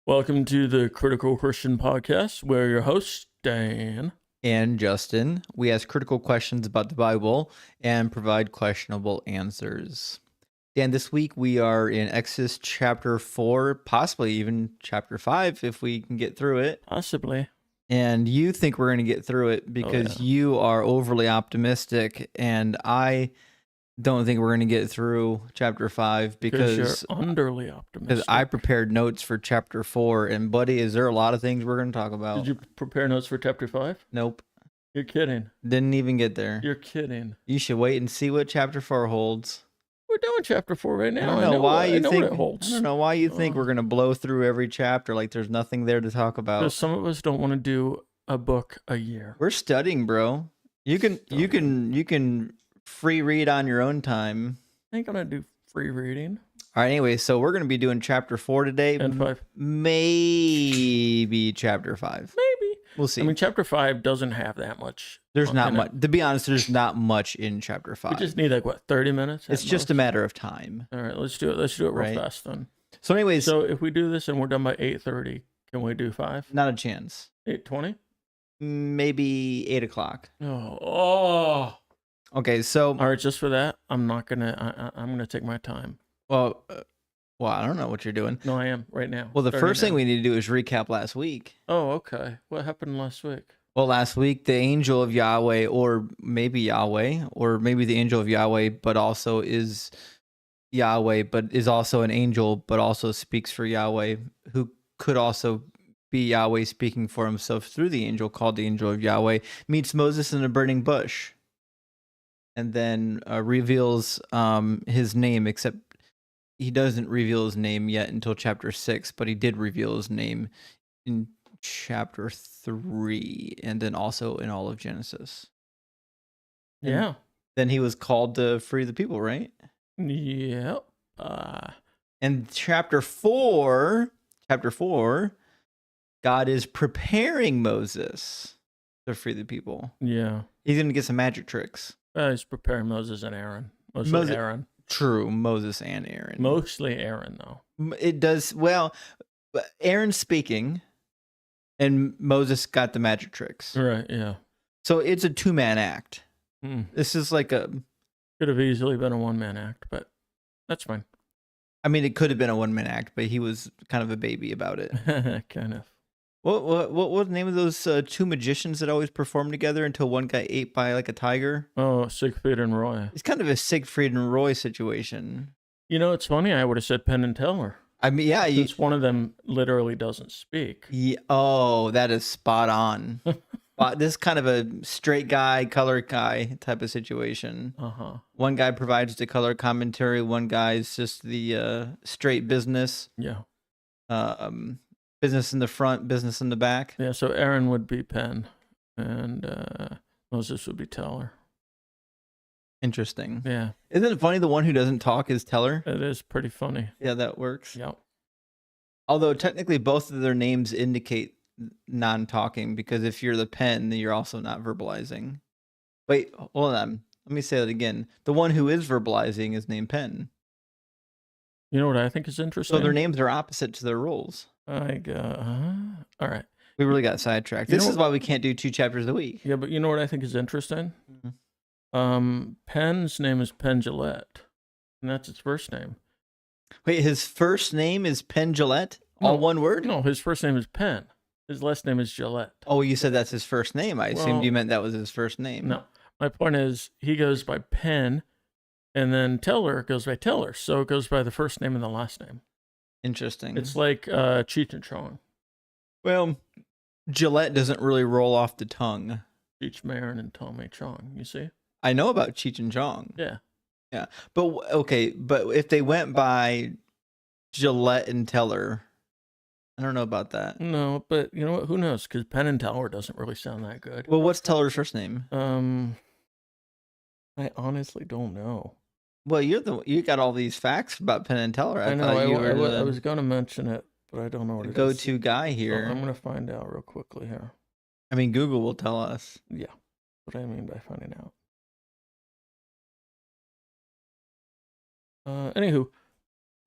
Welcome to the Critical Christian Podcast. We're your hosts, Dan and Justin. We ask critical questions about the Bible and provide questionable answers. Dan, this week we are in Exodus chapter 4, possibly even chapter 5 if we can get through it. Possibly. And you think we're going to get through it because you are overly optimistic, and I don't think we're going to get through chapter 5 because you're underly optimistic. Because I prepared notes for chapter 4, and buddy, is there a lot of things we're going to talk about? Did you prepare notes for chapter 5? Nope. You're kidding. Didn't even get there. You're kidding. You should wait and see what chapter 4 holds. We're doing chapter 4 right now. I don't know why you think it holds. I don't know why you think we're going to blow through every chapter like there's nothing there to talk about. Because some of us don't want to do a book a year. We're studying, bro. You can free read on your own time. I ain't gonna do free reading. All right, anyway, so we're going to be doing chapter 4 today. And 5. Maybe chapter 5. Maybe. We'll see. I mean, chapter 5 doesn't have that much. There's not much. To be honest, there's not much in chapter 5. We just need 30 minutes? It's just a matter of time. All right, let's do it. Let's do it real fast then. So anyways. So if we do this and we're done by 8:30, can we do 5? Not a chance. 8:20? Maybe 8 o'clock. Oh. Okay, so. All right, just for that, I'm gonna take my time. Well, I don't know what you're doing. No, I am right now. Well, the first thing we need to do is recap last week. Oh, okay. What happened last week? Well, last week, the angel of Yahweh, or maybe the angel of Yahweh, but also is Yahweh, but is also an angel, but also speaks for Yahweh, who could also be Yahweh speaking for himself through the angel called the angel of Yahweh, meets Moses in a burning bush, and then reveals his name, except he doesn't reveal his name yet until chapter 6, but he did reveal his name in chapter 3, and then also in all of Genesis. Yeah. Then he was called to free the people, right? Yep. And chapter 4, God is preparing Moses to free the people. Yeah. He's going to get some magic tricks. He's preparing Moses and Aaron. Mostly Aaron. True, Moses and Aaron. Mostly Aaron, though. It does, well, Aaron's speaking, and Moses got the magic tricks. Right, yeah. So it's a two-man act. This is like a... Could have easily been a one-man act, but that's fine. I mean, it could have been a one-man act, but he was kind of a baby about it. Kind of. What was the name of those two magicians that always performed together until one got ate by like a tiger? Oh, Siegfried and Roy. It's kind of a Siegfried and Roy situation. You know, it's funny. I would have said Penn and Teller. I mean, yeah. Since one of them literally doesn't speak. Yeah, oh, that is spot on. This is kind of a straight guy, color guy type of situation. Uh-huh. One guy provides the color commentary. One guy is just the straight business. Yeah. Business in the front, business in the back. Yeah, so Aaron would be Penn, and Moses would be Teller. Interesting. Yeah. Isn't it funny the one who doesn't talk is Teller? It is pretty funny. Yeah, that works. Yeah. Although technically both of their names indicate non-talking, because if you're the pen, then you're also not verbalizing. Wait, hold on. Let me say that again. The one who is verbalizing is named Penn. You know what I think is interesting? So their names are opposite to their roles. All right. We really got sidetracked. This is why we can't do 2 chapters a week. Yeah, but you know what I think is interesting? Mm-hmm. Penn's name is Penn Jillette, and that's his first name. Wait, his first name is Penn Jillette? All one word? No, his first name is Penn. His last name is Gillette. Oh, you said that's his first name. I assumed you meant that was his first name. No, my point is he goes by Penn, and then Teller goes by Teller, so it goes by the first name and the last name. Interesting. It's like Cheech and Chong. Well, Gillette doesn't really roll off the tongue. Cheech Marin and Tommy Chong, you see? I know about Cheech and Chong. Yeah. Yeah. But, okay, but if they went by Gillette and Teller, I don't know about that. No, but you know what? Who knows? Because Penn and Teller doesn't really sound that good. Well, what's Teller's first name? I honestly don't know. Well, you got all these facts about Penn and Teller. I know. I was going to mention it, but I don't know what it is. Go-to guy here. So I'm going to find out real quickly here. I mean, Google will tell us. Yeah, what I mean by finding out. Anywho,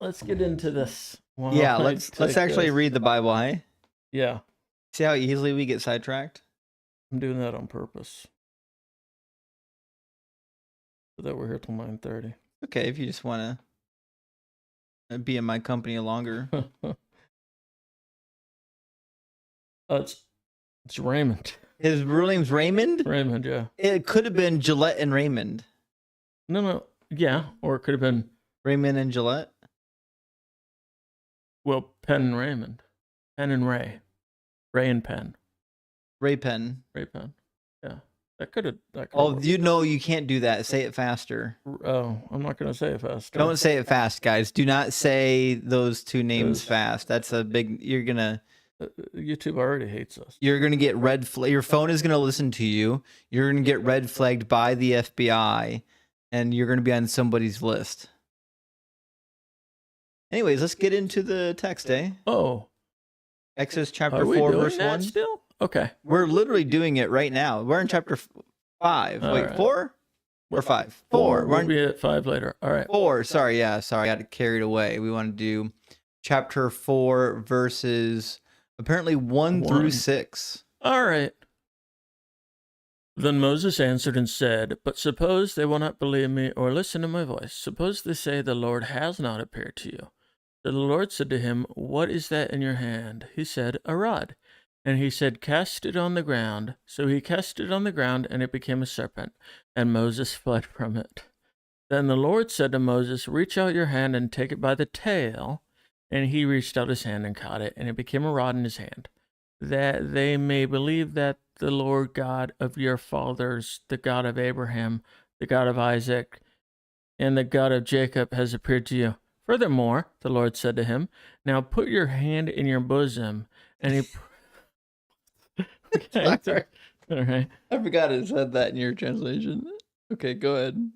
let's get into this. While Yeah, I let's take actually this. read the Bible, hey? Yeah, See how easily we get sidetracked? I'm doing that on purpose. So that we're here till 9:30. Okay, if you just want to be in my company longer. It's Raymond. His real name's Raymond? Raymond, yeah. It could have been Gillette and Raymond. No, yeah, or it could have been Raymond and Gillette? Penn and Raymond, Penn and Ray, Ray and Penn, Ray Penn. Ray Penn. Yeah, that could have. Oh, you know you can't do that. Say it faster. Oh, I'm not gonna say it fast. Don't say it fast, guys. Do not say those two names fast. That's a big. You're gonna. YouTube already hates us. You're gonna get red flag. Your phone is gonna listen to you. You're gonna get red flagged by the FBI, and you're gonna be on somebody's list. Anyways, let's get into the text, eh? Oh, Exodus chapter 4, verse 1. Still? Okay. We're literally doing it right now. We're in chapter 5. All Wait, right. 4 or 5? 4. We'll be at 5 later. All right. 4. Sorry, I got carried away. We want to do chapter 4, verses apparently 1 through 6. All right. Then Moses answered and said, "But suppose they will not believe me or listen to my voice. Suppose they say the Lord has not appeared to you." So the Lord said to him, "What is that in your hand?" He said, "A rod." And he said, "Cast it on the ground." So he cast it on the ground, and it became a serpent, and Moses fled from it. Then the Lord said to Moses, "Reach out your hand and take it by the tail." And he reached out his hand and caught it, and it became a rod in his hand, that they may believe that the Lord God of your fathers, the God of Abraham, the God of Isaac, and the God of Jacob has appeared to you. Furthermore, the Lord said to him, "Now put your hand in your bosom." And he... Okay. All right. I forgot it said that in your translation. Okay, go ahead.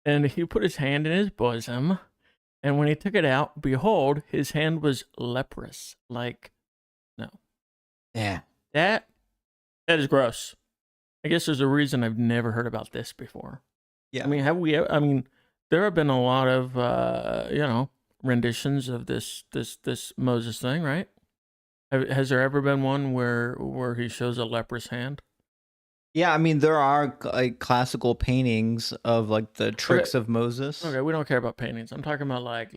And he put his hand in his bosom, and when he took it out, behold, his hand was leprous. Yeah. That is gross. I guess there's a reason I've never heard about this before. Yeah. I mean, there have been a lot of renditions of this Moses thing, right? Has there ever been one where he shows a leprous hand? Yeah, I mean there are like classical paintings of like the tricks of Moses. Okay, we don't care about paintings. I'm talking about like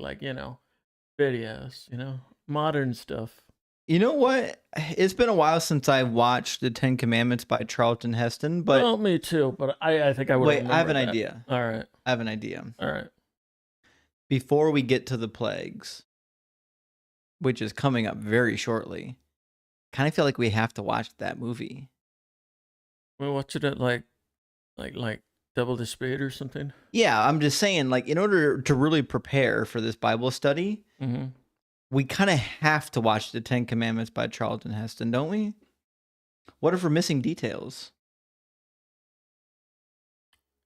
videos, modern stuff. You know what? It's been a while since I watched the 10 Commandments by Charlton Heston, but well, me too. But I think I would. Wait, I have an idea. All right, I have an idea. All right. Before we get to the plagues, which is coming up very shortly, kind of feel like we have to watch that movie. Well, watch it at like double the speed or something. Yeah, I'm just saying, like, in order to really prepare for this Bible study, we kind of have to watch the 10 Commandments by Charlton Heston, don't we? What if we're missing details?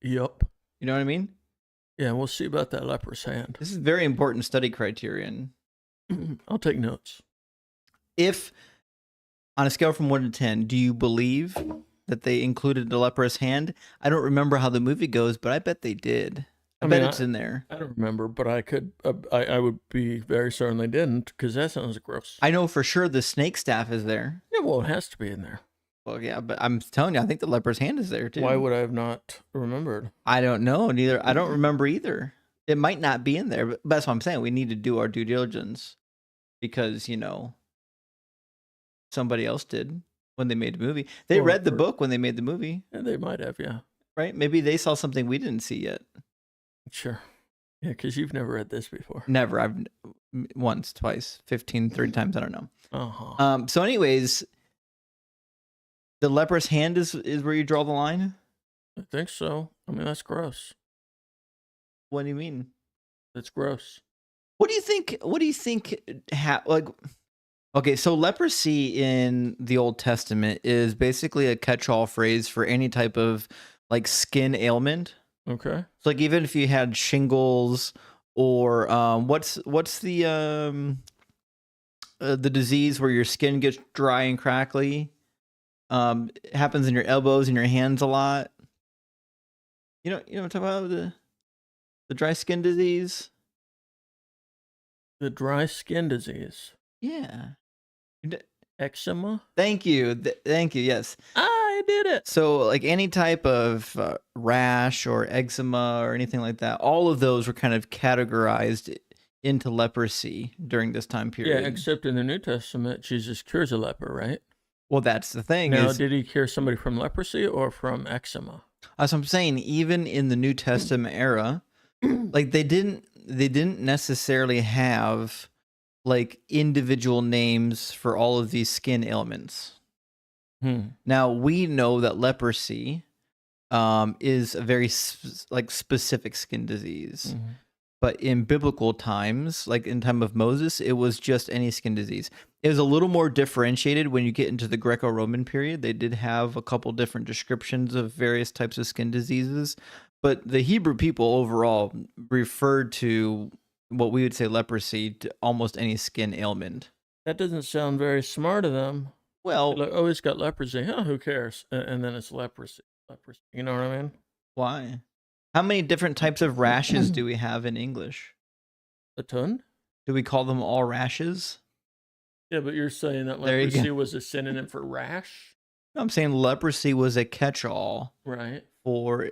Yup. You know what I mean? Yeah, we'll see about that leprous hand. This is very important study criterion. I'll take notes. If, on a scale from 1 to 10, do you believe that they included the leprous hand? I don't remember how the movie goes, but I bet they did. I bet it's in there. I don't remember, but I could. I would be very certain they didn't, because that sounds gross. I know for sure the snake staff is there. Yeah, well, it has to be in there. Well, yeah, but I'm telling you, I think the leper's hand is there too. Why would I have not remembered? I don't know. Neither. I don't remember either. It might not be in there, but that's what I'm saying. We need to do our due diligence because, somebody else did when they made the movie. They read the book when they made the movie. Yeah, they might have, yeah. Right? Maybe they saw something we didn't see yet. Sure. Yeah, because you've never read this before. Never. I've once, twice, 15, 30 times. I don't know. Uh-huh. So anyways, the leprous hand is where you draw the line? I think so. I mean, that's gross. What do you mean? That's gross. What do you think? Okay, so leprosy in the Old Testament is basically a catch-all phrase for any type of like skin ailment. Okay. So like even if you had shingles or what's the disease where your skin gets dry and crackly? It happens in your elbows and your hands a lot. You know what I'm talking about, the dry skin disease? The dry skin disease. Yeah. Eczema? Thank you. Thank you. Yes. I did it. So, like any type of rash or eczema or anything like that, all of those were kind of categorized into leprosy during this time period. Yeah, except in the New Testament, Jesus cures a leper, right? Well, that's the thing. Now, did he cure somebody from leprosy or from eczema? As I'm saying, even in the New Testament era, like they didn't necessarily have like individual names for all of these skin ailments. Now we know that leprosy is a very specific skin disease. But in biblical times, like in time of Moses, it was just any skin disease. It was a little more differentiated when you get into the Greco-Roman period. They did have a couple different descriptions of various types of skin diseases, but the Hebrew people overall referred to what we would say leprosy to almost any skin ailment. That doesn't sound very smart of them. Well, like, oh, he's got leprosy. Oh, who cares? And then it's leprosy. Leprosy. You know what I mean? why? How many different types of rashes do we have in English? A ton? Do we call them all rashes? Yeah, but you're saying that There you leprosy go. was a synonym for rash? No, I'm saying leprosy was a catch-all Right. for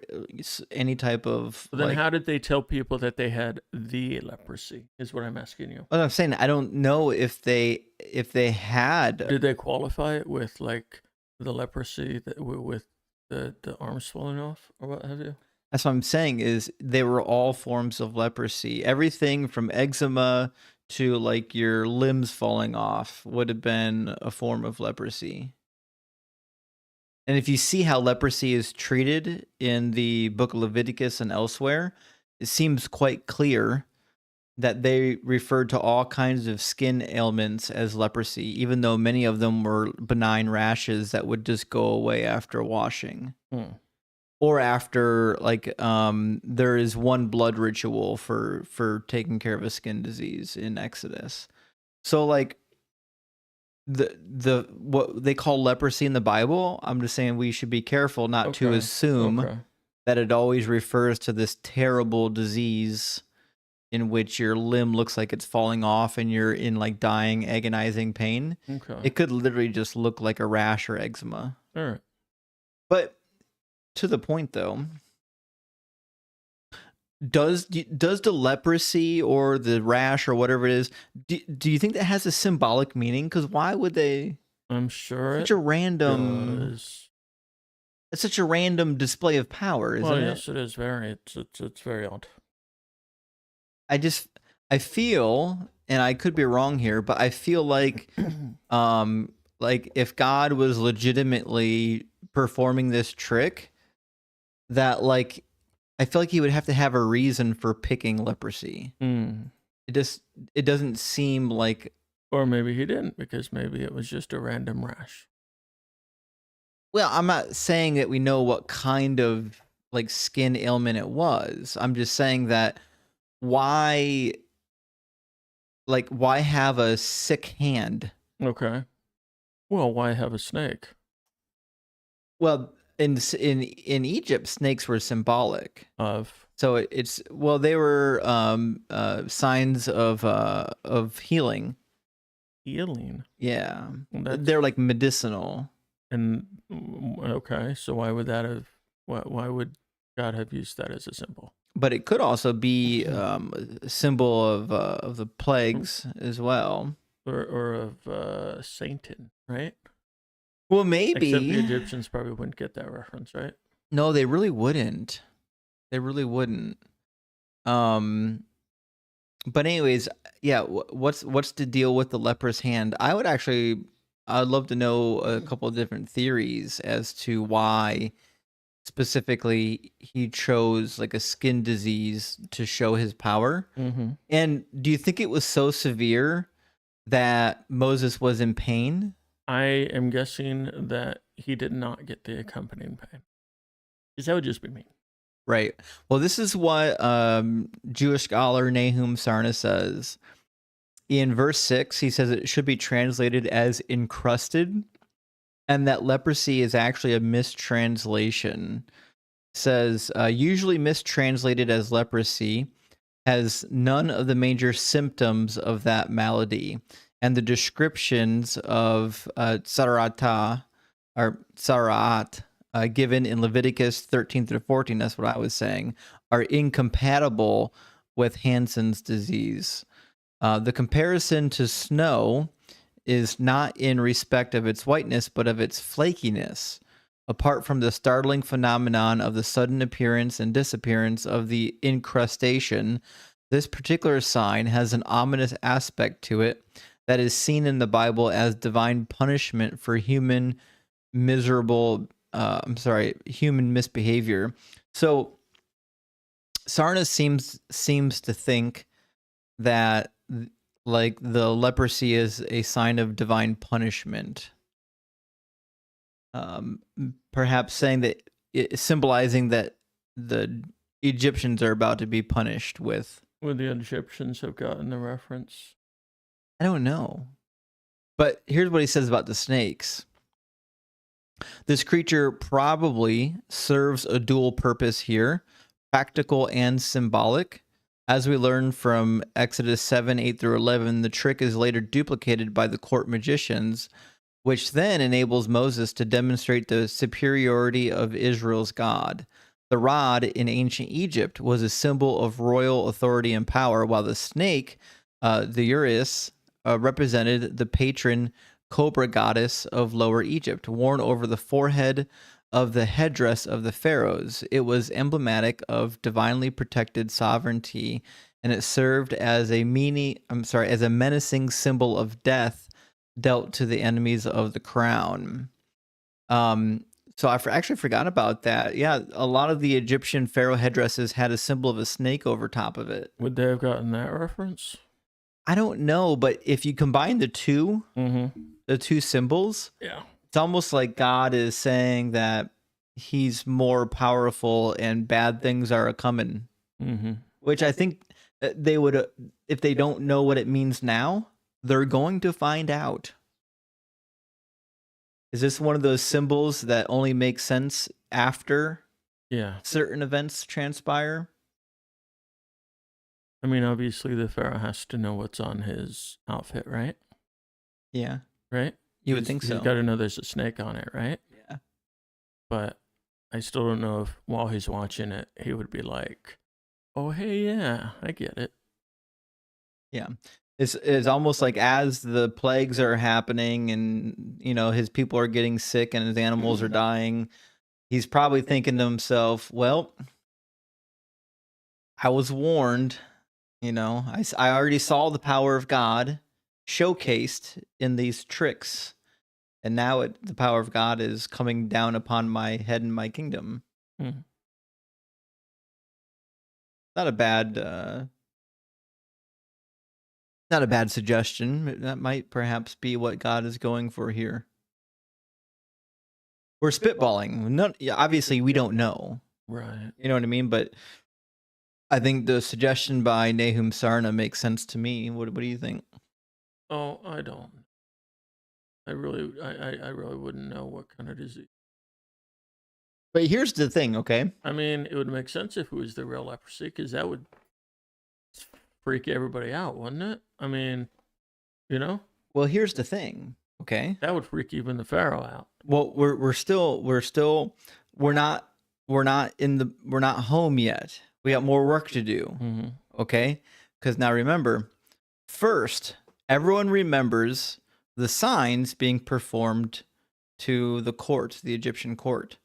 any type of. Well, then how did they tell people that they had the leprosy, is what I'm asking you. Well, I'm saying I don't know if they had. Did they qualify it with like the leprosy that with the arms falling off or what have you? That's what I'm saying is they were all forms of leprosy. Everything from eczema to like your limbs falling off would have been a form of leprosy. And if you see how leprosy is treated in the book of Leviticus and elsewhere, it seems quite clear that they referred to all kinds of skin ailments as leprosy, even though many of them were benign rashes that would just go away after washing. Or after like there is one blood ritual for taking care of a skin disease in Exodus. So like the what they call leprosy in the Bible, I'm just saying we should be careful not to assume that it always refers to this terrible disease in which your limb looks like it's falling off and you're in like dying, agonizing pain. It could literally just look like a rash or eczema. All right. But to the point though, does the leprosy or the rash or whatever it is, do you think that has a symbolic meaning? Because why would they? I'm sure Such a random. does. It's such a random display of power, isn't it? Yes, it is very. It's very odd. I feel, and I could be wrong here, but I feel like if God was legitimately performing this trick, that like I feel like he would have to have a reason for picking leprosy. It doesn't seem like. Or maybe he didn't, because maybe it was just a random rash. Well, I'm not saying that we know what kind of like skin ailment it was. I'm just saying that why have a sick hand? Okay. Well, why have a snake? Well, in Egypt, snakes were symbolic of. So they were signs of healing. Healing. Yeah, they're like medicinal. And okay, so why would that have? Why would God have used that as a symbol? But it could also be a symbol of the plagues as well, or of Satan, right? Well, maybe. Except the Egyptians probably wouldn't get that reference, right? No, they really wouldn't. They really wouldn't. But anyways, yeah. What's the deal with the leper's hand? I'd love to know a couple of different theories as to why specifically he chose like a skin disease to show his power. And do you think it was so severe that Moses was in pain? I am guessing that he did not get the accompanying pain, because that would just be mean. Right. Well, this is what Jewish scholar Nahum Sarna says. In verse 6, he says it should be translated as encrusted, and that leprosy is actually a mistranslation. It says, usually mistranslated as leprosy, has none of the major symptoms of that malady, and the descriptions of Sarata or Sarat given in Leviticus 13 through 14, that's what I was saying, are incompatible with Hansen's disease. The comparison to snow is not in respect of its whiteness, but of its flakiness. Apart from the startling phenomenon of the sudden appearance and disappearance of the incrustation, this particular sign has an ominous aspect to it that is seen in the Bible as divine punishment for human human misbehavior. So Sarna seems to think that like the leprosy is a sign of divine punishment. Perhaps saying that symbolizing that the Egyptians are about to be punished with. Would the Egyptians have gotten the reference? I don't know. But here's what he says about the snakes. This creature probably serves a dual purpose here, practical and symbolic. As we learn from Exodus 7, 8 through 11, the trick is later duplicated by the court magicians, which then enables Moses to demonstrate the superiority of Israel's God. The rod in ancient Egypt was a symbol of royal authority and power, while the snake, the uraeus, represented the patron cobra goddess of Lower Egypt, worn over the forehead of the headdress of the pharaohs. It was emblematic of divinely protected sovereignty, and it served as a menacing symbol of death dealt to the enemies of the crown. So I actually forgot about that. Yeah, a lot of the Egyptian pharaoh headdresses had a symbol of a snake over top of it. Would they have gotten that reference? I don't know, but if you combine the two symbols, yeah, it's almost like God is saying that he's more powerful and bad things are coming. Which I think they would, if they don't know what it means now, they're going to find out. Is this one of those symbols that only makes sense after certain events transpire? I mean, obviously the pharaoh has to know what's on his outfit, right? Yeah. Right? You would think so. He's got to know there's a snake on it, right? Yeah. But I still don't know if while he's watching it, he would be like, oh, hey, yeah, I get it. Yeah. It's almost like as the plagues are happening and, his people are getting sick and his animals are dying, he's probably thinking to himself, well, I was warned, I already saw the power of God showcased in these tricks. And now the power of God is coming down upon my head and my kingdom. Not a bad suggestion. That might perhaps be what God is going for here. We're spitballing. Obviously, we don't know. Right. You know what I mean? But I think the suggestion by Nahum Sarna makes sense to me. What do you think? Oh, I don't. I really wouldn't know what kind of disease. But here's the thing, okay? I mean, it would make sense if it was the real leprosy, because that would freak everybody out, wouldn't it? I mean, Well, here's the thing, okay? That would freak even the pharaoh out. Well, we're not home yet. We got more work to do, okay? Because now remember, first, everyone remembers the signs being performed to the court, the Egyptian court.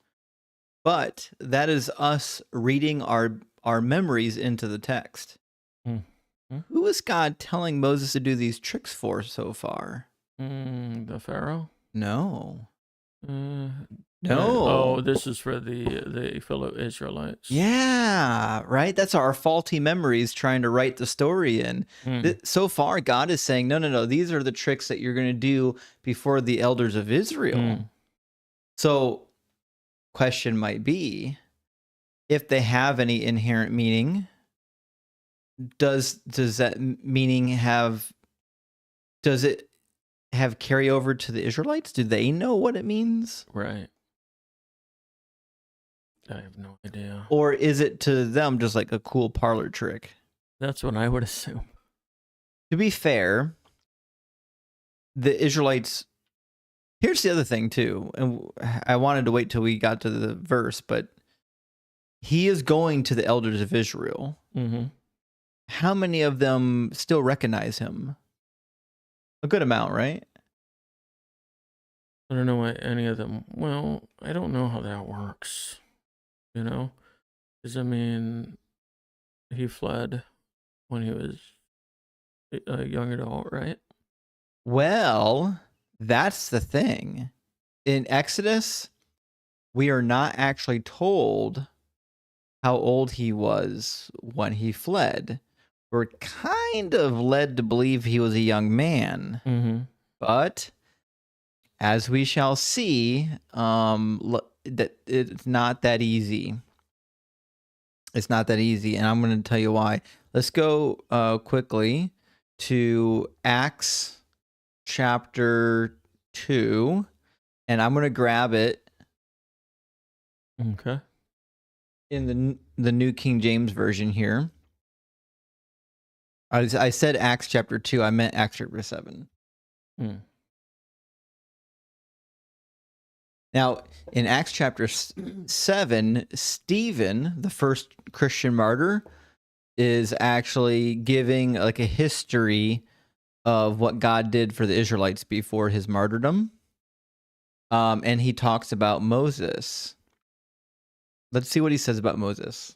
But that is us reading our memories into the text. Who is God telling Moses to do these tricks for so far? The pharaoh? No. No. Oh, this is for the fellow Israelites. Yeah, right? That's our faulty memories trying to write the story in. So far, God is saying, no, these are the tricks that you're going to do before the elders of Israel. So, question might be, if they have any inherent meaning, does that meaning does it have carryover to the Israelites? Do they know what it means? Right. I have no idea. Or is it to them just like a cool parlor trick? That's what I would assume. To be fair, the Israelites. Here's the other thing too, and I wanted to wait till we got to the verse, but he is going to the elders of Israel. Mm-hmm. How many of them still recognize him? A good amount, right? I don't know why any of them. Well, I don't know how that works. You know, because I mean, he fled when he was a young adult, right? Well, that's the thing. In Exodus, we are not actually told how old he was when he fled. We're kind of led to believe he was a young man. Mm-hmm. But as we shall see, that it's not that easy. It's not that easy, and I'm going to tell you why. Let's go quickly to Acts chapter 2, and I'm going to grab it Okay. in the New King James Version here. I said Acts chapter 2. I meant Acts chapter 7. Mm. Now, in Acts chapter 7, Stephen, the first Christian martyr, is actually giving like a history of what God did for the Israelites before his martyrdom. And he talks about Moses. Let's see what he says about Moses.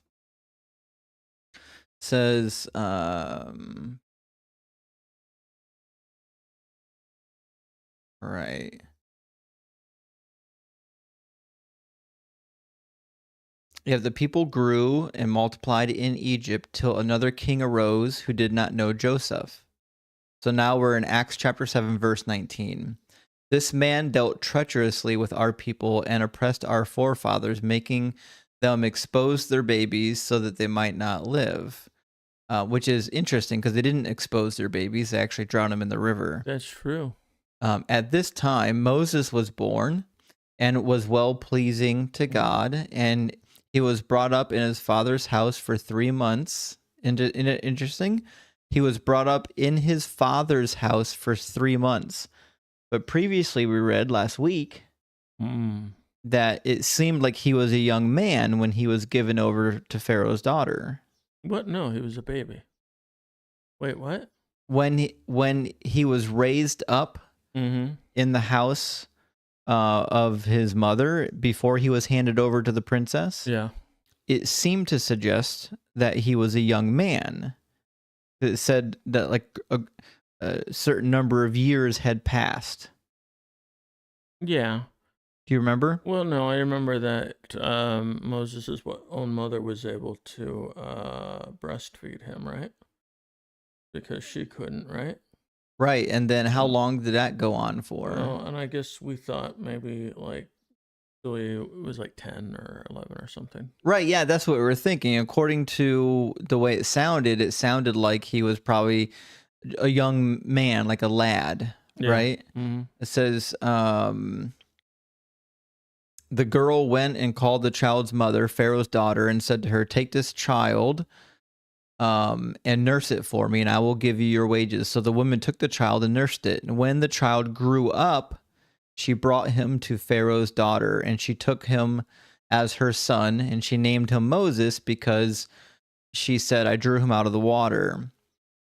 Says, right. Yeah, the people grew and multiplied in Egypt till another king arose who did not know Joseph. So now we're in Acts chapter 7, verse 19. This man dealt treacherously with our people and oppressed our forefathers, making them expose their babies so that they might not live. Which is interesting because they didn't expose their babies. They actually drowned them in the river. That's true. At this time, Moses was born and was well-pleasing to God, and he was brought up in his father's house for 3 months. Interesting. He was brought up in his father's house for 3 months. But previously we read last week that it seemed like he was a young man when he was given over to Pharaoh's daughter. What? No, he was a baby. Wait, what? When he was raised up Mm-hmm. in the house of his mother before he was handed over to the princess, Yeah. it seemed to suggest that he was a young man. It said that like a certain number of years had passed. Yeah. Do you remember? Well, no, I remember that Moses' own mother was able to breastfeed him, right? Because she couldn't, right? Right, and then how long did that go on for? Well, and I guess we thought maybe like till he was like 10 or 11 or something. Right, yeah, that's what we were thinking. According to the way it sounded like he was probably a young man, like a lad, Yeah. right? Mm-hmm. It says, the girl went and called the child's mother, Pharaoh's daughter, and said to her, "Take this child and nurse it for me, and I will give you your wages." So the woman took the child and nursed it. And when the child grew up, she brought him to Pharaoh's daughter, and she took him as her son, and she named him Moses because she said, "I drew him out of the water."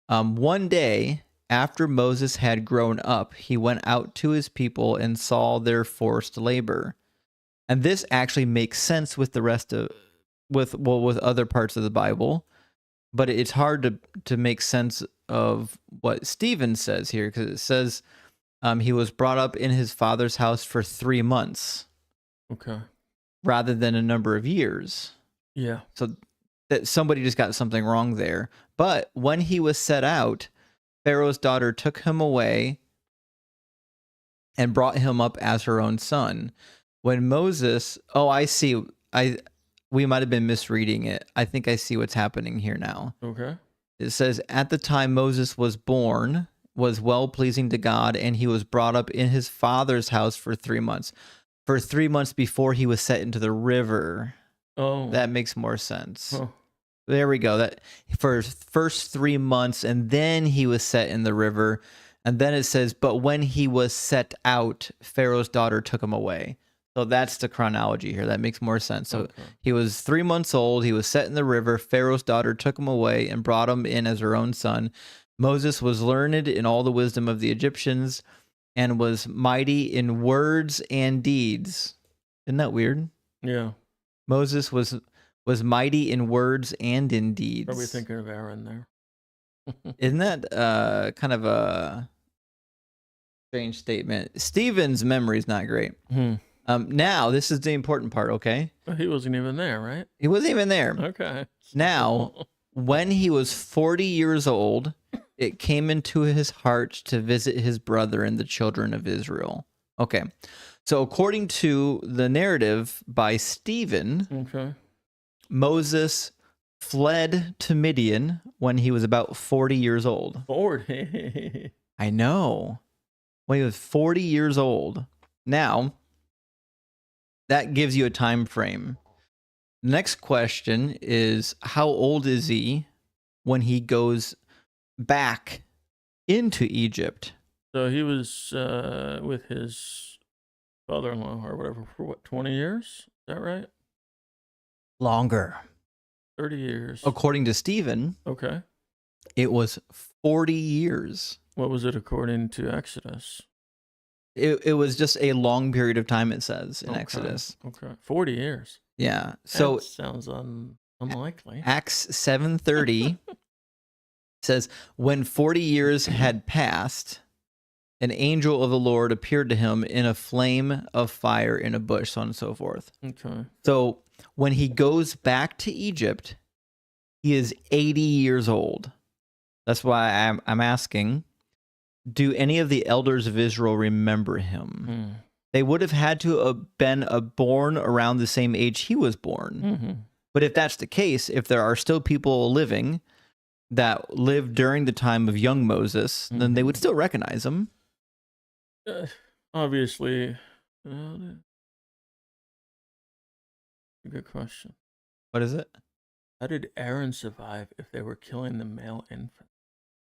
One day, after Moses had grown up, he went out to his people and saw their forced labor. And this actually makes sense with the rest of, with other parts of the Bible, but it's hard to make sense of what Stephen says here, because it says he was brought up in his father's house for 3 months. Okay. Rather than a number of years. Yeah. So that somebody just got something wrong there. But when he was set out, Pharaoh's daughter took him away and brought him up as her own son. When Moses, I see. We might have been misreading it. I think I see what's happening here now. Okay. It says, at the time Moses was born, was well-pleasing to God, and he was brought up in his father's house for 3 months. For 3 months before he was set into the river. Oh. That makes more sense. Huh. There we go. That for his first 3 months, and then he was set in the river. And then it says, but when he was set out, Pharaoh's daughter took him away. So that's the chronology here. That makes more sense. So he was 3 months old. He was set in the river. Pharaoh's daughter took him away and brought him in as her own son. Moses was learned in all the wisdom of the Egyptians and was mighty in words and deeds. Isn't that weird? Yeah. Moses was mighty in words and in deeds. Probably thinking of Aaron there. Isn't that kind of a strange statement? Stephen's memory is not great. Now, this is the important part, okay? Well, he wasn't even there, right? He wasn't even there. Okay. Now, when he was 40 years old, it came into his heart to visit his brother and the children of Israel. Okay. So according to the narrative by Stephen, Moses fled to Midian when he was about 40 years old. 40? I know. When he was 40 years old. Now, that gives you a time frame. The next question is, how old is he when he goes back into Egypt? So he was with his father-in-law or whatever for what, 20 years? Is that right? Longer. 30 years. According to Stephen, okay, it was 40 years. What was it according to Exodus? It was just a long period of time, it says in Exodus. Okay, 40 years. Yeah. So that sounds unlikely. Acts 7:30 says, when 40 years had passed, an angel of the Lord appeared to him in a flame of fire in a bush, so on and so forth. Okay. So when he goes back to Egypt, he is 80 years old. That's why I'm asking, do any of the elders of Israel remember him? They would have had to have been born around the same age he was born. But if that's the case, if there are still people living that lived during the time of young Moses, then they would still recognize him. Obviously. Good question. What is it? How did Aaron survive if they were killing the male infant?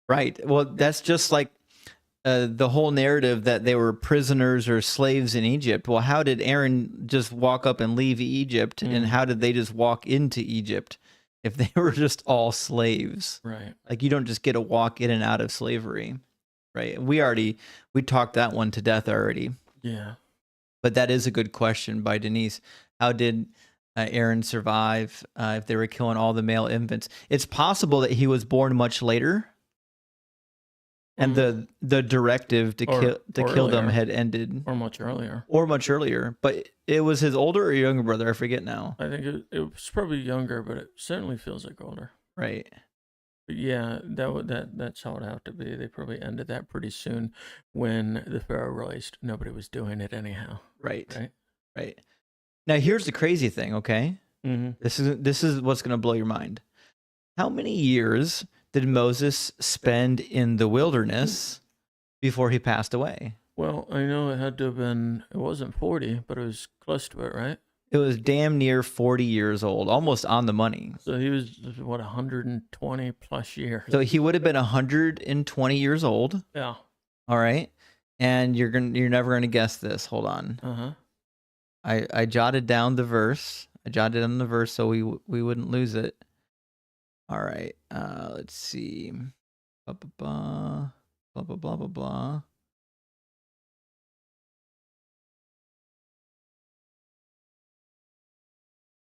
Right. Well, that's just like the whole narrative that they were prisoners or slaves in Egypt. Well, how did Aaron just walk up and leave Egypt? And how did they just walk into Egypt if they were just all slaves? Right. Like, you don't just get to walk in and out of slavery. Right. We talked that one to death already. Yeah. But that is a good question by Denise. How did Aaron survive if they were killing all the male infants? It's possible that he was born much later, and the directive to kill them had ended, or much earlier, But it was his older or younger brother. I forget now. I think it was probably younger, but it certainly feels like older. Right. But yeah, that's how it had to be. They probably ended that pretty soon when the Pharaoh realized nobody was doing it anyhow. Right. Now here's the crazy thing. Okay. This is what's going to blow your mind. How many years did Moses spend in the wilderness before he passed away? Well, I know it had to have been, it wasn't 40, but it was close to it, right? It was damn near 40 years old, almost on the money. So he was, what, 120 plus years? So he would have been 120 years old. Yeah. All right. And you're never going to guess this. Hold on. I jotted down the verse. So we wouldn't lose it. All right. Let's see. Blah, blah, blah, blah, blah, blah, blah, blah.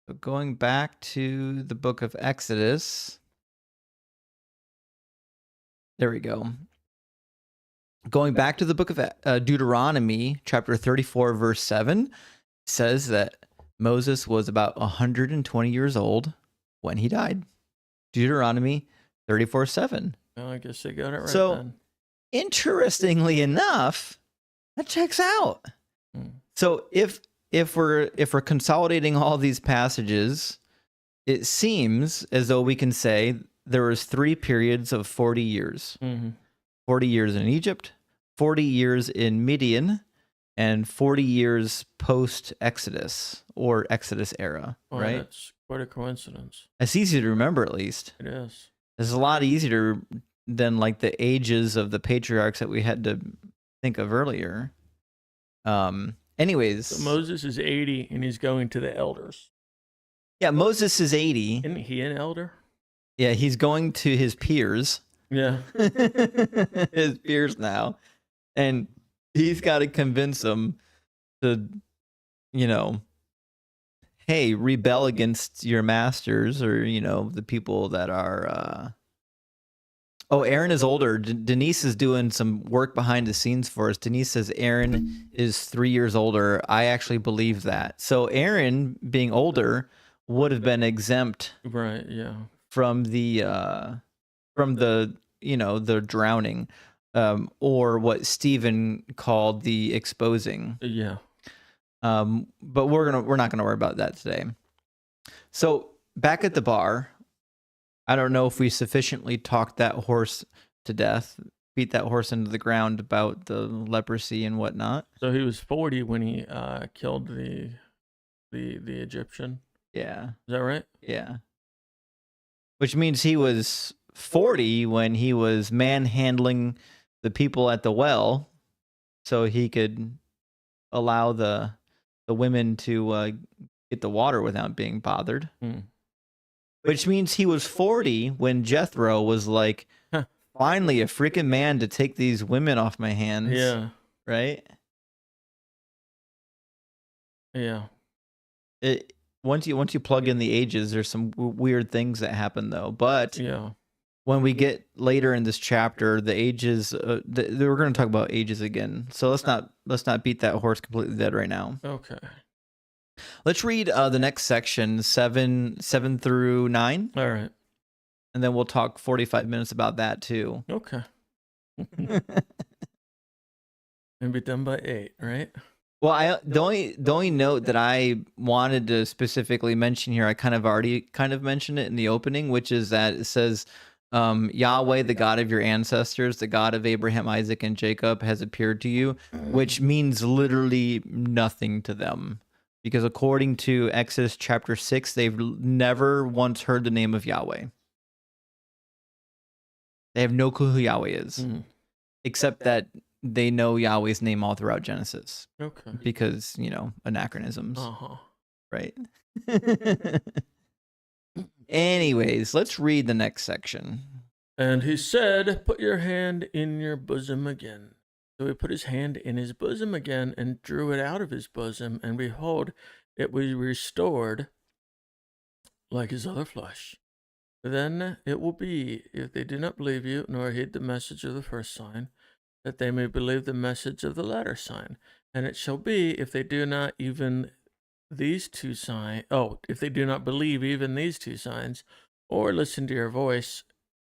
So going back to the book of Exodus. There we go. Going back to the book of Deuteronomy, chapter 34, verse 7, says that Moses was about 120 years old when he died. Deuteronomy 34:7. Well, I guess they got it right so, then. Interestingly enough, that checks out. So if we're consolidating all these passages, it seems as though we can say there was 3 periods of 40 years. 40 years in Egypt, 40 years in Midian, and 40 years post-Exodus or Exodus era, right? That's Quite a coincidence. It's easy to remember, at least. It is. It's a lot easier than like the ages of the patriarchs that we had to think of earlier. Anyways. So Moses is 80 and he's going to the elders. Yeah, Moses is 80. Isn't he an elder? Yeah, he's going to his peers. Yeah. His peers now. And he's got to convince them to, you know, hey, rebel against your masters, or, you know, the people that are... Oh, Aaron is older. Denise is doing some work behind the scenes for us. Denise says Aaron is 3 years older. I actually believe that. So Aaron, being older, would have been exempt, right? Yeah, from the you know, the drowning, or what Stephen called the exposing. Yeah. But we're not gonna worry about that today. So back at the bar, I don't know if we sufficiently talked that horse to death, beat that horse into the ground about the leprosy and whatnot. So he was 40 when he killed the Egyptian. Yeah. Is that right? Yeah. Which means he was 40 when he was manhandling the people at the well, so he could allow the women to get the water without being bothered. Mm. Which means he was 40 when Jethro was like, finally a freaking man to take these women off my hands. Yeah. Right? Yeah. Once you plug in the ages, there's some weird things that happen though. But yeah, when we get later in this chapter, the ages, we're going to talk about ages again. So let's not beat that horse completely dead right now. Okay. Let's read the next section, 7 through 9. All right. And then we'll talk 45 minutes about that too. Okay. And be done by 8, right? Well, the only note that I wanted to specifically mention here, I already mentioned it in the opening, which is that it says, Yahweh, the God of your ancestors, the God of Abraham, Isaac, and Jacob, has appeared to you, which means literally nothing to them. Because according to Exodus chapter 6, they've never once heard the name of Yahweh. They have no clue who Yahweh is, except that they know Yahweh's name all throughout Genesis. Okay. Because, you know, anachronisms. Right? Anyways, let's read the next section. And he said, put your hand in your bosom again. So he put his hand in his bosom again and drew it out of his bosom, and behold, it was restored like his other flesh. Then it will be, if they do not believe you, nor heed the message of the first sign, that they may believe the message of the latter sign. And it shall be, if they do not even these two signs, if they do not believe even these two signs, or listen to your voice,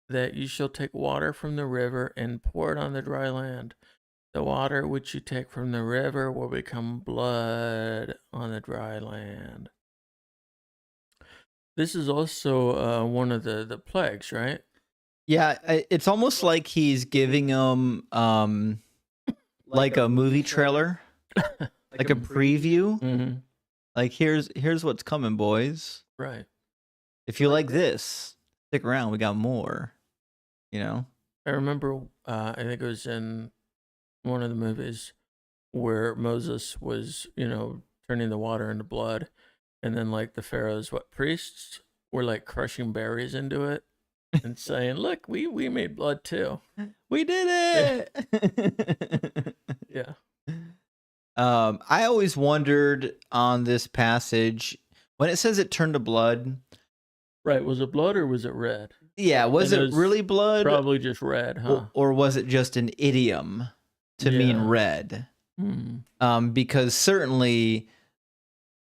that you shall take water from the river and pour it on the dry land. The water which you take from the river will become blood on the dry land. This is also one of the plagues, right? Yeah, it's almost like he's giving them like a movie trailer, like a preview. Mm-hmm. Like, here's what's coming, boys. Right. If you like this, stick around. We got more. You know? I remember, I think it was in one of the movies where Moses was, turning the water into blood. And then, like, the Pharaoh's, priests were, like, crushing berries into it and saying, look, we made blood, too. We did it! Yeah. I always wondered on this passage, when it says it turned to blood. Right, was it blood or was it red? Yeah, was it really blood? Probably just red, huh? Or was it just an idiom to mean red? Because certainly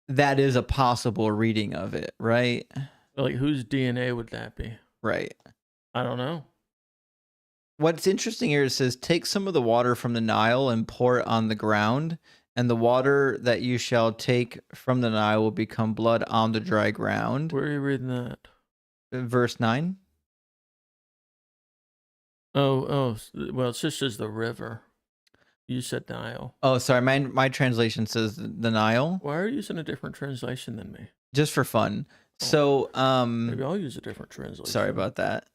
that is a possible reading of it, right? Like, whose DNA would that be? Right. I don't know. What's interesting here, it says, take some of the water from the Nile and pour it on the ground, and the water that you shall take from the Nile will become blood on the dry ground. Where are you reading that? Verse 9. Oh, well, it just says the river. You said Nile. Oh, sorry. My translation says the Nile. Why are you using a different translation than me? Just for fun. So, Maybe I'll use a different translation. sorry about that.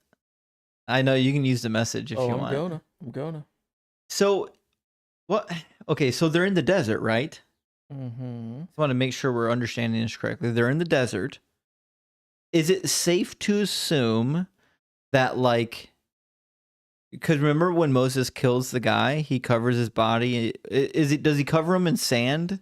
I know you can use the message if you want. I'm gonna. So, what? Okay, so they're in the desert, right? Mm-hmm. I want to make sure we're understanding this correctly. They're in the desert. Is it safe to assume that, like, because remember when Moses kills the guy, he covers his body. Does he cover him in sand?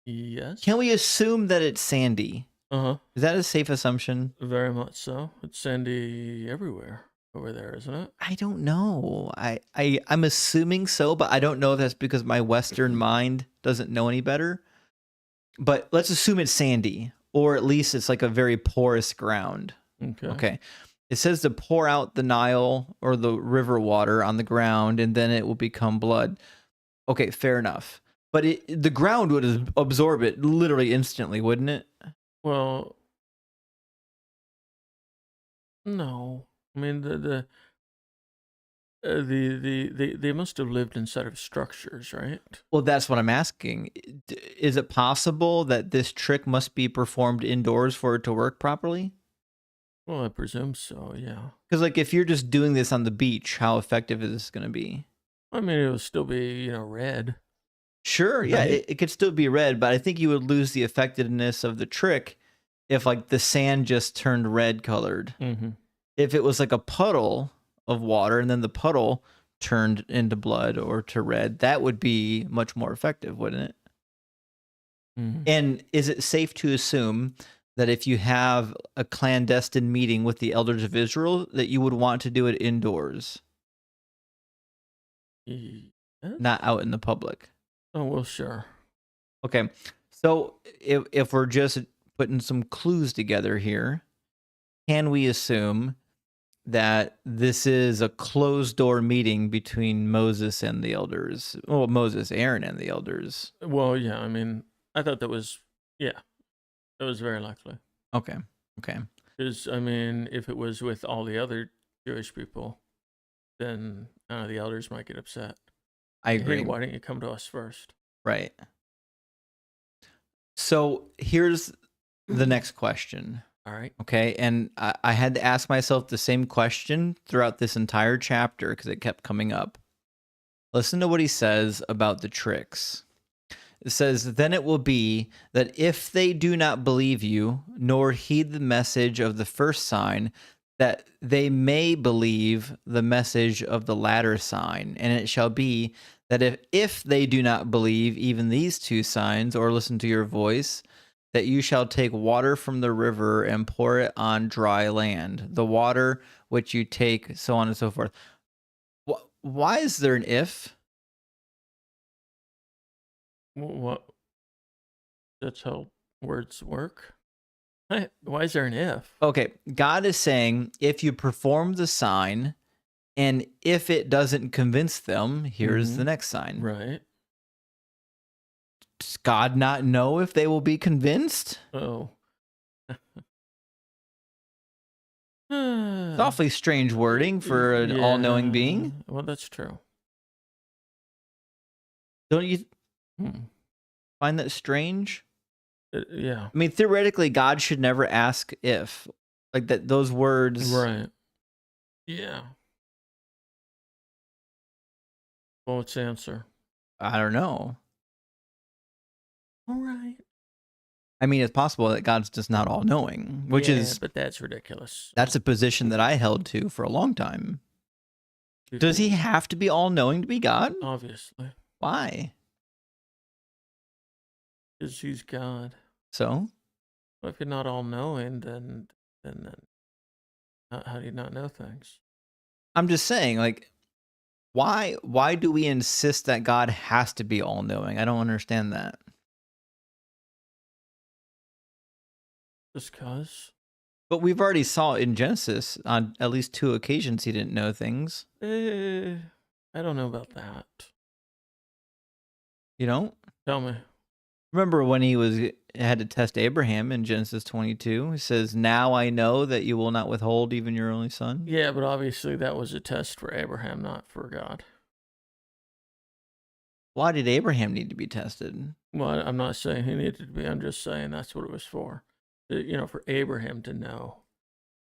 Yes. Can we assume that it's sandy? Uh-huh. Is that a safe assumption? Very much so. It's sandy everywhere over there, isn't it? I don't know. I'm assuming so, but I don't know if that's because my Western mind doesn't know any better. But let's assume it's sandy, or at least it's like a very porous ground. Okay. It says to pour out the Nile or the river water on the ground, and then it will become blood. Okay, fair enough. But the ground would absorb it literally instantly, wouldn't it? Well, no. I mean, they must have lived inside of structures, right? Well, that's what I'm asking. Is it possible that this trick must be performed indoors for it to work properly? Well, I presume so, yeah. Because, like, if you're just doing this on the beach, how effective is this going to be? I mean, it would still be, red. Sure, yeah, Right. it could still be red, but I think you would lose the effectiveness of the trick if, like, the sand just turned red colored. Mm-hmm. If it was like a puddle of water and then the puddle turned into blood or to red, that would be much more effective, wouldn't it? Mm-hmm. And is it safe to assume that if you have a clandestine meeting with the elders of Israel, that you would want to do it indoors, Yes? not out in the public? Oh, well, sure. Okay, so if we're just putting some clues together here, can we assume that this is a closed door meeting between Moses and the elders? Well, Moses, Aaron, and the elders. Well, yeah, I mean, I thought that was very likely. Okay. Because, I mean, if it was with all the other Jewish people, then the elders might get upset. I agree. Hey, why didn't you come to us first? Right. So here's the next question. All right. Okay. And I had to ask myself the same question throughout this entire chapter because it kept coming up. Listen to what he says about the tricks. It says, then it will be that if they do not believe you, nor heed the message of the first sign, that they may believe the message of the latter sign. And it shall be that if they do not believe even these two signs, or listen to your voice, that you shall take water from the river and pour it on dry land, the water which you take, so on and so forth. Why is there an if? What? That's how words work? Why is there an if? Okay, God is saying, if you perform the sign, and if it doesn't convince them, here's the next sign. Right. Does God not know if they will be convinced? Oh. It's awfully strange wording for an all-knowing being. Well, that's true. Don't you find that strange? Yeah. I mean, theoretically, God should never ask if. Like that, those words. Right. Yeah. Well, what's the answer? I don't know. All right. I mean, it's possible that God's just not all-knowing, which is... but that's ridiculous. That's a position that I held to for a long time. Does he have to be all-knowing to be God? Obviously. Why? Because he's God. So? Well, if you're not all-knowing, then how do you not know things? I'm just saying, like, why do we insist that God has to be all-knowing? I don't understand that. Just cause. But we've already saw in Genesis on at least 2 occasions he didn't know things. I don't know about that. You don't? Tell me. Remember when he had to test Abraham in Genesis 22? He says, now I know that you will not withhold even your only son. Yeah, but obviously that was a test for Abraham, not for God. Why did Abraham need to be tested? Well, I'm not saying he needed to be. I'm just saying that's what it was for. for Abraham to know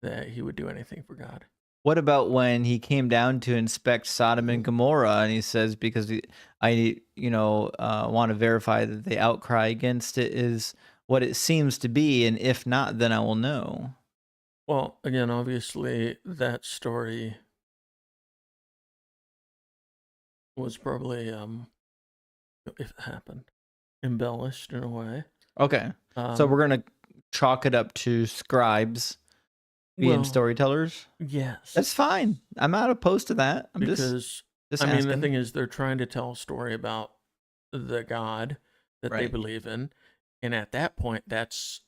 that he would do anything for God. What about when he came down to inspect Sodom and Gomorrah, and he says, because I want to verify that the outcry against it is what it seems to be, and if not, then I will know. Well, again, obviously, that story was probably, if it happened, embellished in a way. Okay, so we're gonna chalk it up to scribes being storytellers. Yes, That's fine. I'm not opposed to that. I'm because just I mean, the asking. thing is, they're trying to tell a story about the God that they Right. believe in, and at that point, that's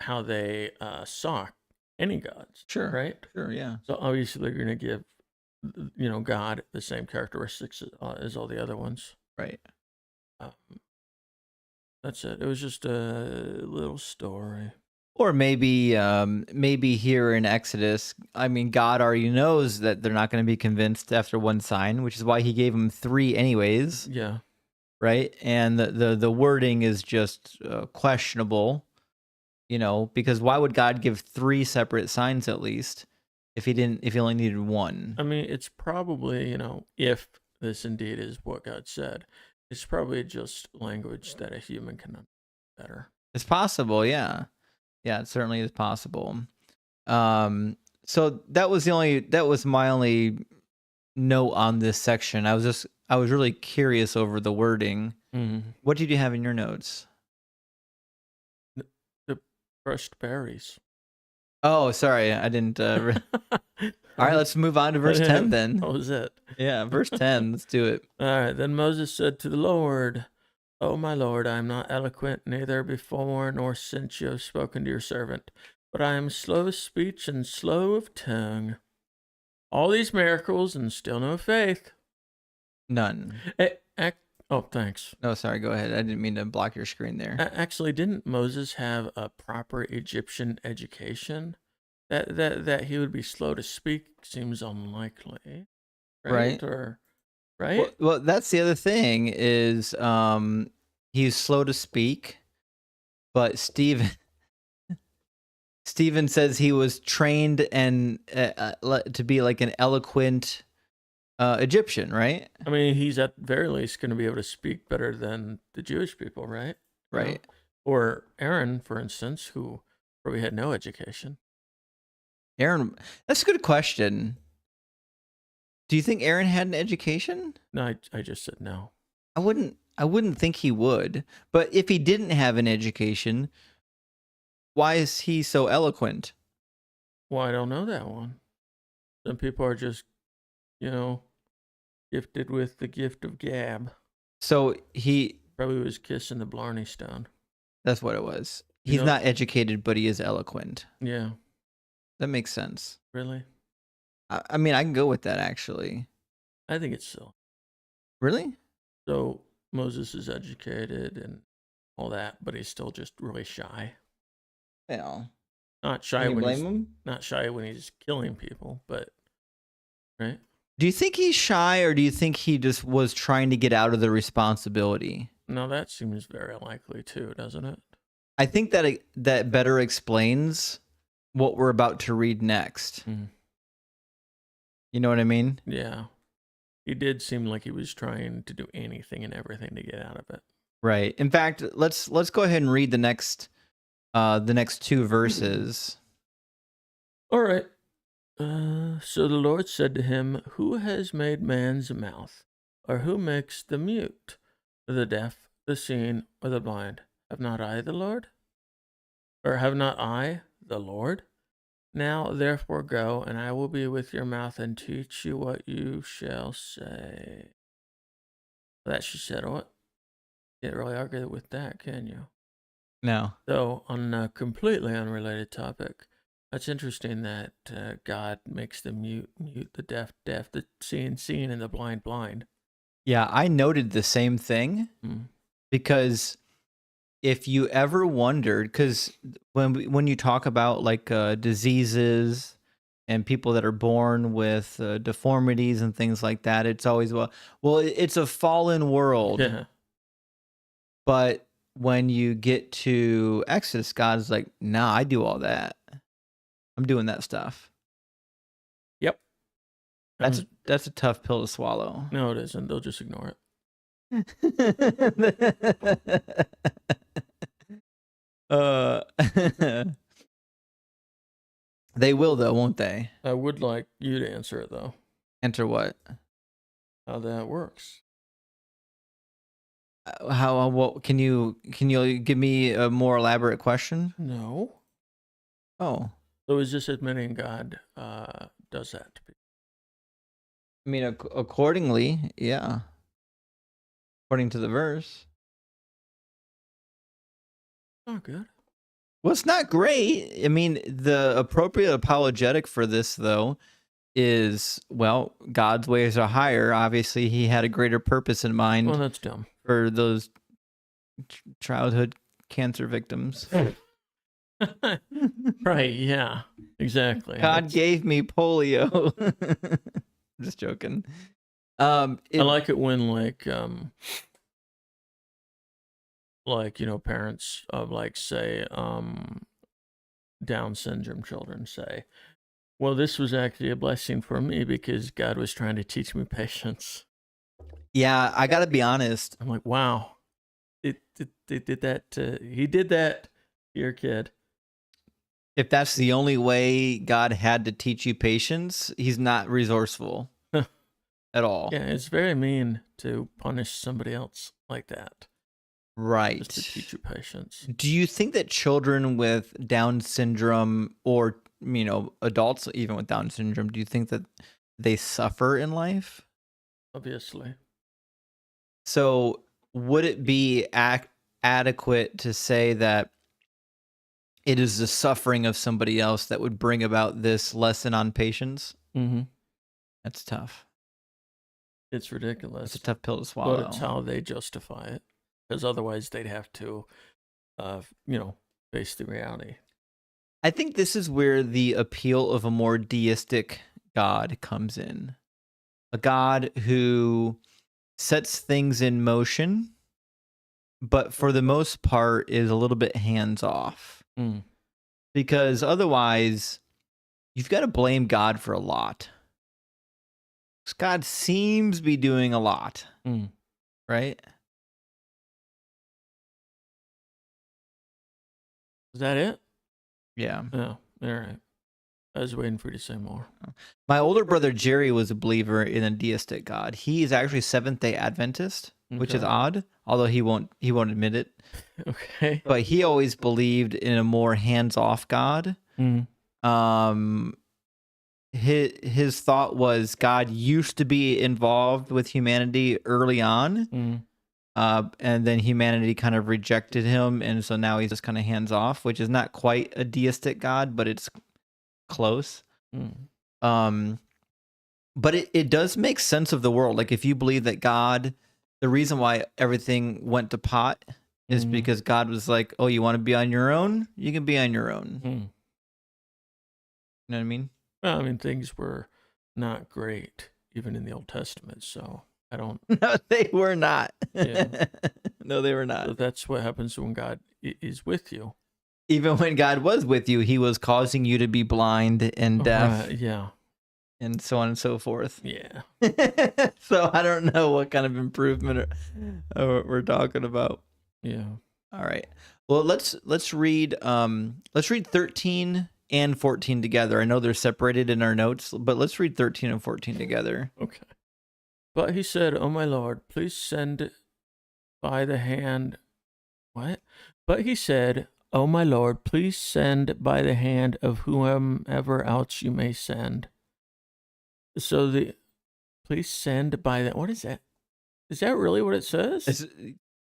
how they saw any gods. Sure. Right. Sure. Yeah. So obviously, they're going to give God the same characteristics as all the other ones. Right. That's it. It was just a little story. Or maybe here in Exodus, I mean, God already knows that they're not going to be convinced after one sign, which is why he gave them 3 anyways. Yeah. Right. And the wording is just questionable, because why would God give 3 separate signs at least if he only needed one? I mean, it's probably, if this indeed is what God said, it's probably just language that a human can understand better. It's possible. Yeah. Yeah, it certainly is possible. So that was my only note on this section. I was really curious over the wording. Mm-hmm. What did you have in your notes? The crushed berries. Oh, sorry, I didn't. All right, let's move on to verse 10 then. That was it. Yeah, verse 10. Let's do it. All right. Then Moses said to the Lord, "O my Lord, I am not eloquent, neither before nor since you have spoken to your servant, but I am slow of speech and slow of tongue. All these miracles and still no faith." None. Oh, thanks. No, sorry, go ahead. I didn't mean to block your screen there. Actually, didn't Moses have a proper Egyptian education? That he would be slow to speak seems unlikely. Right? Or right? Well, that's the other thing is he's slow to speak, but Stephen says he was trained and to be like an eloquent Egyptian, right? I mean, he's at very least going to be able to speak better than the Jewish people, right? Right. Or Aaron, for instance, who probably had no education. Aaron, that's a good question. Do you think Aaron had an education? No, I just said no. I wouldn't think he would. But if he didn't have an education, why is he so eloquent? Well, I don't know that one. Some people are just, gifted with the gift of gab. So he probably was kissing the Blarney Stone. That's what it was. He's not educated, but he is eloquent. Yeah. That makes sense. Really? I mean, I can go with that, actually. I think it's silly. Really? So Moses is educated and all that, but he's still just really shy. Well, not shy when blame him? Not shy when he's killing people, but right? Do you think he's shy, or do you think he just was trying to get out of the responsibility? No, that seems very likely too, doesn't it? I think that better explains what we're about to read next. Mm. You know what I mean? Yeah. He did seem like he was trying to do anything and everything to get out of it. Right. In fact, let's go ahead and read the next 2 verses. All right. So the Lord said to him, "Who has made man's mouth, or who makes the mute, the deaf, the seeing, or the blind? Have not I the Lord? Or have not I the Lord? Now therefore go, and I will be with your mouth and teach you what you shall say." That she said, "What? Can't really argue with that, can you?" No. So on a completely unrelated topic, that's interesting that God makes the mute, the deaf, the seeing, and the blind, blind. Yeah, I noted the same thing because if you ever wondered, because when you talk about like diseases and people that are born with deformities and things like that, it's always well, it's a fallen world. Yeah. But when you get to Exodus, God's like, nah, I do all that. I'm doing that stuff. Yep. That's a tough pill to swallow. No, it isn't. They'll just ignore it. They will though, won't they? I would like you to answer it though. Enter what? How that works. How? What? Can you give me a more elaborate question? No. Oh, So is just admitting God does that to people? I mean, accordingly, yeah. According to the verse. Oh, good. Well, it's not great. I mean, the appropriate apologetic for this, though, is, well, God's ways are higher. Obviously, he had a greater purpose in mind. Well, that's dumb. For those childhood cancer victims. Right, yeah. Exactly. God gave me polio. Just joking. I like it when parents of say Down syndrome children say, well, this was actually a blessing for me because God was trying to teach me patience. Yeah, I gotta be honest. I'm like, wow, they did that he did that to your kid. If that's the only way God had to teach you patience, he's not resourceful at all. Yeah, it's very mean to punish somebody else like that. Right. Just to teach you patience. Do you think that children with Down syndrome, or adults even with Down syndrome, do you think that they suffer in life? Obviously. So would it be adequate to say that it is the suffering of somebody else that would bring about this lesson on patience? Mm-hmm. That's tough. It's ridiculous. It's a tough pill to swallow. But it's how they justify it. Because otherwise they'd have to, face the reality. I think this is where the appeal of a more deistic God comes in. A God who sets things in motion, but for the most part is a little bit hands-off. Mm. Because otherwise, you've got to blame God for a lot. Because God seems to be doing a lot, right? Is that it? Yeah. Oh, all right. I was waiting for you to say more. My older brother Jerry was a believer in a deistic God. He is actually Seventh-day Adventist, which is odd, although he won't admit it. Okay. But he always believed in a more hands-off God. His thought was God used to be involved with humanity early on. And then humanity kind of rejected him, and so now he's just kind of hands off, which is not quite a deistic God, but it's close. But it does make sense of the world. Like, if you believe that God, the reason why everything went to pot is because God was like, oh, you want to be on your own? You can be on your own. You know what I mean? Well, I mean, things were not great, even in the Old Testament, so I don't... No, they were not. Yeah. No, they were not. So that's what happens when God is with you. Even when God was with you, he was causing you to be blind and deaf. Yeah. And so on and so forth. Yeah. So I don't know what kind of improvement we're talking about. Yeah. All right. Well, let's read 13 and 14 together. I know they're separated in our notes, but let's read 13 and 14 together. Okay. But he said, "Oh my Lord, please send by the hand..." What? But he said, "Oh my Lord, please send by the hand of whomever else you may send." So please send by the... What is that? Is that really what it says?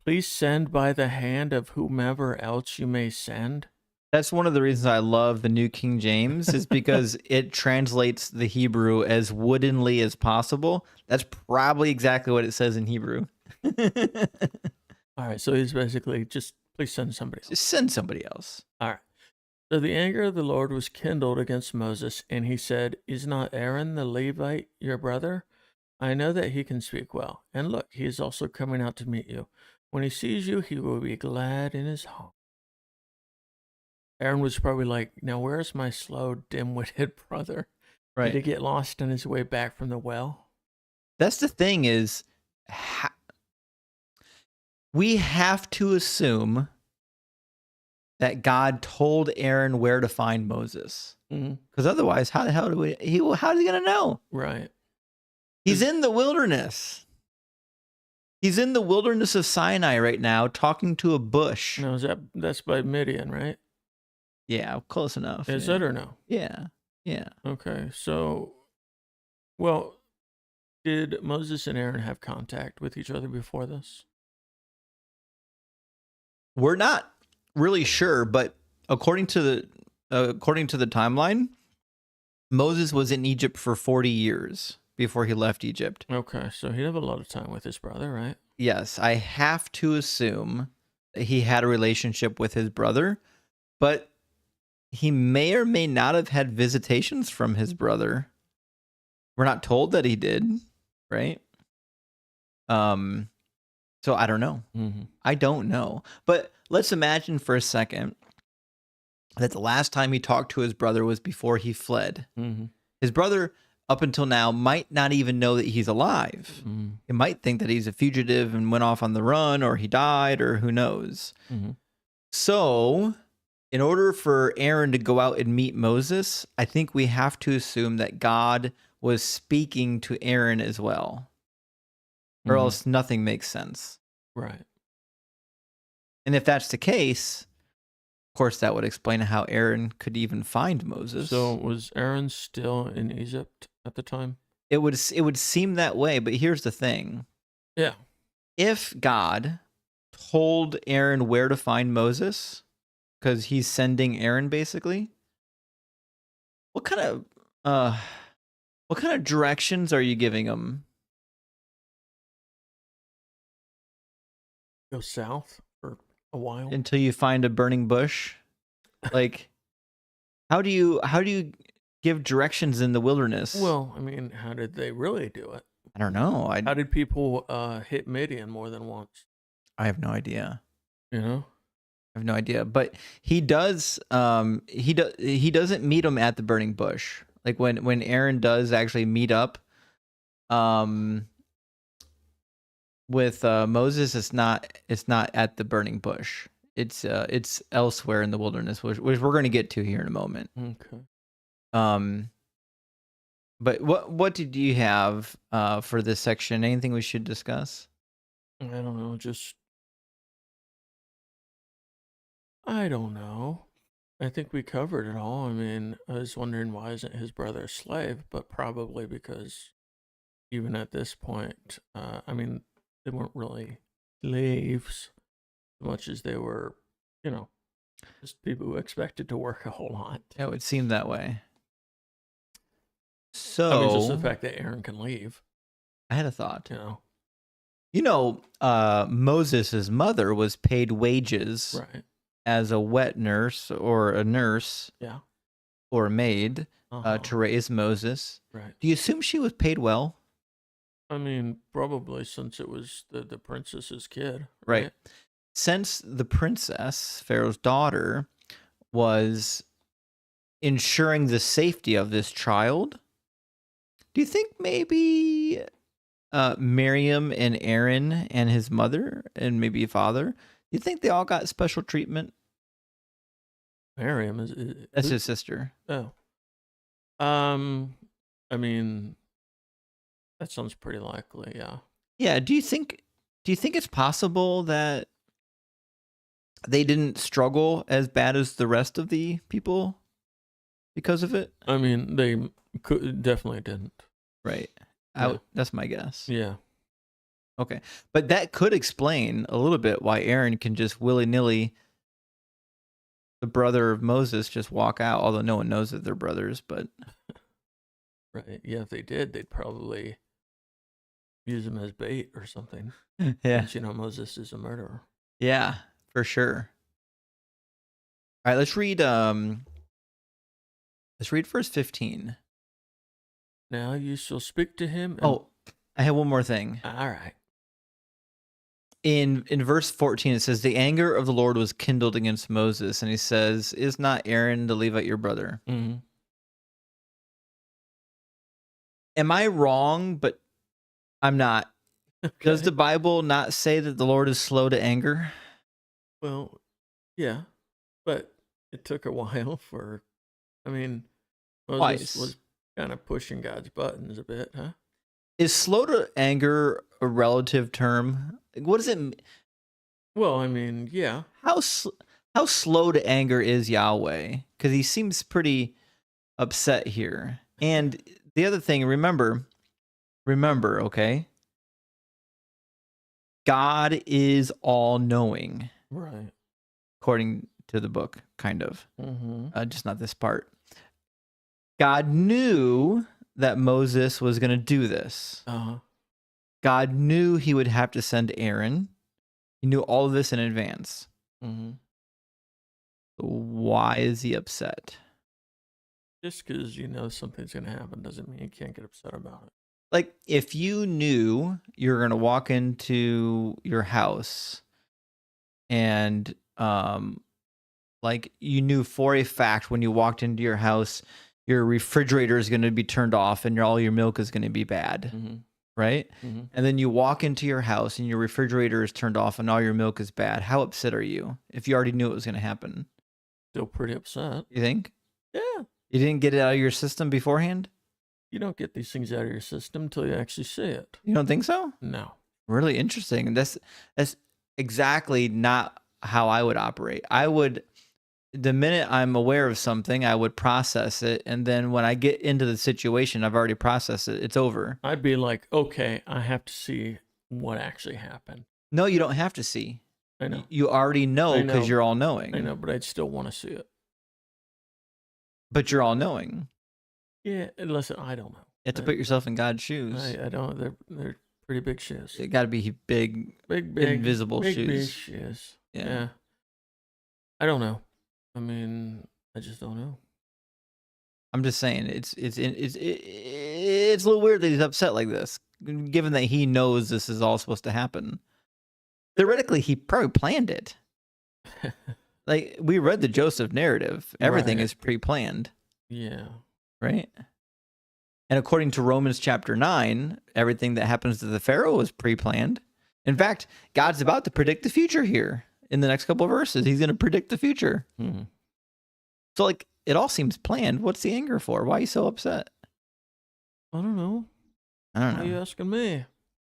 Please send by the hand of whomever else you may send. That's one of the reasons I love the New King James, is because it translates the Hebrew as woodenly as possible. That's probably exactly what it says in Hebrew. All right, so he's basically just, please send somebody else. Just send somebody else. All right. So the anger of the Lord was kindled against Moses, and he said, "Is not Aaron the Levite your brother? I know that he can speak well. And look, he is also coming out to meet you. When he sees you, he will be glad in his heart. Aaron was probably like, now where's my slow, dim-witted brother? Right. Did he get lost on his way back from the well? That's the thing is, we have to assume that God told Aaron where to find Moses. Because otherwise, how the hell how's he going to know? Right. He's in the wilderness. He's in the wilderness of Sinai right now, talking to a bush. No, that's by Midian, right? Yeah, close enough. Is it or no? Yeah. Yeah. Okay, so, well, did Moses and Aaron have contact with each other before this? We're not really sure, but according to the timeline, Moses was in Egypt for 40 years before he left Egypt. Okay, so he'd have a lot of time with his brother, right? Yes, I have to assume that he had a relationship with his brother, but he may or may not have had visitations from his brother. We're not told that he did, right? So I don't know. I don't know. But let's imagine for a second that the last time he talked to his brother was before he fled. His brother, up until now, might not even know that he's alive. He might think that he's a fugitive and went off on the run, or he died, or who knows. So, in order for Aaron to go out and meet Moses, I think we have to assume that God was speaking to Aaron as well. Or else nothing makes sense. Right. And if that's the case, of course, that would explain how Aaron could even find Moses. So was Aaron still in Egypt at the time? It would seem that way, but here's the thing. Yeah. If God told Aaron where to find Moses, because he's sending Aaron basically, what kind of directions are you giving him? Go south for a while Until you find a burning bush? Like, how do you give directions in the wilderness? Well, I mean, how did they really do it? I don't know. How did people hit Midian more than once? I have no idea. You know? I have no idea. But he does he doesn't meet him at the burning bush. Like when Aaron does actually meet up with Moses, it's not at the burning bush. It's elsewhere in the wilderness, which we're going to get to here in a moment. Okay. But what did you have for this section? Anything we should discuss? I don't know. I don't know. I think we covered it all. I mean, I was wondering why isn't his brother a slave, but probably because even at this point, I mean, they weren't really slaves as much as they were, just people who expected to work a whole lot. It would seem that way. So, I mean, just the fact that Aaron can leave. I had a thought. Moses' mother was paid wages as a wet nurse or a nurse or a maid to raise Moses. Right. Do you assume she was paid well? I mean, probably, since it was the princess's kid. Right. Since the princess, Pharaoh's daughter, was ensuring the safety of this child, do you think maybe Miriam and Aaron and his mother and maybe father, do you think they all got special treatment? Miriam that's his sister. Oh. I mean, that sounds pretty likely, yeah. Yeah, do you think it's possible that they didn't struggle as bad as the rest of the people because of it? I mean, they definitely didn't. Right. Yeah. That's my guess. Yeah. Okay. But that could explain a little bit why Aaron can just willy-nilly, the brother of Moses, just walk out, although no one knows that they're brothers, but... Right. Yeah, if they did, they'd probably use him as bait or something. Yeah. Since, Moses is a murderer. Yeah, for sure. All right, let's read verse 15. Now you shall speak to him. I have one more thing. All right. in verse 14, it says, the anger of the Lord was kindled against Moses. And he says, is not Aaron the Levite your brother? Mm-hmm. Am I wrong? But I'm not. Okay. Does the Bible not say that the Lord is slow to anger? Well, yeah, but it took a while for, I mean, Moses was kind of pushing God's buttons a bit, huh? Is slow to anger a relative term? What does it? Well, I mean, yeah. How slow to anger is Yahweh? Because he seems pretty upset here. And the other thing, remember, okay? God is all knowing, Right. according to the book, kind of. Mm-hmm. Just not this part. God knew that Moses was going to do this. Uh-huh. God knew he would have to send Aaron. He knew all of this in advance. Mm-hmm. Why is he upset? Just because you know something's going to happen doesn't mean you can't get upset about it. Like, if you knew you're going to walk into your house and, like, you knew for a fact when you walked into your house, your refrigerator is going to be turned off and all your milk is going to be bad, Mm-hmm. right? Mm-hmm. And then you walk into your house and your refrigerator is turned off and all your milk is bad. How upset are you if you already knew it was going to happen? Still pretty upset. You think? Yeah. You didn't get it out of your system beforehand? You don't get these things out of your system until you actually see it. You don't think so? No. Really interesting. And that's exactly not how I would operate. I would, the minute I'm aware of something, I would process it. And then when I get into the situation, I've already processed it. It's over. I'd be like, okay, I have to see what actually happened. No, you don't have to see. I know. You already know because you're all knowing. I know, but I'd still want to see it. But you're all knowing. Yeah, listen, I don't know. You have to put yourself in God's shoes. I don't. They're pretty big shoes. It got to be big, invisible shoes. Big shoes. Yeah. I don't know. I mean, I just don't know. I'm just saying, it's a little weird that he's upset like this, given that he knows this is all supposed to happen. Theoretically, he probably planned it. Like, we read the Joseph narrative. Everything is pre-planned. Yeah. Right? And according to Romans chapter 9, everything that happens to the Pharaoh is pre-planned. In fact, God's about to predict the future here. In the next couple of verses, he's going to predict the future. Mm-hmm. So, like, it all seems planned. What's the anger for? Why are you so upset? I don't know. Why are you asking me?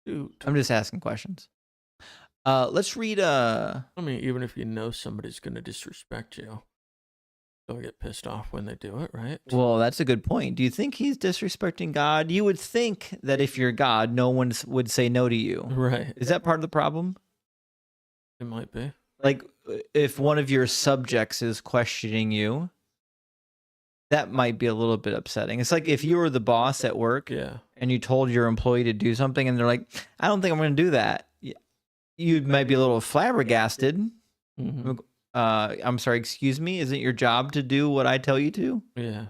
Dude. I'm just asking questions. Let's read. I mean, even if you know somebody's going to disrespect you, they'll get pissed off when they do it, right? Well, that's a good point. Do you think he's disrespecting God? You would think that if you're God, no one would say no to you. Right. Is that part of the problem? It might be. Like, if one of your subjects is questioning you, that might be a little bit upsetting. It's like if you were the boss at work and you told your employee to do something and they're like, I don't think I'm going to do that. You might be a little flabbergasted. Mm-hmm. I'm sorry, excuse me. Isn't your job to do what I tell you to? Yeah.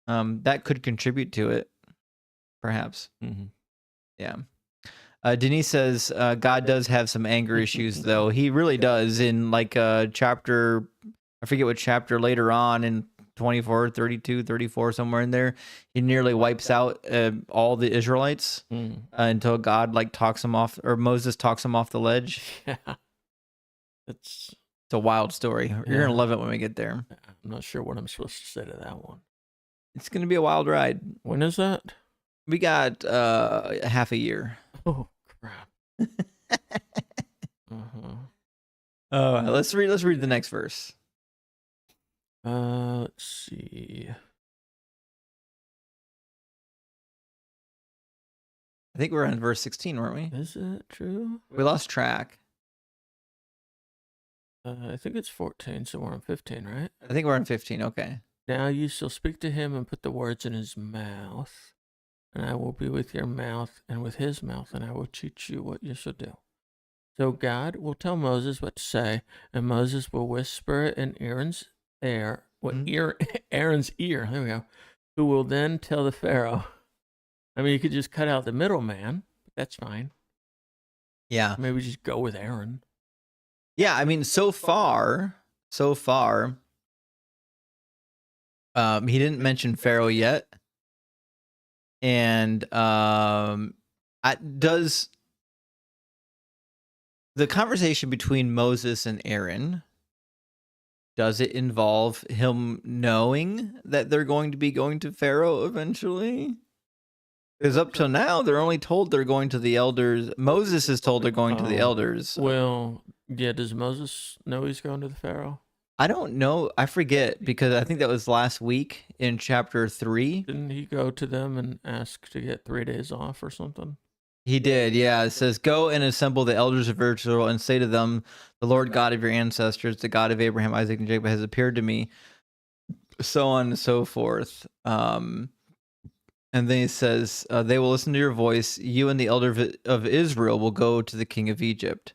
That could contribute to it, perhaps. Mm-hmm. Yeah. Denise says, God does have some anger issues, though. He really does. In like chapter, I forget what chapter later on in 24, 32, 34, somewhere in there, he nearly wipes out all the Israelites until God like talks him off, or Moses talks him off the ledge. Yeah. It's a wild story. You're going to love it when we get there. I'm not sure what I'm supposed to say to that one. It's going to be a wild ride. When is that? We got half a year. Oh, crap. Let's read the next verse. Let's see. I think we're on verse 16, weren't we? Is it true? We lost track. I think it's 14, so we're on 15, right? I think we're on 15, okay. Now you shall speak to him and put the words in his mouth, and I will be with your mouth and with his mouth, and I will teach you what you shall do. So God will tell Moses what to say, and Moses will whisper it in Aaron's ear. Aaron's ear. There we go. Who will then tell the Pharaoh. I mean, you could just cut out the middleman, but that's fine. Yeah. Maybe just go with Aaron. Yeah, I mean, so far, he didn't mention Pharaoh yet. And does the conversation between Moses and Aaron, does it involve him knowing that they're going to be going to Pharaoh eventually? Because up till now, they're only told they're going to the elders. Moses is told they're going to the elders. Well, yeah, does Moses know he's going to the Pharaoh? I don't know. I forget, because I think that was last week in chapter 3. Didn't he go to them and ask to get 3 days off or something? He did, yeah. It says, "Go and assemble the elders of Israel and say to them, the Lord God of your ancestors, the God of Abraham, Isaac, and Jacob has appeared to me," so on and so forth. And then he says, "They will listen to your voice. You and the elder of Israel will go to the king of Egypt."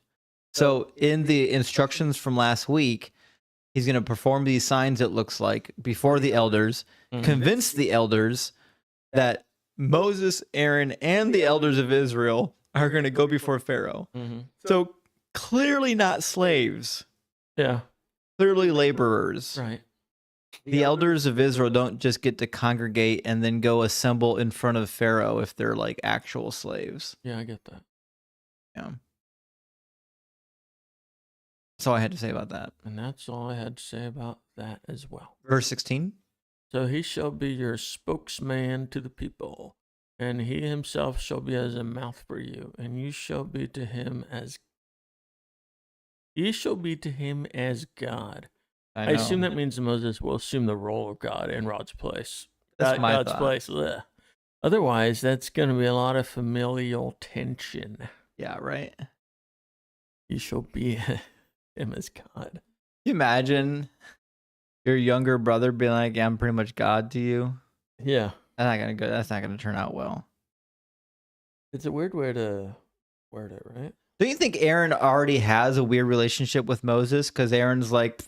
So in the instructions from last week, he's going to perform these signs, it looks like, before the elders, convince the elders that Moses, Aaron, and the elders of Israel are going to go before Pharaoh. So clearly not slaves. Yeah. Clearly laborers. Right. The elders of Israel don't just get to congregate and then go assemble in front of Pharaoh if they're like actual slaves. Yeah, I get that. Yeah. That's all I had to say about that. And that's all I had to say about that as well. Verse 16. So he shall be your spokesman to the people, and he himself shall be as a mouth for you, and you shall be to him as God. I assume that means Moses will assume the role of God in Rod's place. That's my God's thought. place. Ugh. Otherwise, that's going to be a lot of familial tension. Yeah, right. You shall be him as God. Can you imagine your younger brother being like, "Yeah, I'm pretty much God to you"? Yeah. That's not gonna turn out well. It's a weird way to word it, right? Don't you think Aaron already has a weird relationship with Moses? Because Aaron's like,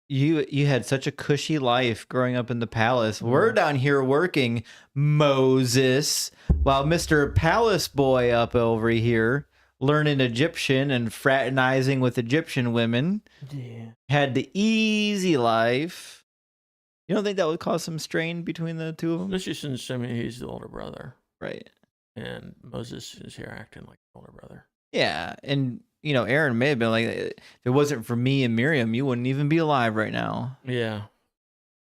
you had such a cushy life growing up in the palace. We're down here working, Moses, while Mr. Palace Boy up over here learning Egyptian and fraternizing with Egyptian women. Yeah. Had the easy life. You don't think that would cause some strain between the two of them? Let's just assume he's the older brother. Right. And Moses is here acting like the older brother. Yeah. And, you know, Aaron may have been like, if it wasn't for me and Miriam, you wouldn't even be alive right now. Yeah.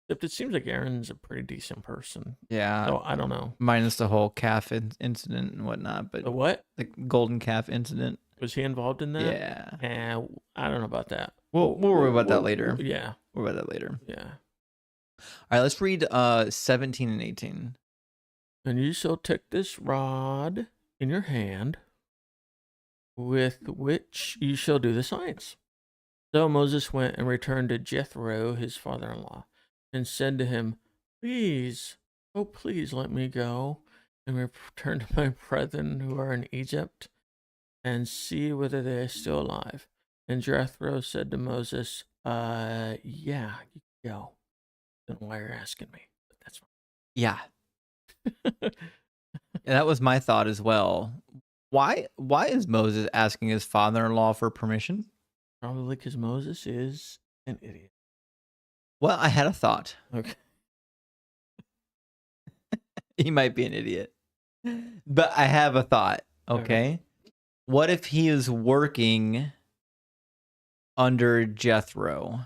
Except it seems like Aaron's a pretty decent person. Yeah. So I don't know. Minus the whole calf incident and whatnot. But The what? the golden calf incident. Was he involved in that? Yeah. I don't know about that. We'll worry about that later. Yeah. We'll worry about that later. Yeah. All right, let's read 17 and 18. And you shall take this rod in your hand, with which you shall do the signs. So Moses went and returned to Jethro, his father-in-law, and said to him, "Please, oh please let me go and return to my brethren who are in Egypt, and see whether they are still alive." And Jethro said to Moses, yeah, you can go. I don't know why you're asking me, but that's fine. Yeah. And that was my thought as well. Why is Moses asking his father-in-law for permission? Probably because Moses is an idiot. Well, I had a thought. Okay. He might be an idiot. But I have a thought, okay? What if he is working under Jethro,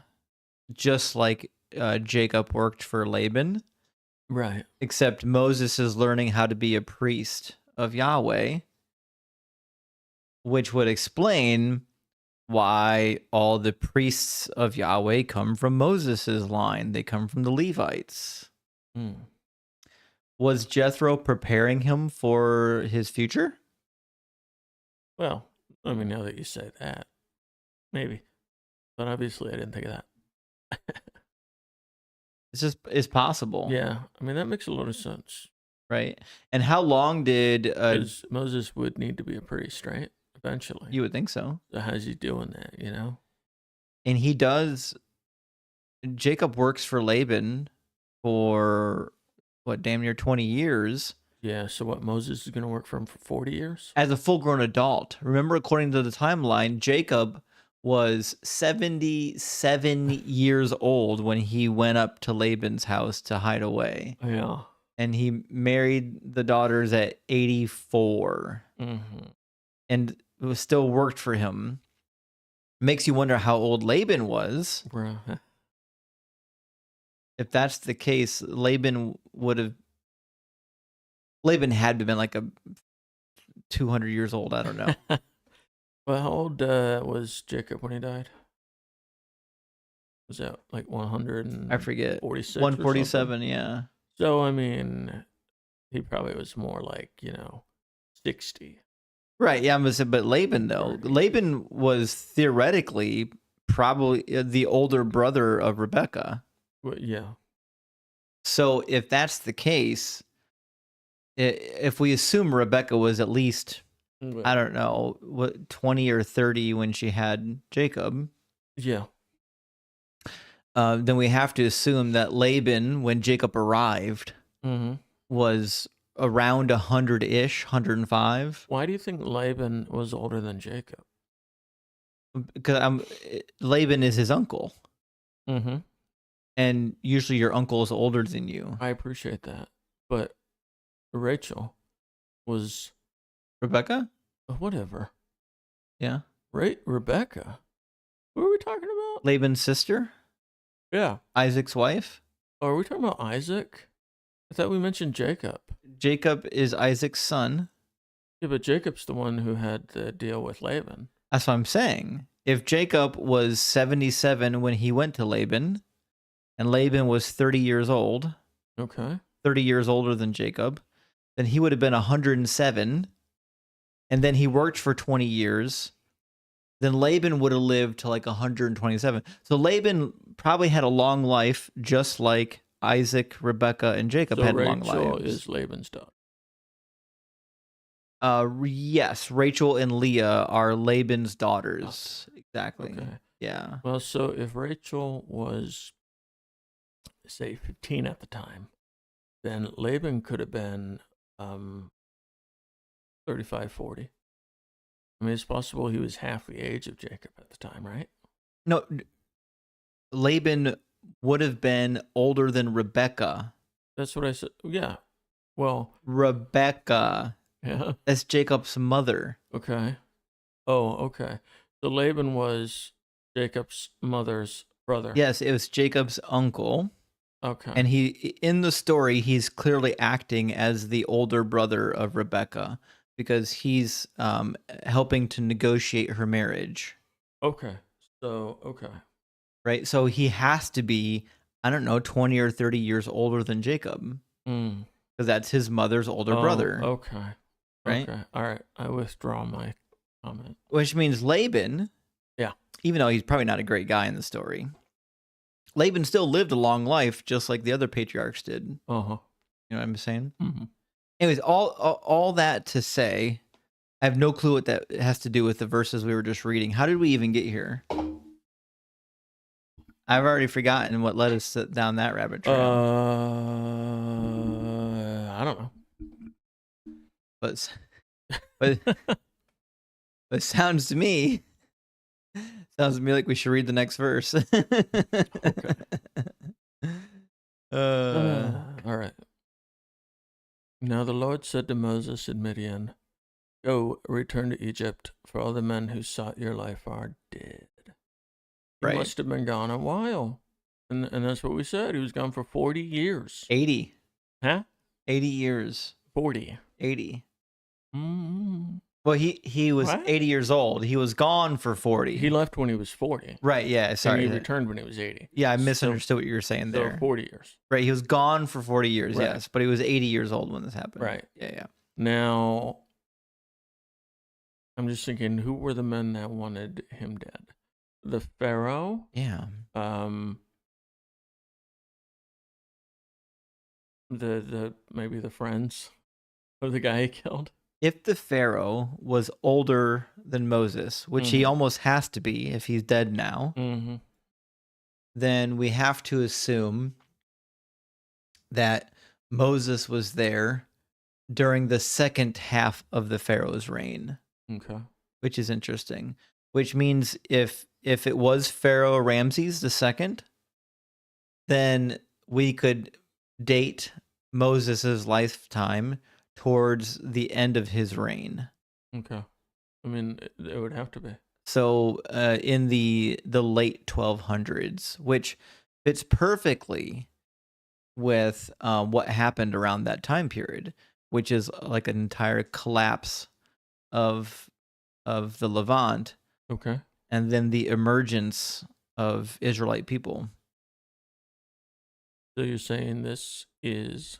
just like Jacob worked for Laban? Right. Except Moses is learning how to be a priest of Yahweh, which would explain why all the priests of Yahweh come from Moses's line. They come from the Levites. Was Jethro preparing him for his future? Well, let me know that you say that. Maybe. But obviously I didn't think of that. It's possible. Yeah. I mean, that makes a lot of sense. Right. And how long did... Because Moses would need to be a priest, right? Eventually. You would think so. So how's he doing that, you know? And he does... Jacob works for Laban for, what, damn near 20 years. Yeah, so what, Moses is going to work for him for 40 years? as a full-grown adult. Remember, according to the timeline, Jacob was 77 years old when he went up to Laban's house to hide away. Yeah. And he married the daughters at 84. Mm-hmm. And it was still worked for him. Makes you wonder how old Laban was. Bruh. If that's the case, Laban had to been like a 200 years old. I don't know. Well, how old was Jacob when he died? Was that like 100? I forget. 46 147, yeah. So, I mean, he probably was more like, 60. Right, yeah, but Laban, though. 30. Laban was theoretically probably the older brother of Rebecca. Well, yeah. So if that's the case, if we assume Rebecca was at least, I don't know, what 20 or 30 when she had Jacob, Yeah. then we have to assume that Laban, when Jacob arrived, Mm-hmm. was around 100-ish, 105. Why do you think Laban was older than Jacob? Because Laban is his uncle. Mm-hmm. And usually your uncle is older than you. I appreciate that. But Rachel was... Rebecca? Whatever. Yeah. Right? Rebecca. What are we talking about? Laban's sister? Yeah. Isaac's wife? Oh, are we talking about Isaac? I thought we mentioned Jacob. Jacob is Isaac's son. Yeah, but Jacob's the one who had the deal with Laban. That's what I'm saying. If Jacob was 77 when he went to Laban, and Laban was 30 years old, Okay. 30 years older than Jacob, then he would have been 107. And then he worked for 20 years. Then Laban would have lived to like 127. So Laban probably had a long life, just like Isaac, Rebecca, and Jacob had long lives. Rachel is Laban's daughter. Yes, Rachel and Leah are Laban's daughters. Exactly. Okay. Yeah. Well, so if Rachel was, say, 15 at the time, then Laban could have been 35, 40. I mean, it's possible he was half the age of Jacob at the time, right? No, Laban would have been older than Rebecca. That's what I said. Yeah. Well, Rebecca. yeah. That's Jacob's mother. Okay. Oh, okay. So Laban was Jacob's mother's brother. Yes, it was Jacob's uncle. Okay. And in the story, he's clearly acting as the older brother of Rebecca because he's helping to negotiate her marriage. Okay. So, okay. Right? So he has to be, I don't know, 20 or 30 years older than Jacob. Because that's his mother's older brother. Okay. Right? Okay. All right. I withdraw my comment. Which means Laban, yeah, even though he's probably not a great guy in the story, Laban still lived a long life just like the other patriarchs did. Uh-huh. You know what I'm saying? Mm-hmm. Anyways, all that to say, I have no clue what that has to do with the verses we were just reading. How did we even get here? I've already forgotten what led us down that rabbit trail. I don't know. But it sounds to me like we should read the next verse. Okay. All right. Now the Lord said to Moses in Midian, "Go, return to Egypt, for all the men who sought your life are dead." He must have been gone a while. And that's what we said. He was gone for 40 years. 80. Huh? 80 years. 40. 80. Mm-hmm. Well, he was 80 years old. He was gone for 40. He left when he was 40. Right, yeah, sorry. And he returned when he was 80. Yeah, I misunderstood what you were saying there. So 40 years. Right, he was gone for 40 years, right. Yes. But he was 80 years old when this happened. Right. Yeah. Now, I'm just thinking, who were the men that wanted him dead? The Pharaoh? Yeah. The maybe the friends of the guy he killed. If the Pharaoh was older than Moses, which he almost has to be if he's dead now, then we have to assume that Moses was there during the second half of the Pharaoh's reign, Okay. which is interesting. Which means if it was Pharaoh Ramses II, then we could date Moses' lifetime towards the end of his reign. Okay. I mean, it would have to be. So in the late 1200s, which fits perfectly with what happened around that time period, which is like an entire collapse of the Levant, Okay. and then the emergence of Israelite people. So you're saying this is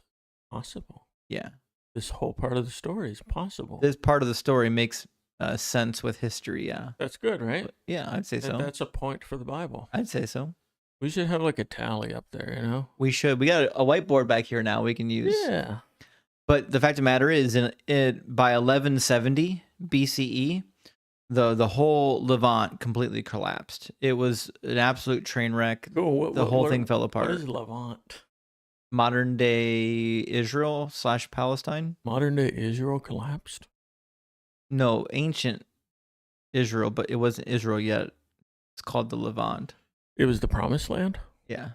possible? Yeah, This whole part of the story is possible. this part of the story makes sense with history. Yeah, That's good, right? yeah, I'd say so. That's a point for the Bible. I'd say so. We should have like a tally up there, you know? We should. We got a whiteboard back here now we can use. Yeah. But the fact of the matter is, by 1170 BCE, the whole Levant completely collapsed. It was an absolute train wreck. Oh, The whole thing fell What apart. is Levant? Modern day Israel / Palestine? Modern day Israel collapsed? No, ancient Israel, but it wasn't Israel yet. It's called the Levant. It was the Promised Land? Yeah.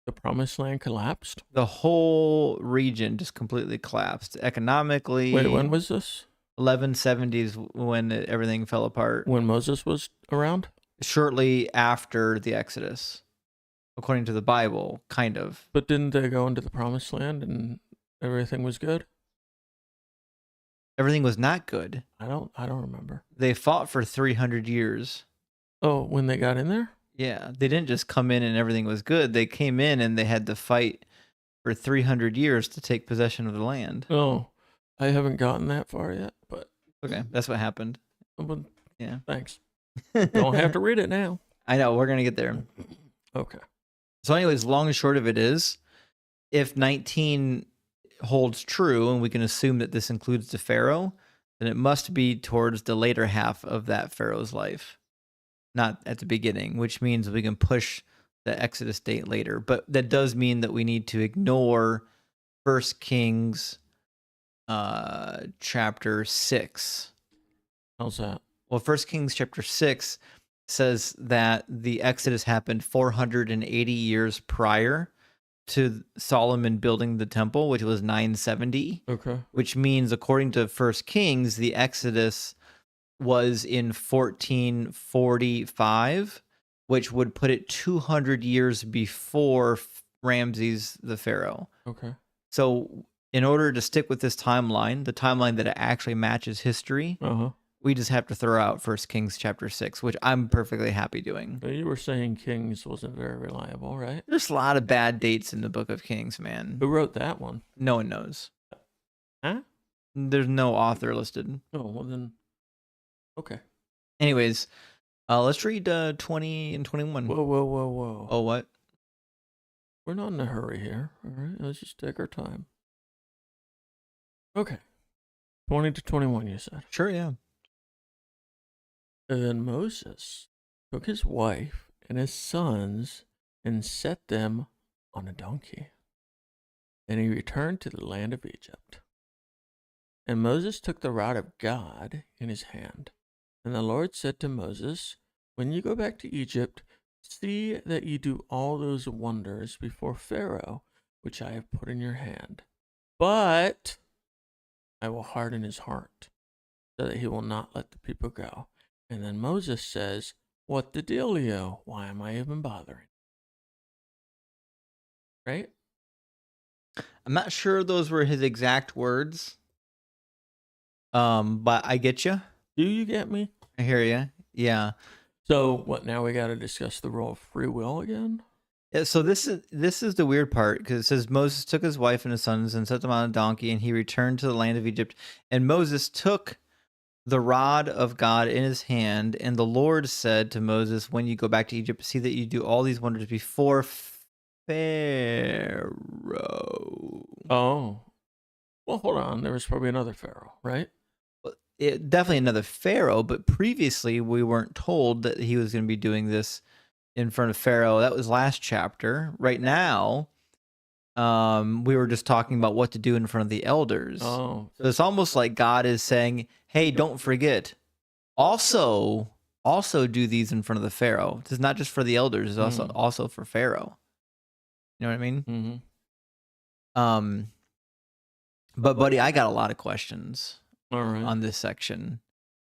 The Promised Land collapsed? The whole region just completely collapsed economically. Wait, when was this? 1170s when everything fell apart. When Moses was around? Shortly after the Exodus, according to the Bible, kind of. But didn't they go into the Promised Land and everything was good? Everything was not good. I don't remember. They fought for 300 years. Oh, when they got in there? Yeah, they didn't just come in and everything was good. They came in and they had to fight for 300 years to take possession of the land. Oh, I haven't gotten that far yet, but Okay, that's what happened. yeah. Thanks. Don't Don't have to read it now. I know, we're going to get there. Okay. So anyways, long and short of it is, if 19 holds true, and we can assume that this includes the Pharaoh, then it must be towards the later half of that Pharaoh's life, not at the beginning, which means we can push the Exodus date later. But that does mean that we need to ignore 1 Kings chapter 6. How's that? Well, 1 Kings chapter 6 says that the Exodus happened 480 years prior to Solomon building the temple, which was 970. Okay. Which means, according to 1 Kings, the Exodus was in 1445, which would put it 200 years before Ramses the Pharaoh. Okay. So in order to stick with this timeline, the timeline that actually matches history, we just have to throw out 1 Kings chapter 6, which I'm perfectly happy doing. You were saying Kings wasn't very reliable, right? There's a lot of bad dates in the book of Kings, man. Who wrote that one? No one knows. Huh? There's no author listed. Oh, well then. Okay. Anyways, let's read 20 and 21. Whoa. Oh, what? We're not in a hurry here. All right. Let's just take our time. Okay. 20 to 21, you said. Sure, yeah. And then Moses took his wife and his sons and set them on a donkey. And he returned to the land of Egypt. And Moses took the rod of God in his hand. And the Lord said to Moses, when you go back to Egypt, see that you do all those wonders before Pharaoh, which I have put in your hand. But I will harden his heart, so that he will not let the people go. And then Moses says, what the dealio? Why am I even bothering? Right? I'm not sure those were his exact words. But I get you. Do you get me? I hear you. Yeah. So what, now we got to discuss the role of free will again? Yeah, so this is the weird part, because it says Moses took his wife and his sons and set them on a donkey, and he returned to the land of Egypt. And Moses took the rod of God in his hand, and the Lord said to Moses, when you go back to Egypt, see that you do all these wonders before Pharaoh. Oh. Well, hold on. There was probably another Pharaoh, right? Definitely another Pharaoh, but previously we weren't told that he was going to be doing this in front of Pharaoh. That was last chapter. Right now, we were just talking about what to do in front of the elders. Oh, So it's almost like God is saying, hey, don't forget. Also do these in front of the Pharaoh. It's not just for the elders, it's also for Pharaoh. You know what I mean? mm-hmm. But buddy, I got a lot of questions All right. on this section.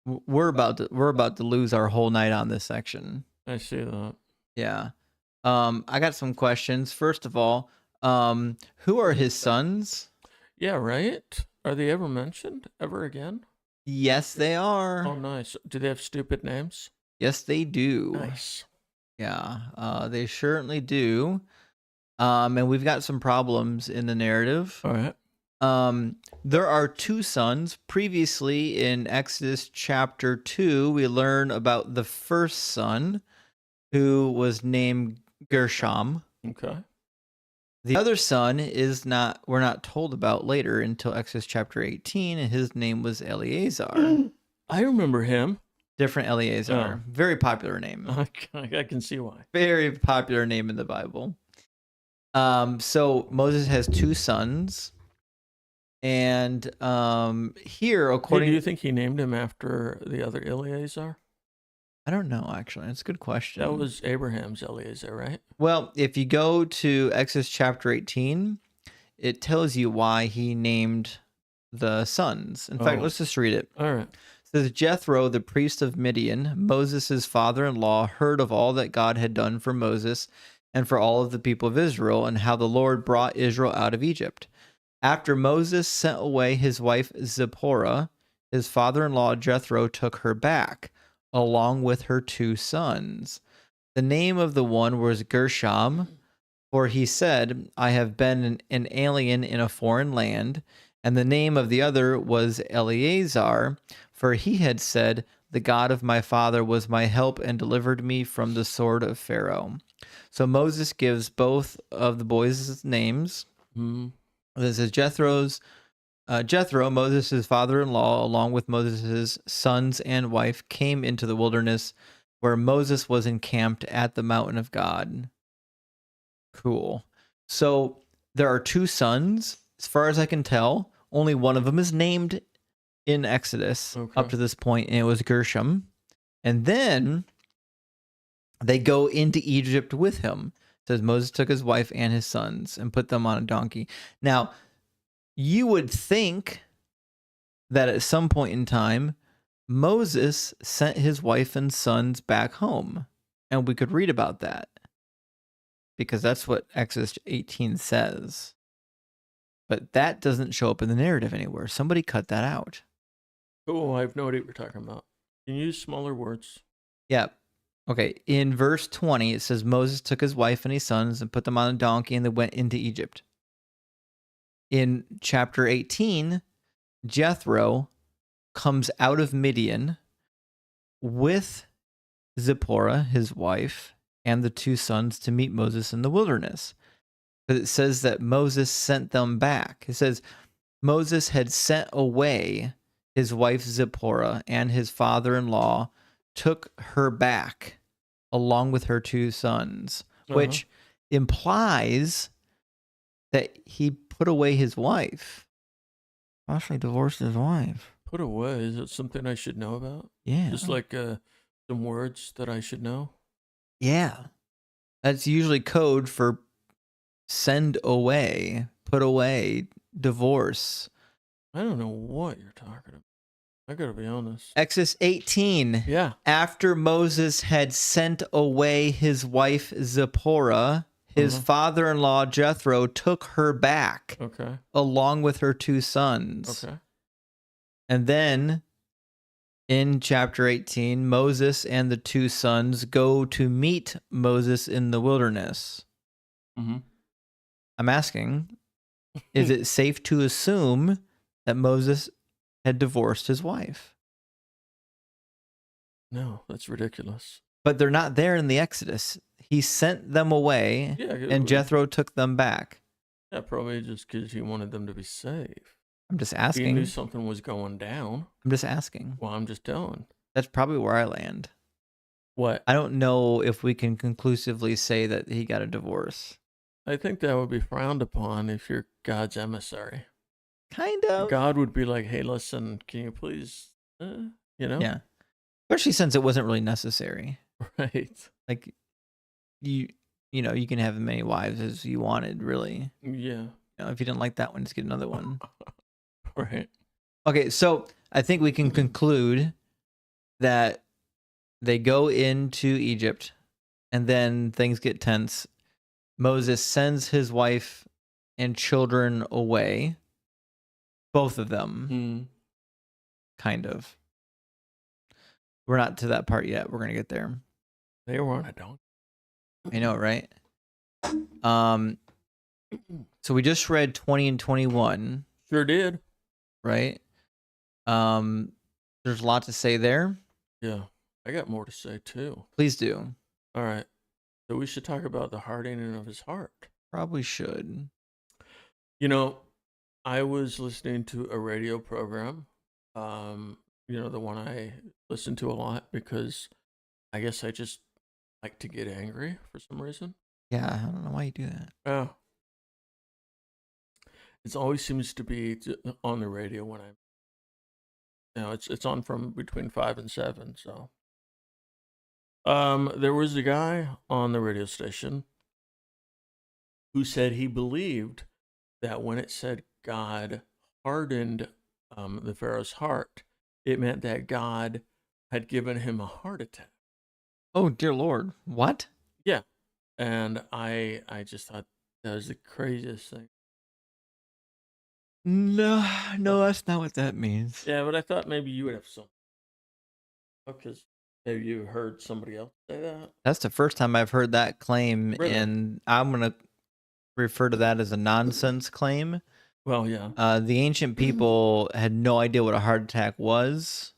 We're about to lose our whole night on this section. I see that. Yeah. I got some questions. First of all, who are his sons? Yeah, right? Are they ever mentioned ever again? Yes, they are. Oh, nice. Do they have stupid names? Yes, they do. Nice. Yeah, they certainly do. And we've got some problems in the narrative. All right. There are two sons. Previously in Exodus chapter 2, we learn about the first son who was named Gershom. Okay. The other son we're not told about later until Exodus chapter 18, and his name was Eleazar. I remember him. Different Eleazar. Very popular name. I can see why. Very popular name in the Bible. So Moses has two sons. And here, according... do you think he named him after the other Eleazar? I don't know, actually. That's a good question. That was Abraham's Eleazar, right? Well, if you go to Exodus chapter 18, it tells you why he named the sons. In fact, let's just read it. All right. It says, Jethro, the priest of Midian, Moses' father-in-law, heard of all that God had done for Moses and for all of the people of Israel, and how the Lord brought Israel out of Egypt. After Moses sent away his wife Zipporah, his father-in-law Jethro took her back, along with her two sons. The name of the one was Gershom, for he said, I have been an alien in a foreign land. And the name of the other was Eleazar, for he had said, the God of my father was my help and delivered me from the sword of Pharaoh. So Moses gives both of the boys' names. This is Jethro, Moses' father-in-law, along with Moses' sons and wife, came into the wilderness where Moses was encamped at the mountain of God. Cool. So there are two sons. As far as I can tell, only one of them is named in Exodus up to this point, and it was Gershom. And then they go into Egypt with him. It says Moses took his wife and his sons and put them on a donkey. Now, you would think that at some point in time, Moses sent his wife and sons back home. And we could read about that, because that's what Exodus 18 says. But that doesn't show up in the narrative anywhere. Somebody cut that out. Oh, I have no idea what you're talking about. Can you use smaller words? Yeah. Okay. In verse 20, it says Moses took his wife and his sons and put them on a donkey, and they went into Egypt. In chapter 18, Jethro comes out of Midian with Zipporah, his wife, and the two sons to meet Moses in the wilderness. But it says that Moses sent them back. It says Moses had sent away his wife Zipporah, and his father-in-law took her back along with her two sons, which implies that he put away his wife. Actually divorced his wife. Put away? Is it something I should know about? Yeah. Just like some words that I should know? Yeah. That's usually code for send away, put away, divorce. I don't know what you're talking about. I gotta be honest. Exodus 18. Yeah. After Moses had sent away his wife Zipporah, his father-in-law Jethro took her back. Okay. Along with her two sons. Okay. And then in chapter 18, Moses and the two sons go to meet Moses in the wilderness. I'm asking, is it safe to assume that Moses had divorced his wife? No, that's ridiculous. But they're not there in the Exodus. He sent them away, and Jethro took them back. Yeah, probably just because he wanted them to be safe. I'm just asking. He knew something was going down. I'm just asking. Well, I'm just telling. That's probably where I land. What? I don't know if we can conclusively say that he got a divorce. I think that would be frowned upon if you're God's emissary. Kind of. God would be like, "Hey, listen, can you please, you know?" Yeah. Especially since it wasn't really necessary. Right. Like you know, you can have as many wives as you wanted, really. Yeah. You know, if you didn't like that one, just get another one. Right. Okay, so I think we can conclude that they go into Egypt and then things get tense. Moses sends his wife and children away. Both of them, Mm. kind of. We're not to that part yet. We're going to get there. They were on a donkey. I know, right? So we just read 20 and 21, Sure did. right? There's a lot to say there. Yeah. I got more to say too. Please do. All right. So we should talk about the hardening of his heart. Probably should. You know, I was listening to a radio program, the one I listen to a lot because I guess I just like to get angry for some reason. Yeah, I don't know why you do that. Yeah. It always seems to be on the radio when it's on from between 5 and 7, so. There was a guy on the radio station who said he believed that when it said God hardened the Pharaoh's heart, it meant that God had given him a heart attack. Oh, dear Lord. What? Yeah. And I just thought that was the craziest thing. No, that's not what that means. Yeah, but I thought maybe you would have some. Because have you heard somebody else say that? That's the first time I've heard that claim, Really? and I'm going to refer to that as a nonsense claim. Well, yeah. The ancient people had no idea what a heart attack was.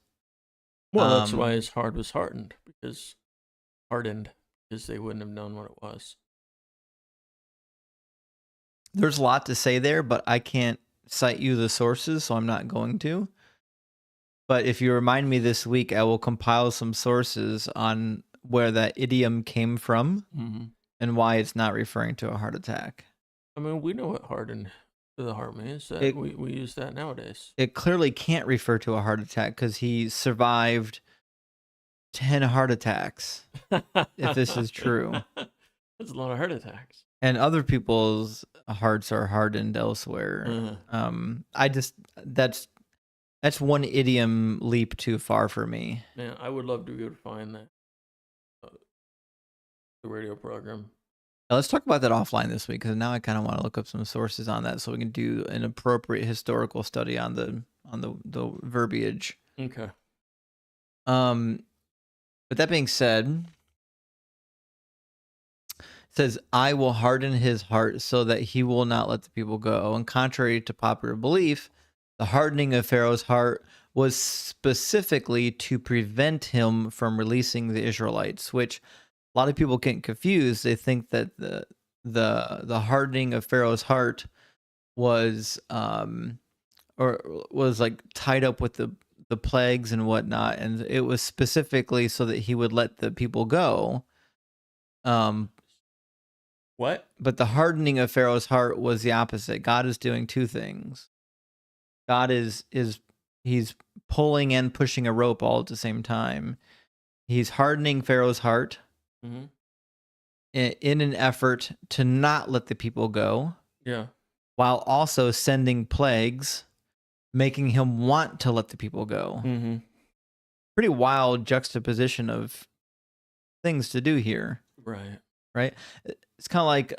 Well, that's why his heart was hardened because they wouldn't have known what it was. There's a lot to say there, but I can't cite you the sources, so I'm not going to. But if you remind me this week, I will compile some sources on where that idiom came from and why it's not referring to a heart attack. I mean, we know what hardened the heart means. We use that nowadays. It clearly can't refer to a heart attack because he survived 10 heart attacks, if this is true. That's a lot of heart attacks. And other people's hearts are hardened elsewhere. That's one idiom leap too far for me. Man, I would love to be able to find that the radio program. Now, let's talk about that offline this week because now I kind of want to look up some sources on that so we can do an appropriate historical study on the verbiage. Okay. But that being said, it says, I will harden his heart so that he will not let the people go. And contrary to popular belief, the hardening of Pharaoh's heart was specifically to prevent him from releasing the Israelites, which a lot of people get confused. They think that the hardening of Pharaoh's heart was like tied up with the plagues and whatnot, and it was specifically so that he would let the people go. What? But the hardening of Pharaoh's heart was the opposite. God is doing two things. God he's pulling and pushing a rope all at the same time. He's hardening Pharaoh's heart in an effort to not let the people go. Yeah. While also sending plagues, making him want to let the people go. Pretty wild juxtaposition of things to do here. Right. Right? It's kind of like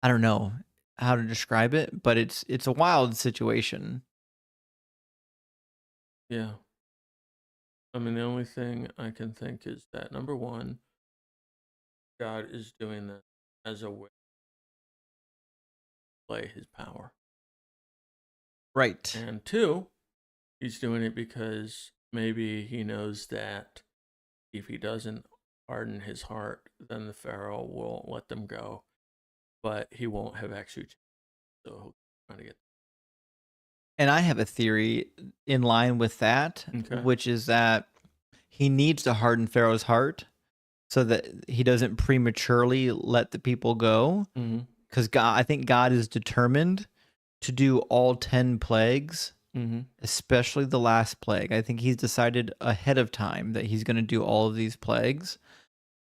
I don't know how to describe it, but it's a wild situation. Yeah. I mean, the only thing I can think is that number one, God is doing that as a way to play his power. Right. And two, he's doing it because maybe he knows that if he doesn't harden his heart, then the Pharaoh will let them go, but he won't have actually changed. So he'll try to get. And I have a theory in line with that, which is that he needs to harden Pharaoh's heart so that he doesn't prematurely let the people go. Mm-hmm. Because I think God is determined to do all 10 plagues, Mm-hmm. especially the last plague. I think he's decided ahead of time that he's going to do all of these plagues.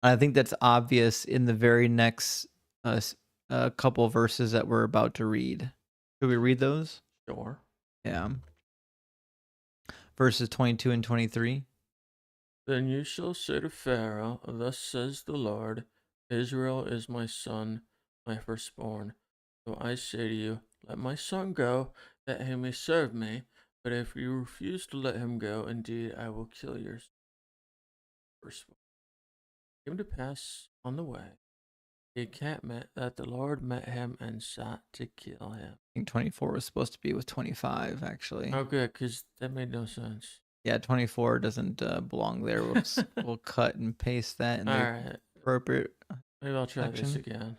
And I think that's obvious in the very next couple verses that we're about to read. Should we read those? Sure. Yeah. Verses 22 and 23. Then you shall say to Pharaoh, Thus says the Lord, Israel is my son, my firstborn. So I say to you, Let my son go, that he may serve me. But if you refuse to let him go, indeed I will kill your firstborn. It came to pass on the way, the encampment, that the Lord met him and sought to kill him. I think 24 was supposed to be with 25, actually. Oh, good, because that made no sense. Yeah, 24 doesn't belong there. We'll cut and paste that in All the right, appropriate maybe I'll try this section. again.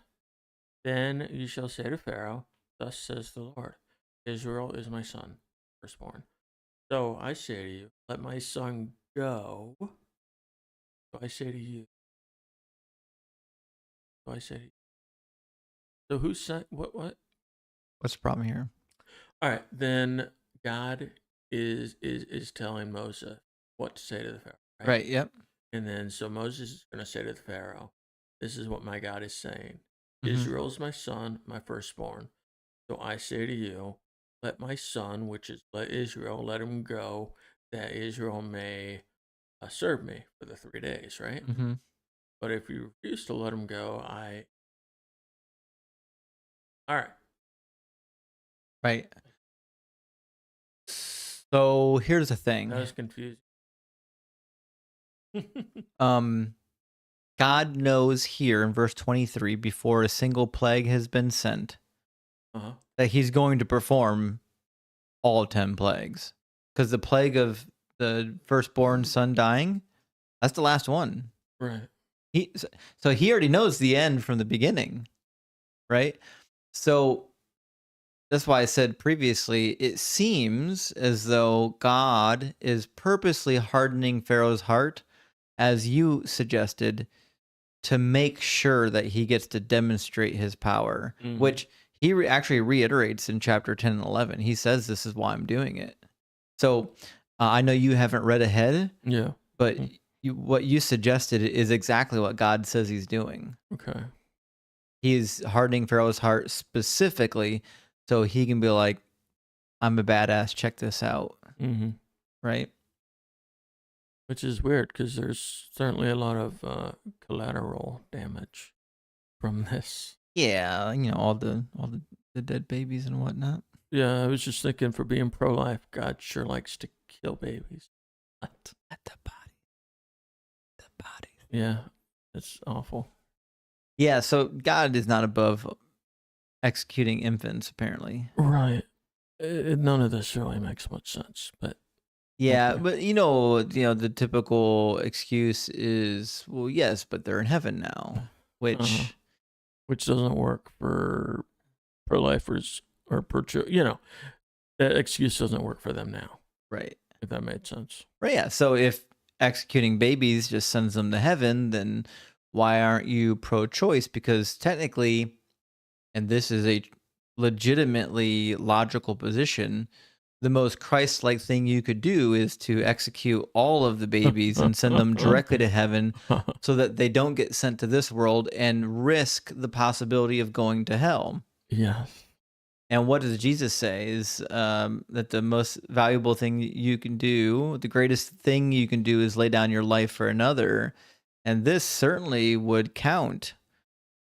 Then you shall say to Pharaoh, Thus says the Lord, Israel is my son, firstborn. So I say to you, Let my son go. So I say to you. So I say to you. So who sent what? What's the problem here? All right, then God is telling Moses what to say to the Pharaoh, right? Right, yep. And then so Moses is going to say to the Pharaoh, This is what my God is saying. Mm-hmm. Israel is my son, my firstborn. So I say to you, let my son, which is let Israel, let him go, that Israel may serve me for the 3 days, right? Mm-hmm. But if you refuse to let him go, all right. Right. So here's the thing. That was confusing. God knows here in verse 23, before a single plague has been sent, that he's going to perform all 10 plagues. Because the plague of the firstborn son dying, that's the last one. Right. So he already knows the end from the beginning, right? So that's why I said previously, it seems as though God is purposely hardening Pharaoh's heart, as you suggested, to make sure that he gets to demonstrate his power, which he actually reiterates in chapter 10 and 11. He says, this is why I'm doing it. So I know you haven't read ahead, Yeah. but what you suggested is exactly what God says he's doing. Okay. He's hardening Pharaoh's heart specifically so he can be like, I'm a badass, check this out. Mm-hmm. Right? Which is weird because there's certainly a lot of collateral damage from this. Yeah, all the dead babies and whatnot. Yeah, I was just thinking, for being pro-life, God sure likes to kill babies. At the body. Yeah, it's awful. Yeah, so God is not above executing infants, apparently. Right. None of this really makes much sense, but yeah, okay. But the typical excuse is, well, yes, but they're in heaven now, which doesn't work for pro-lifers or that excuse doesn't work for them now. Right. If that made sense. Right. Yeah. So if executing babies just sends them to heaven, then why aren't you pro-choice? Because technically, and this is a legitimately logical position, the most Christ-like thing you could do is to execute all of the babies and send them directly to heaven so that they don't get sent to this world and risk the possibility of going to hell. Yes. And what does Jesus say is that the most valuable thing you can do, the greatest thing you can do, is lay down your life for another. And this certainly would count.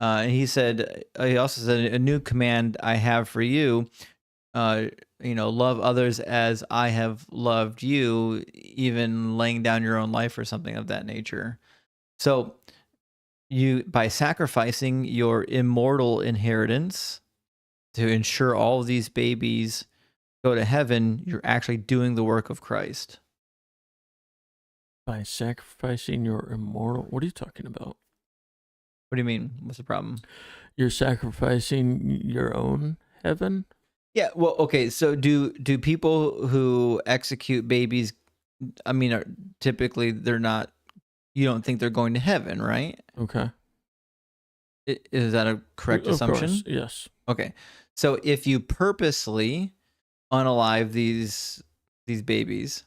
He also said, a new command I have for you, love others as I have loved you, even laying down your own life or something of that nature. So by sacrificing your immortal inheritance to ensure all of these babies go to heaven, you're actually doing the work of Christ. By sacrificing your immortal... What are you talking about? What do you mean? What's the problem? You're sacrificing your own heaven? Yeah, well, okay, so do people who execute babies, typically they're not you don't think they're going to heaven, right? Okay. Is that a correct assumption? Course, yes. Okay. So if you purposely unalive these babies,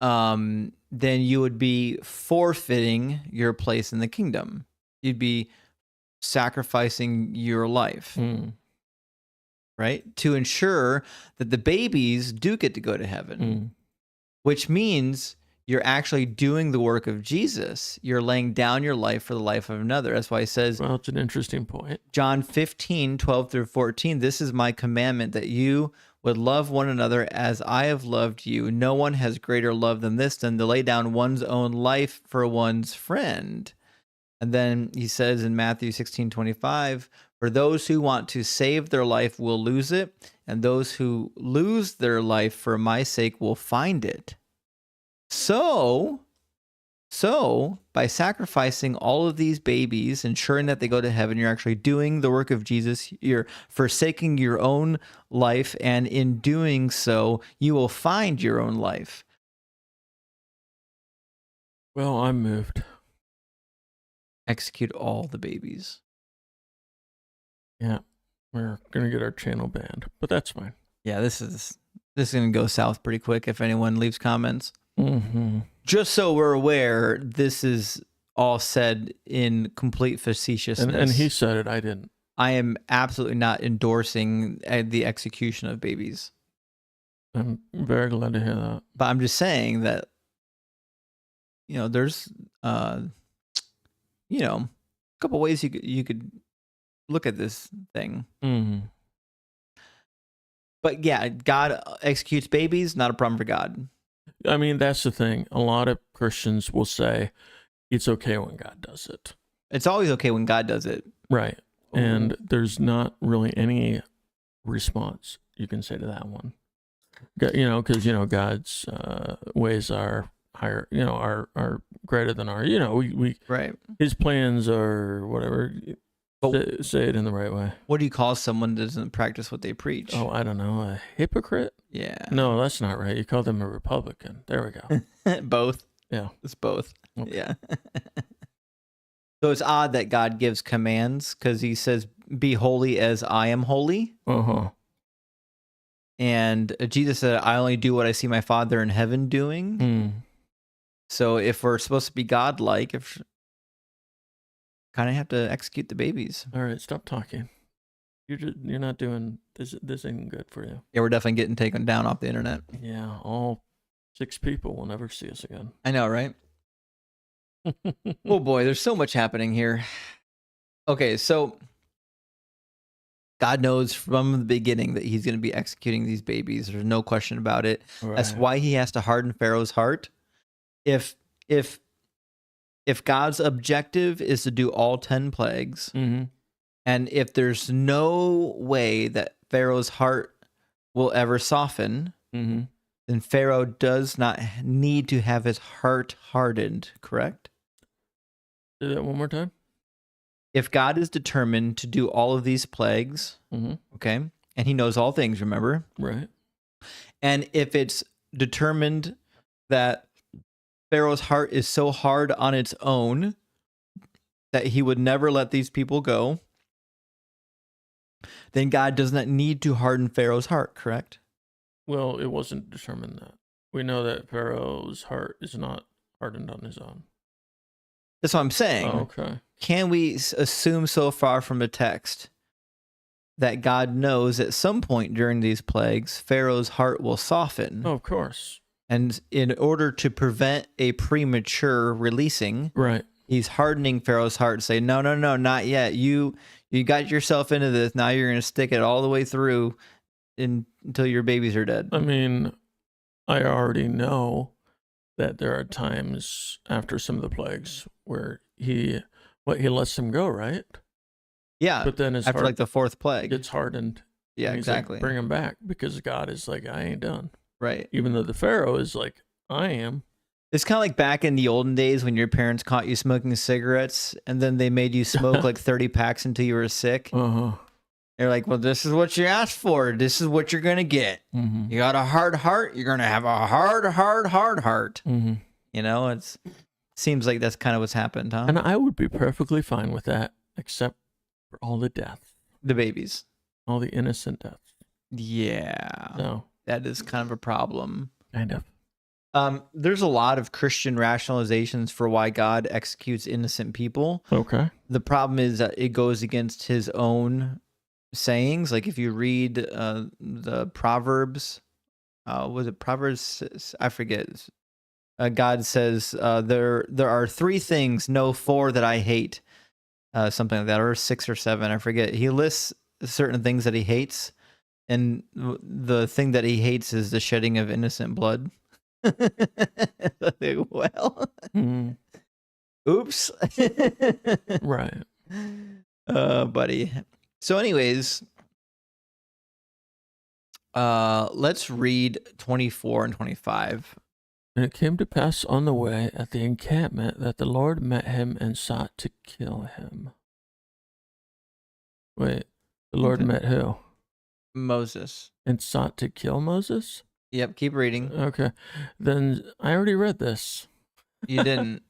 then you would be forfeiting your place in the kingdom. You'd be sacrificing your life, right? To ensure that the babies do get to go to heaven, which means you're actually doing the work of Jesus. You're laying down your life for the life of another. That's why he says, Well, it's an interesting point. John 15, 12 through 14, this is my commandment, that you would love one another as I have loved you. No one has greater love than this, than to lay down one's own life for one's friend. And then he says in Matthew 16, 25, for those who want to save their life will lose it, and those who lose their life for my sake will find it. So by sacrificing all of these babies, ensuring that they go to heaven, you're actually doing the work of Jesus. You're forsaking your own life, and in doing so, you will find your own life. Well, I'm moved. Execute all the babies. Yeah, we're gonna get our channel banned, but that's fine. Yeah, this is gonna go south pretty quick if anyone leaves comments. Just so we're aware, this is all said in complete facetiousness. And he said it, I didn't. I am absolutely not endorsing the execution of babies. I'm very glad to hear that. But I'm just saying that, there's, a couple ways you could look at this thing. But yeah, God executes babies, not a problem for God. I mean, that's the thing. A lot of Christians will say it's okay when God does it. It's always okay when God does it. Right. And there's not really any response you can say to that one. Because, God's ways are higher, are greater than our, we right. His plans are whatever. Say it in the right way. What do you call someone that doesn't practice what they preach? Oh, I don't know. A hypocrite? Yeah. No, that's not right. You call them a Republican. There we go. Both? Yeah. It's both. Okay. Yeah. So it's odd that God gives commands, because he says, be holy as I am holy. And Jesus said, I only do what I see my Father in heaven doing. So if we're supposed to be God-like, kind of have to execute the babies. All right, stop talking. You're not doing this. This isn't good for you. Yeah, we're definitely getting taken down off the internet. Yeah, all 6 people will never see us again. I know, right? Oh boy, there's so much happening here. Okay, so God knows from the beginning that he's going to be executing these babies. There's no question about it. Right. That's why he has to harden Pharaoh's heart. If God's objective is to do all 10 plagues, and if there's no way that Pharaoh's heart will ever soften, then Pharaoh does not need to have his heart hardened, correct? Say that one more time. If God is determined to do all of these plagues, okay, and he knows all things, remember? Right. And if it's determined that Pharaoh's heart is so hard on its own that he would never let these people go, then God does not need to harden Pharaoh's heart, correct? Well, it wasn't determined that. We know that Pharaoh's heart is not hardened on his own. That's what I'm saying. Oh, okay. Can we assume so far from the text that God knows at some point during these plagues, Pharaoh's heart will soften? Oh, of course. And in order to prevent a premature releasing, right, he's hardening Pharaoh's heart to say, no, not yet. You got yourself into this. Now you're going to stick it all the way through until your babies are dead. I mean, I already know that there are times after some of the plagues where he lets them go, right? Yeah. But then after like the 4th plague, it's hardened. Yeah, exactly. Like, bring him back, because God is like, I ain't done. Right. Even though the Pharaoh is like, I am. It's kind of like back in the olden days when your parents caught you smoking cigarettes, and then they made you smoke like 30 packs until you were sick. They're like, well, this is what you asked for. This is what you're going to get. You got a hard heart. You're going to have a hard heart. It's Seems like that's kind of what's happened, huh? And I would be perfectly fine with that, except for all the deaths, The babies. all the innocent deaths. Yeah. So, That is kind of a problem. kind of. There's a lot of Christian rationalizations for why God executes innocent people. Okay. The problem is that it goes against his own sayings. Like if you read the Proverbs, was it Proverbs? I forget. God says, there are 3 things, no 4 that I hate. Something like that, or 6 or 7, I forget. He lists certain things that he hates, and the thing that he hates is the shedding of innocent blood. Like, well, oops. Right. Buddy. So anyways, let's read 24 and 25. And it came to pass on the way at the encampment that the Lord met him and sought to kill him. Wait, the Lord met who? Moses. And sought to kill Moses? Yep, keep reading. Okay. Then I already read this. You didn't.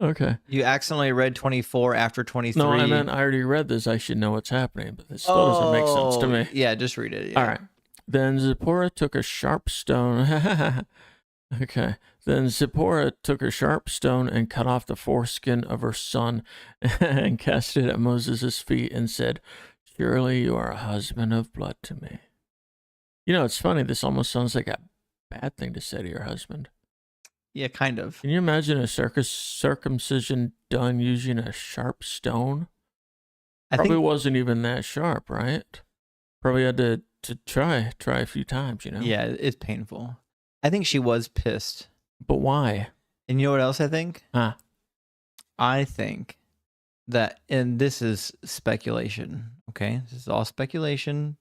Okay. You accidentally read 24 after 23. No, I meant I already read this. I should know what's happening, but this still doesn't make sense to me. Yeah, just read it. Yeah. All right. Then Zipporah took a sharp stone. Okay. Then Zipporah took a sharp stone and cut off the foreskin of her son and cast it at Moses' feet and said, "Surely you are a husband of blood to me." You know, it's funny. This almost sounds like a bad thing to say to your husband. Yeah, kind of. Can you imagine a circumcision done using a sharp stone? Probably wasn't even that sharp, right? Probably had to try a few times, you know? Yeah, it's painful. I think she was pissed. But why? And you know what else I think? Huh. I think that, and this is speculation, okay? This is all speculation.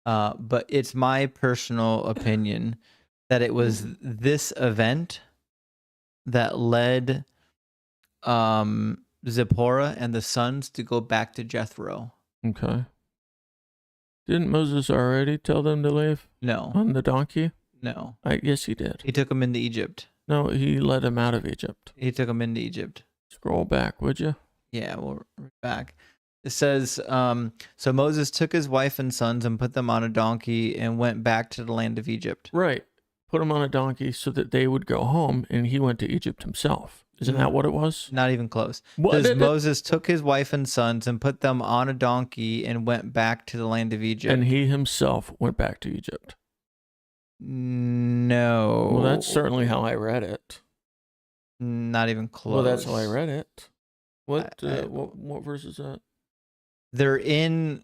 But it's my personal opinion that it was this event that led Zipporah and the sons to go back to Jethro. Okay. Didn't Moses already tell them to leave? No. On the donkey? No. Yes, he did. He took them into Egypt. No, he led them out of Egypt. He took them into Egypt. Scroll back, would you? Yeah, we'll read back. It says, so Moses took his wife and sons and put them on a donkey and went back to the land of Egypt. Right. Put them on a donkey so that they would go home, and he went to Egypt himself. Isn't that what it was? Not even close. What? Says Moses took his wife and sons and put them on a donkey and went back to the land of Egypt. And he himself went back to Egypt. No. Well, that's certainly how I read it. Not even close. Well, that's how I read it. What verse is that? They're in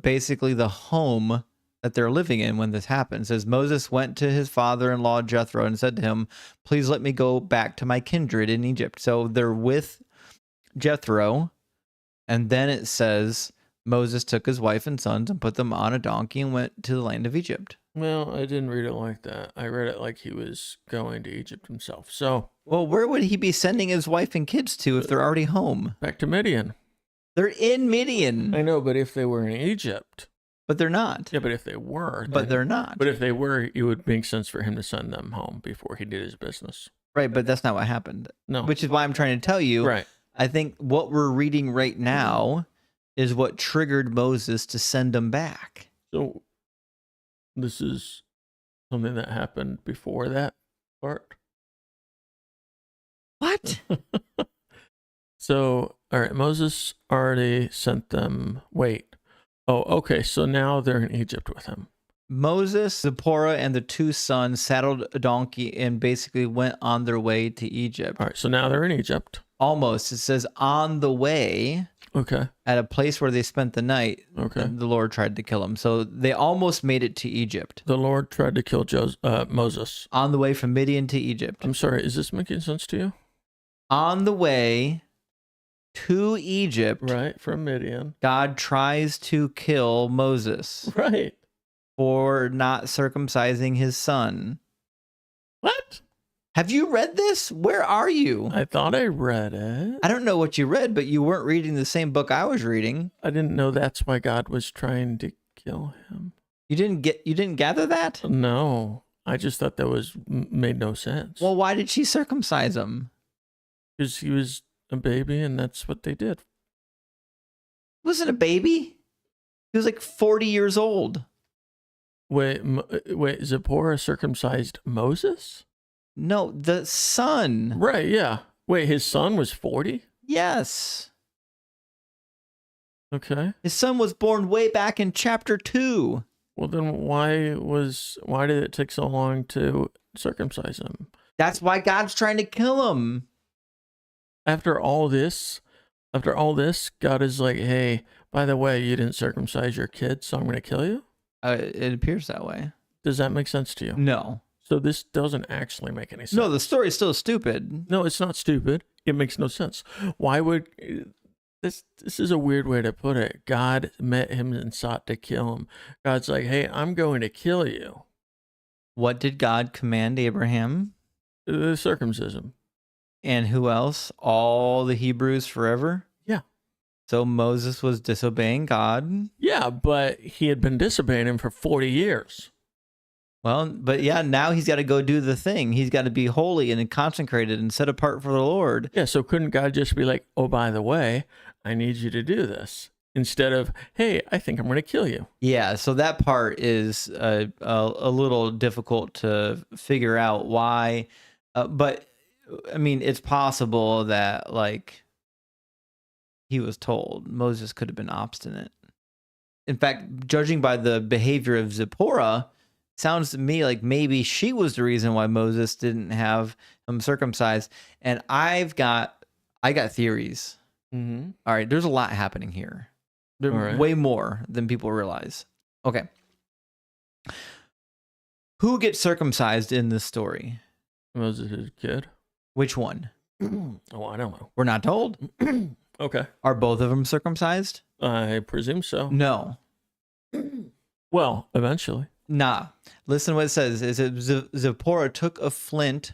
basically the home that they're living in when this happens. It says Moses went to his father-in-law Jethro and said to him, "Please let me go back to my kindred in Egypt." So they're with Jethro, and then it says Moses took his wife and sons and put them on a donkey and went to the land of Egypt. Well, I didn't read it like that. I read it like he was going to Egypt himself. So, well, where would he be sending his wife and kids to if they're already home? Back to Midian. They're in Midian. I know, but if they were in Egypt. But they're not. Yeah, but if they were. But they're not. But if they were, it would make sense for him to send them home before he did his business. Right, but that's not what happened. No. Which is why I'm trying to tell you. Right. I think what we're reading right now is what triggered Moses to send them back. So this is something that happened before that part? What? So, all right, Moses already sent them. Wait. Oh, okay. So now they're in Egypt with him. Moses, Zipporah, and the 2 sons saddled a donkey and basically went on their way to Egypt. All right. So now they're in Egypt. Almost. It says on the way. Okay. At a place where they spent the night. Okay. The Lord tried to kill them. So they almost made it to Egypt. The Lord tried to kill Moses. On the way from Midian to Egypt. I'm sorry. Is this making sense to you? On the way to Egypt. Right. From Midian. God tries to kill Moses. Right. For not circumcising his son. What? Have you read this? Where are you? I thought I read it. I don't know what you read, but you weren't reading the same book I was reading. I didn't know that's why God was trying to kill him. You didn't gather that? No. I just thought that made no sense. Well, why did she circumcise him? Because he was a baby, and that's what they did. He wasn't a baby. He was like 40 years old. Wait, Zipporah circumcised Moses? No, the son. Right, yeah. Wait, his son was 40? Yes. Okay. His son was born way back in chapter 2. Well, then why did it take so long to circumcise him? That's why God's trying to kill him. After all this, God is like, hey, by the way, you didn't circumcise your kid, so I'm going to kill you? It appears that way. Does that make sense to you? No. So this doesn't actually make any sense. No, the story's still stupid. No, it's not stupid. It makes no sense. Why would... This is a weird way to put it. God met him and sought to kill him. God's like, hey, I'm going to kill you. What did God command Abraham? The circumcision. And who else? All the Hebrews forever? Yeah. So Moses was disobeying God? Yeah, but he had been disobeying him for 40 years. Well, but yeah, now he's got to go do the thing. He's got to be holy and consecrated and set apart for the Lord. Yeah, so couldn't God just be like, oh, by the way, I need you to do this, instead of, hey, I think I'm going to kill you? Yeah, so that part is a little difficult to figure out why. But, I mean, it's possible that, like, he was told. Moses could have been obstinate. In fact, judging by the behavior of Zipporah, sounds to me like maybe she was the reason why Moses didn't have him circumcised. And I got theories. Mm-hmm. All right, there's a lot happening here. There's All right. way more than people realize. Okay. Who gets circumcised in this story? Moses' his kid? Which one? Oh, I don't know. We're not told. Okay. Are both of them circumcised? I presume so. No. Well, eventually. Nah. Listen to what it says. It says Zipporah took a flint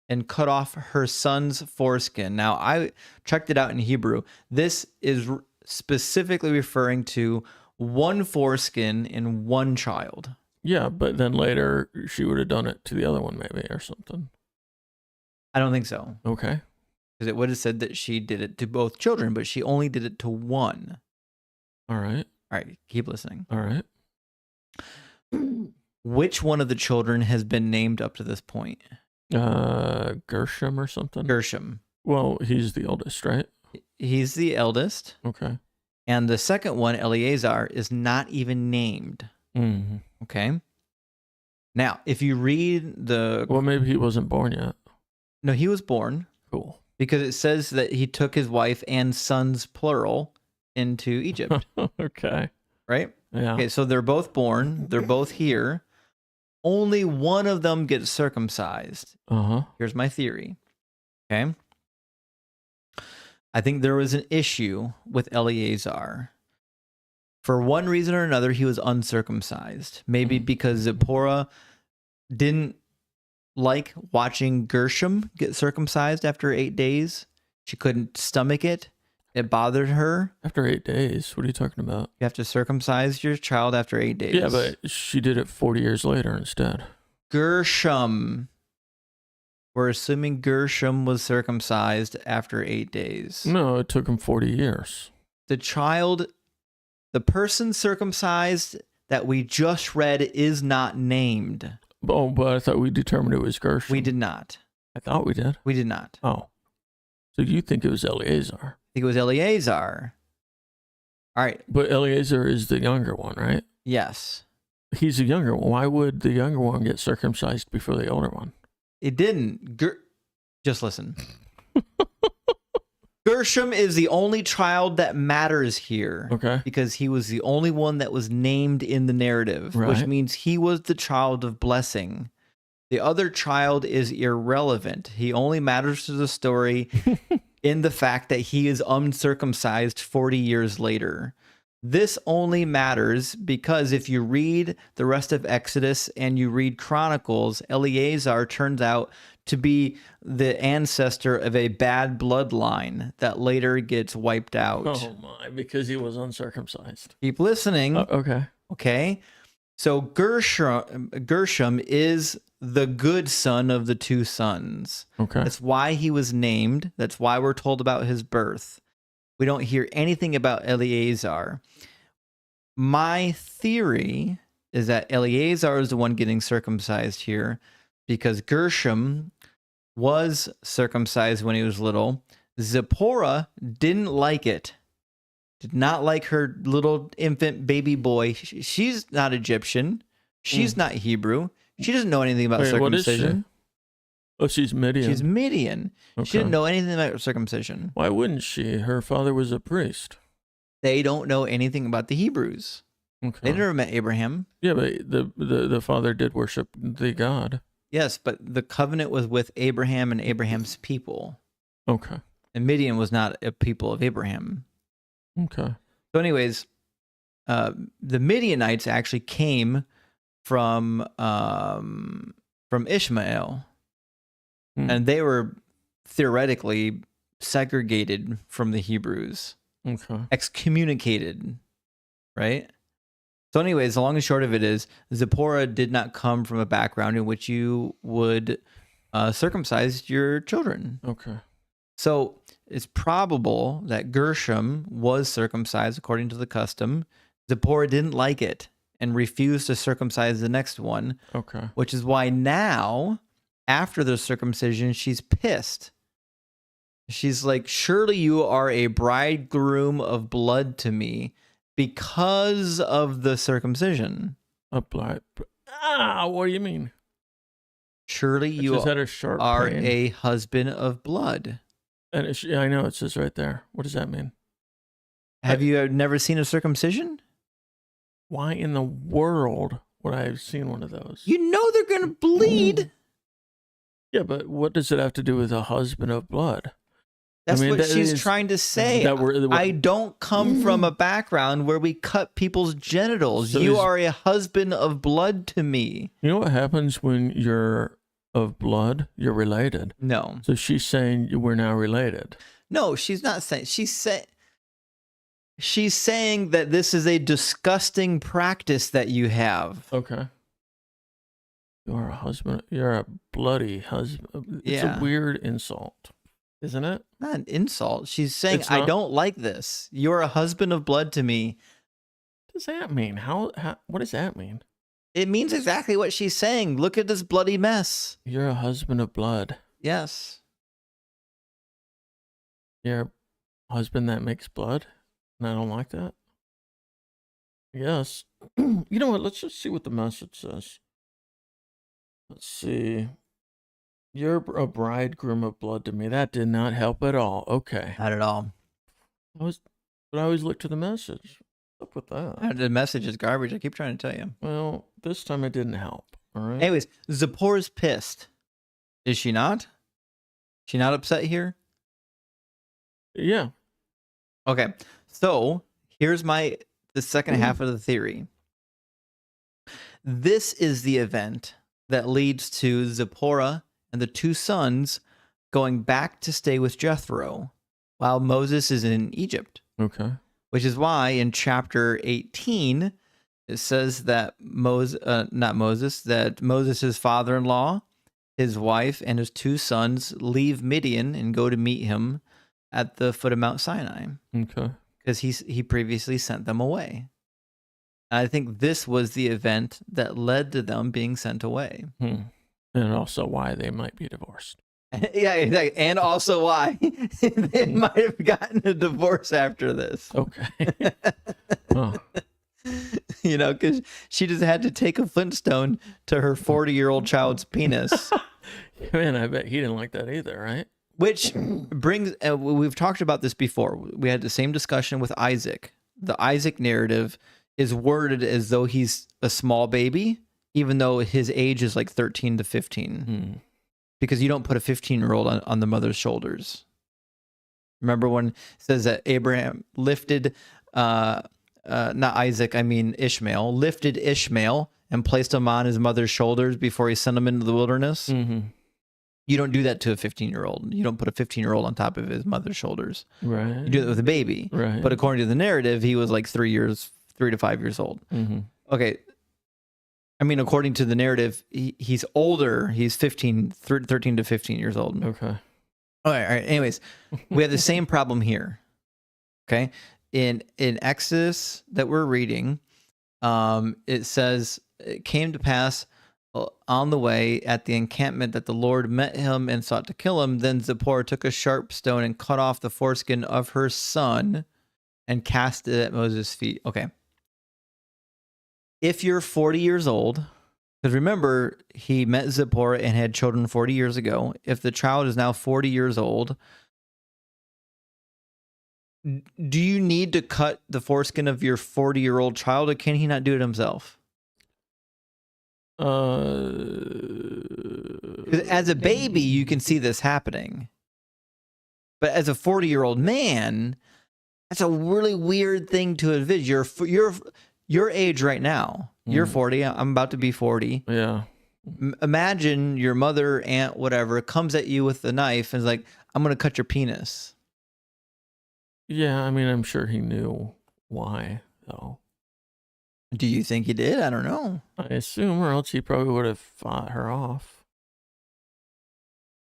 and cut off her son's foreskin. Now, I checked it out in Hebrew. This is specifically referring to one foreskin in one child. Yeah, but then later she would have done it to the other one maybe or something. I don't think so. Okay. Because it would have said that she did it to both children, but she only did it to one. All right. All right, keep listening. All right. Which one of the children has been named up to this point? Gershom or something? Gershom. Well, he's the oldest, right? He's the eldest. Okay. And the second one, Eleazar, is not even named. Mm-hmm. Okay. Now, if you read the... Well, maybe he wasn't born yet. No, he was born. Cool. Because it says that he took his wife and sons, plural, into Egypt. Okay. Right? Yeah. Okay, so they're both born. They're both here. Only one of them gets circumcised. Uh-huh. Here's my theory. Okay. I think there was an issue with Eleazar. For one reason or another, he was uncircumcised. Maybe because Zipporah didn't like watching Gershom get circumcised after 8 days. She couldn't stomach it. It bothered her. After 8 days? What are you talking about? You have to circumcise your child after 8 days. Yeah, but she did it 40 years later instead. Gershom. We're assuming Gershom was circumcised after 8 days. No, it took him 40 years. The person circumcised that we just read is not named. Oh, but I thought we determined it was Gershom. We did not. I thought we did. We did not. Oh. So you think it was Eleazar? I think it was Eleazar. All right. But Eleazar is the younger one, right? Yes. He's the younger one. Why would the younger one get circumcised before the older one? It didn't. Just listen. Gershom is the only child that matters here. Okay. Because he was the only one that was named in the narrative, Right. which means he was the child of blessing. The other child is irrelevant. He only matters to the story in the fact that he is uncircumcised 40 years later. This only matters because if you read the rest of Exodus and you read Chronicles, Eleazar turns out to be the ancestor of a bad bloodline that later gets wiped out. Oh my, because he was uncircumcised. Keep listening. Okay. Okay. So Gershom is the good son of the two sons. Okay. That's why he was named. That's why we're told about his birth. We don't hear anything about Eleazar. My theory is that Eleazar is the one getting circumcised here because Gershom was circumcised when he was little. Zipporah didn't like it. Did not like her little infant baby boy. She's not Egyptian. She's not Hebrew. She doesn't know anything about circumcision. What is she? Oh, she's Midian. She's Midian. Okay. She didn't know anything about circumcision. Why wouldn't she? Her father was a priest. They don't know anything about the Hebrews. Okay. They never met Abraham. Yeah, but the father did worship the God. Yes, but the covenant was with Abraham and Abraham's people. Okay. And Midian was not a people of Abraham. Okay. So anyways, the Midianites actually came from Ishmael. And they were theoretically segregated from the Hebrews. Okay. Excommunicated. Right? So anyways, the long and short of it is Zipporah did not come from a background in which you would circumcise your children. Okay. So it's probable that Gershom was circumcised according to the custom. Zipporah didn't like it and refused to circumcise the next one. Okay. Which is why now, after the circumcision, she's pissed. She's like, surely you are a bridegroom of blood to me because of the circumcision. What do you mean? Surely you are a husband of blood. And I know it says right there. What does that mean? Have you never seen a circumcision? Why in the world would I have seen one of those? You know they're going to bleed. Yeah, but what does it have to do with a husband of blood? That's what she's trying to say. I don't come from a background where we cut people's genitals. So you are a husband of blood to me. You know what happens when you're of blood? You're related. No. So she's saying we're now related. No, she's not saying. She's saying that this is a disgusting practice that you have. Okay. You're a husband. You're a bloody husband. It's a weird insult, isn't it? Not an insult. She's saying, I don't like this. You're a husband of blood to me. What does that mean? What does that mean? It means exactly what she's saying. Look at this bloody mess. You're a husband of blood. Yes. You're a husband that makes blood? And I don't like that? Yes. You know what? Let's just see what the message says. Let's see. You're a bridegroom of blood to me. That did not help at all. Okay. Not at all. But I always look to the message. What's up with that? The message is garbage. I keep trying to tell you. Well, this time it didn't help. All right. Anyways, Zipporah's pissed. Is she not? She not upset here? Yeah. Okay. So here's the second half of the theory. This is the event that leads to Zipporah and the two sons going back to stay with Jethro while Moses is in Egypt. Okay. Which is why in chapter 18, it says that that Moses' father-in-law, his wife, and his two sons leave Midian and go to meet him at the foot of Mount Sinai. Okay. Because he previously sent them away. I think this was the event that led to them being sent away. And also why they might be divorced. Yeah, exactly. And also why they might have gotten a divorce after this. Okay. Huh. You know, because she just had to take a Flintstone to her 40-year-old child's penis. Man, I bet he didn't like that either, right? Which brings, we've talked about this before. We had the same discussion with Isaac. The Isaac narrative is worded as though he's a small baby, even though his age is like 13 to 15. Because you don't put a 15-year-old on the mother's shoulders. Remember when it says that Abraham lifted, not Isaac, I mean Ishmael, lifted Ishmael and placed him on his mother's shoulders before he sent him into the wilderness? You don't do that to a 15-year-old. You don't put a 15-year-old on top of his mother's shoulders. Right. You do it with a baby. Right. But according to the narrative, he was like 3 to 5 years old. Okay. I mean, according to the narrative, he's older. He's 13 to 15 years old. Okay. All right. Anyways, we have the same problem here. Okay. In Exodus that we're reading, it says, it came to pass on the way at the encampment that the Lord met him and sought to kill him. Then Zipporah took a sharp stone and cut off the foreskin of her son and cast it at Moses' feet. Okay. If you're 40 years old, because remember, he met Zipporah and had children 40 years ago. If the child is now 40 years old, do you need to cut the foreskin of your 40-year-old child, or can he not do it himself? As a baby, you can see this happening. But as a 40-year-old man, that's a really weird thing to envision. Your age right now. You're 40. I'm about to be 40. Yeah. Imagine your mother, aunt, whatever, comes at you with a knife and is like, I'm going to cut your penis. Yeah, I mean, I'm sure he knew why, though. Do you think he did? I don't know. I assume, or else he probably would have fought her off.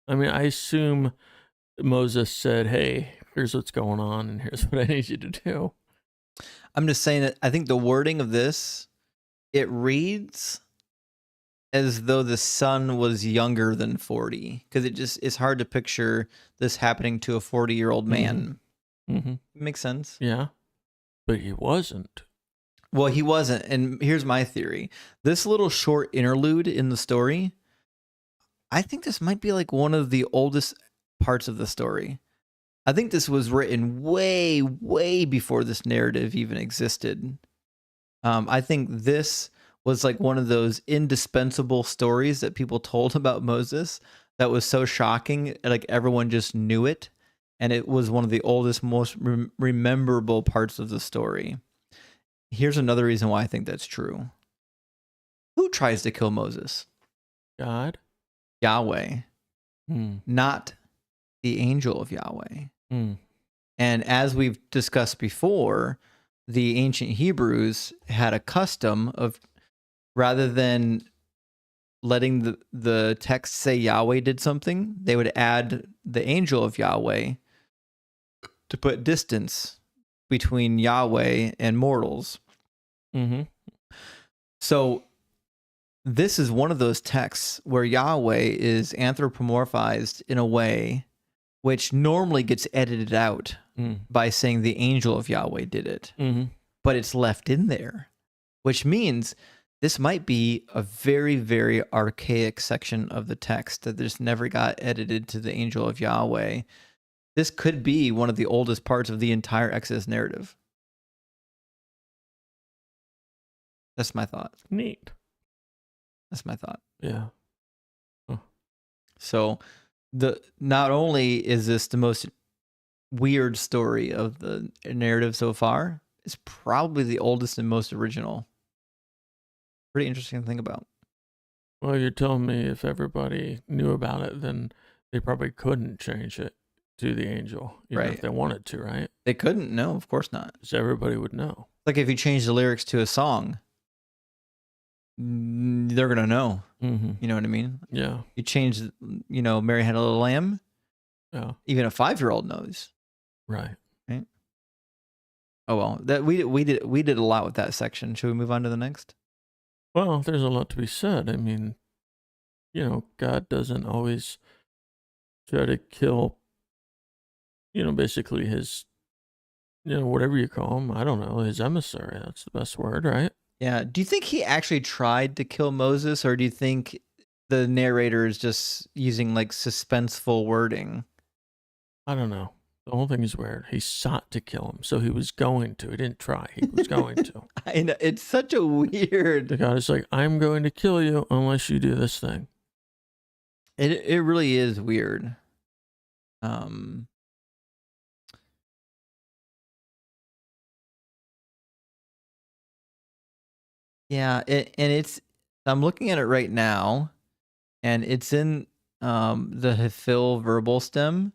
I mean, I assume Moses said, hey, here's what's going on, and here's what I need you to do. I'm just saying that I think the wording of this, it reads as though the son was younger than 40, because it's hard to picture this happening to a 40-year-old man. Mm-hmm. Makes sense. Yeah, but he wasn't. Well, he wasn't, and here's my theory. This little short interlude in the story, I think this might be like one of the oldest parts of the story. I think this was written way, way before this narrative even existed. I think this was like one of those indispensable stories that people told about Moses that was so shocking, like everyone just knew it. And it was one of the oldest, most rememberable parts of the story. Here's another reason why I think that's true. Who tries to kill Moses? God? Yahweh. Not the angel of Yahweh. And as we've discussed before, the ancient Hebrews had a custom of, rather than letting the text say Yahweh did something, they would add the angel of Yahweh to put distance between Yahweh and mortals. So this is one of those texts where Yahweh is anthropomorphized in a way which normally gets edited out by saying the angel of Yahweh did it. But it's left in there, which means this might be a very, very archaic section of the text that just never got edited to the angel of Yahweh. This could be one of the oldest parts of the entire Exodus narrative. That's my thought. Neat. That's my thought. Yeah. Huh. So not only is this the most weird story of the narrative so far, it's probably the oldest and most original. Pretty interesting to think about. Well, you're telling me if everybody knew about it, then they probably couldn't change it to the angel, even if they wanted to, right? They couldn't. No, of course not. Because everybody would know. Like if you change the lyrics to a song, they're gonna know. You know what I mean? Yeah. You change, Mary Had a Little Lamb. Yeah. Even a 5-year-old knows. Right. Right. Oh well, that we did a lot with that section. Should we move on to the next? Well, there's a lot to be said. I mean, God doesn't always try to kill, basically his, whatever you call him. I don't know, his emissary. That's the best word, right? Yeah. Do you think he actually tried to kill Moses, or do you think the narrator is just using like suspenseful wording? I don't know. The whole thing is weird. He sought to kill him, so he was going to. He didn't try. He was going to. I know. It's such a weird. The God is like, I'm going to kill you unless you do this thing. It really is weird. Yeah, I'm looking at it right now, and it's in the Hafil verbal stem,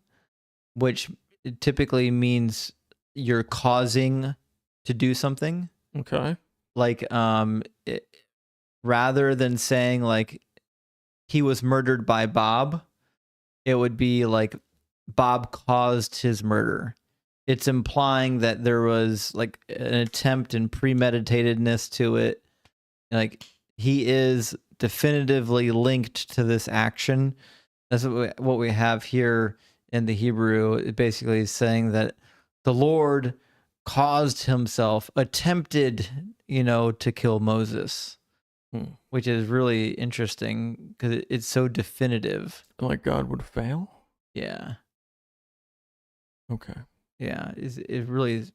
which typically means you're causing to do something. Okay. Like rather than saying like he was murdered by Bob, it would be like Bob caused his murder. It's implying that there was like an attempt and premeditatedness to it. Like he is definitively linked to this action. That's what we have here in the Hebrew. It basically is saying that the Lord caused himself, attempted, to kill Moses, which is really interesting because it's so definitive. Like God would fail? Yeah. Okay. Yeah. It really is.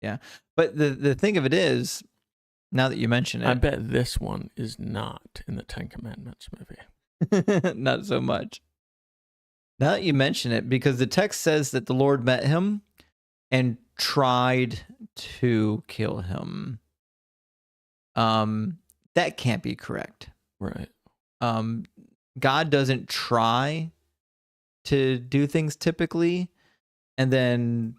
Yeah. But the thing of it is, now that you mention it, I bet this one is not in the Ten Commandments movie. not so much. Now that you mention it, because the text says that the Lord met him and tried to kill him. That can't be correct. Right. God doesn't try to do things typically and then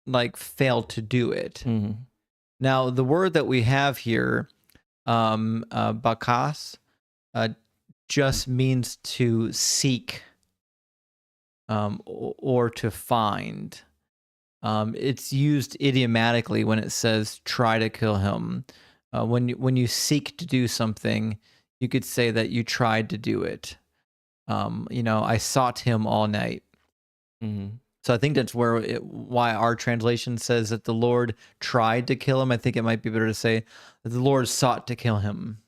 like fail to do it. Mm-hmm. Now, the word that we have here, bakas, just means to seek or to find. It's used idiomatically when it says try to kill him. When you seek to do something, you could say that you tried to do it. I sought him all night. Mm-hmm. So I think that's why our translation says that the Lord tried to kill him. I think it might be better to say that the Lord sought to kill him.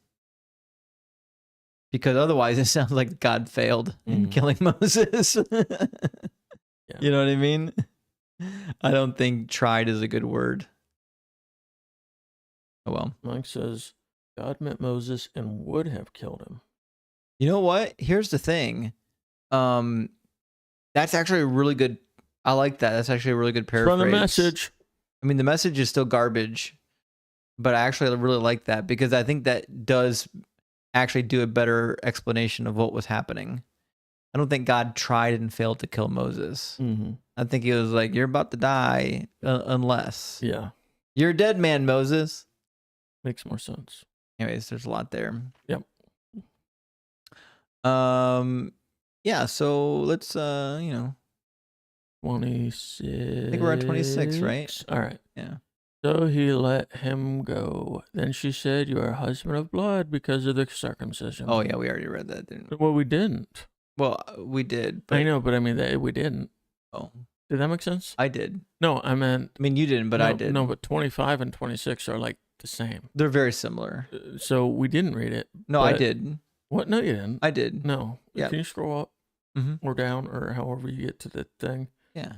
Because otherwise it sounds like God failed in killing Moses. Yeah. You know what I mean? I don't think tried is a good word. Oh well. Mike says God met Moses and would have killed him. You know what? Here's the thing. That's actually a really good. I like that. That's actually a really good paraphrase. From the message. I mean, the message is still garbage, but I actually really like that because I think that does actually do a better explanation of what was happening. I don't think God tried and failed to kill Moses. Mm-hmm. I think he was like, "You're about to die unless you're a dead man, Moses." Makes more sense. Anyways, there's a lot there. Yep. Yeah. So let's 26. I think we're at 26, right? All right. Yeah. So he let him go. Then she said, "You are a husband of blood because of the circumcision." Oh yeah, we already read that, didn't we? Well, we didn't. Well, we did. But I know, but I mean that we didn't. Oh, did that make sense? I did. No, I meant. I mean, you didn't, but no, I did. No, but 25 and 26 are like the same. They're very similar. So we didn't read it. No, I did. What? No, you didn't. I did. No. Yeah. Can you scroll up or down or however you get to the thing? Yeah.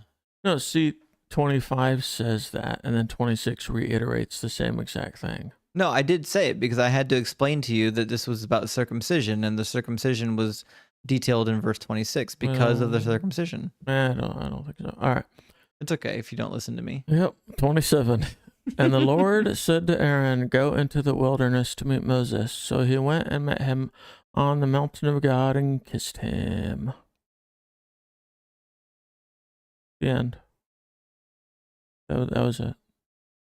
No, see, 25 says that, and then 26 reiterates the same exact thing. No, I did say it because I had to explain to you that this was about circumcision, and the circumcision was detailed in verse 26 because of the circumcision. I don't think so. All right. It's okay if you don't listen to me. Yep, 27. And the Lord said to Aaron, "Go into the wilderness to meet Moses." So he went and met him on the mountain of God and kissed him. The end. That was it.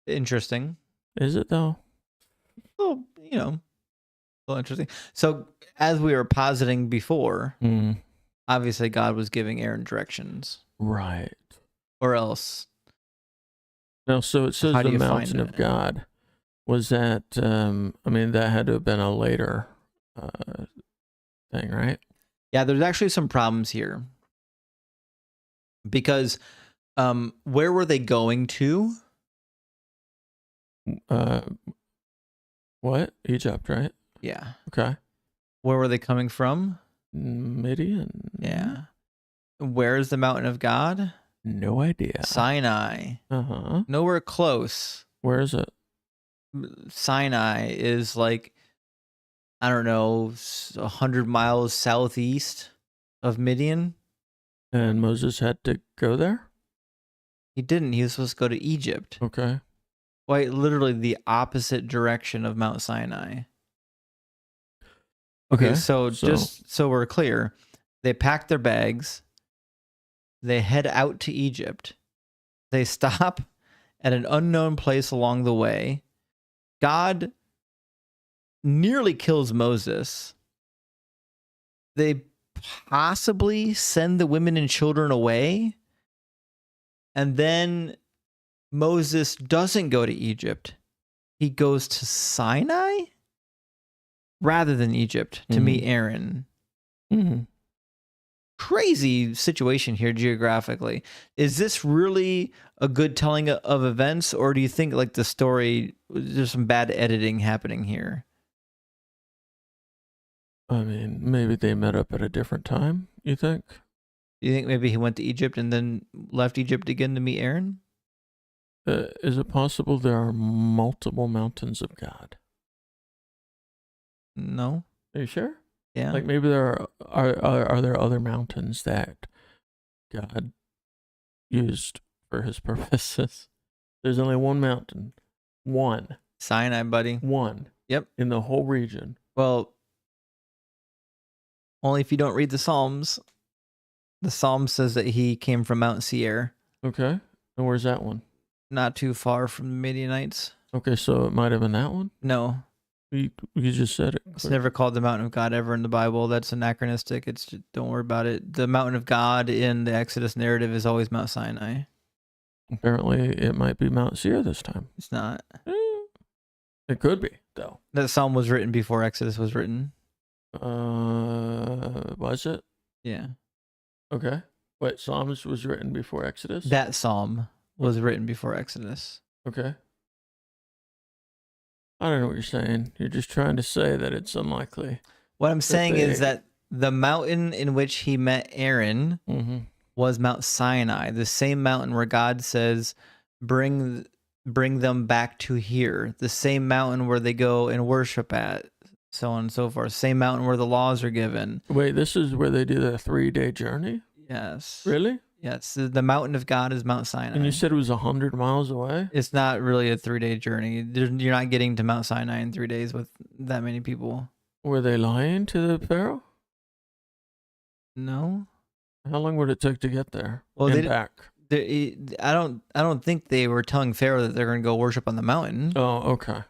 Interesting. Is it though? Well, a little interesting. So as we were positing before, obviously God was giving Aaron directions. Right. Or else. No, so it says the mountain of God. Was that, that had to have been a later thing, right? Yeah, there's actually some problems here. Because where were they going to? What? Egypt, right? Yeah. Okay. Where were they coming from? Midian. Yeah. Where is the mountain of God? No idea. Sinai. Uh-huh. Nowhere close. Where is it? Sinai is like, I don't know, 100 miles southeast of Midian. And Moses had to go there? He didn't. He was supposed to go to Egypt. Okay. Quite literally the opposite direction of Mount Sinai. Okay, so just so we're clear, they pack their bags. They head out to Egypt. They stop at an unknown place along the way. God nearly kills Moses. They possibly send the women and children away. And then Moses doesn't go to Egypt. He goes to Sinai rather than Egypt to meet Aaron. Crazy situation here geographically. Is this really a good telling of events, or do you think like the story, there's some bad editing happening here? I mean, maybe they met up at a different time, you think? Do you think maybe he went to Egypt and then left Egypt again to meet Aaron? Is it possible there are multiple mountains of God? No. Are you sure? Yeah. Like maybe there are there other mountains that God used for his purposes? There's only one mountain. One. Sinai, buddy. One. Yep. In the whole region. Well, only if you don't read the Psalms. The Psalm says that he came from Mount Seir. Okay. And where's that one? Not too far from the Midianites. Okay, so it might have been that one? No. You just said it. It's never called the mountain of God ever in the Bible. That's anachronistic. It's just, don't worry about it. The mountain of God in the Exodus narrative is always Mount Sinai. Apparently, it might be Mount Seir this time. It's not. It could be, though. That psalm was written before Exodus was written. Was it? Yeah. Okay. Wait, Psalms was written before Exodus? That psalm was written before Exodus. Okay. I don't know what you're saying. You're just trying to say that it's unlikely. What I'm saying is that the mountain in which he met Aaron was Mount Sinai, the same mountain where God says, bring them back to here, the same mountain where they go and worship at, so on and so forth, same mountain where the laws are given. Wait, this is where they do the 3-day journey? Yes. Really? Yes. The mountain of God is Mount Sinai. And you said it was 100 miles away? It's not really a 3-day journey. You're not getting to Mount Sinai in 3 days with that many people. Were they lying to the Pharaoh? No. How long would it take to get there? Well, and back? I don't think they were telling Pharaoh that they're going to go worship on the mountain. Oh, okay.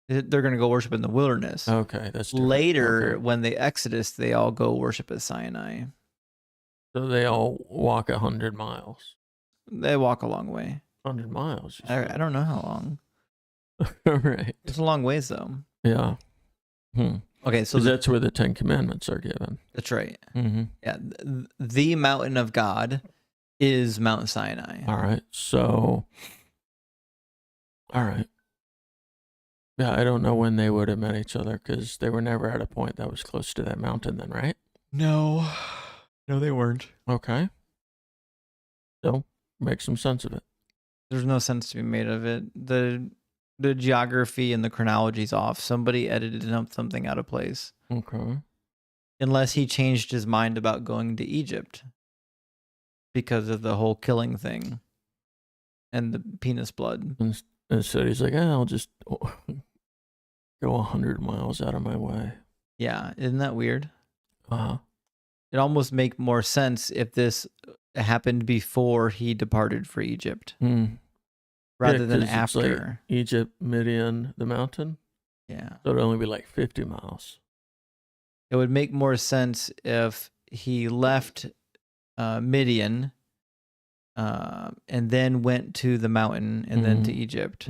They're going to go worship in the wilderness. Okay, that's different. Later, okay. when they Exodus, they all go worship at Sinai. So they all walk 100 miles. They walk a long way. 100 miles? I don't know how long. All right. It's a long ways, though. Yeah. Okay, so that's where the 10 Commandments are given. That's right. Mm-hmm. Yeah, the mountain of God is Mount Sinai. All right. So, all right. Yeah, I don't know when they would have met each other because they were never at a point that was close to that mountain then, right? No, they weren't. Okay. So, make some sense of it. There's no sense to be made of it. The geography and the chronology's off. Somebody edited something out of place. Okay. Unless he changed his mind about going to Egypt because of the whole killing thing and the penis blood. And so he's like, I'll just go 100 miles out of my way. Yeah, isn't that weird? Uh-huh. It almost make more sense if this happened before he departed for Egypt. Rather than after. Like Egypt, Midian, the mountain. Yeah. So it'd only be like 50 miles. It would make more sense if he left Midian and then went to the mountain and then to Egypt.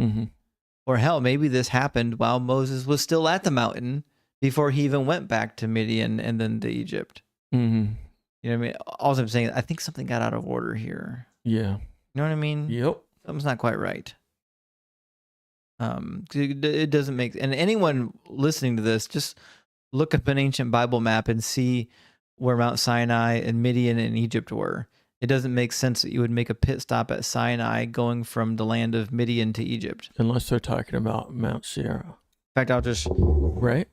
Or hell, maybe this happened while Moses was still at the mountain before he even went back to Midian and then to Egypt. You know what I mean? All I'm saying, I think something got out of order here. Yeah. You know what I mean? Yep. Something's not quite right. It doesn't make, and anyone listening to this, just look up an ancient Bible map and see where Mount Sinai and Midian and Egypt were. It doesn't make sense that you would make a pit stop at Sinai going from the land of Midian to Egypt. Unless they're talking about Mount Sierra. In fact, I'll just... Right?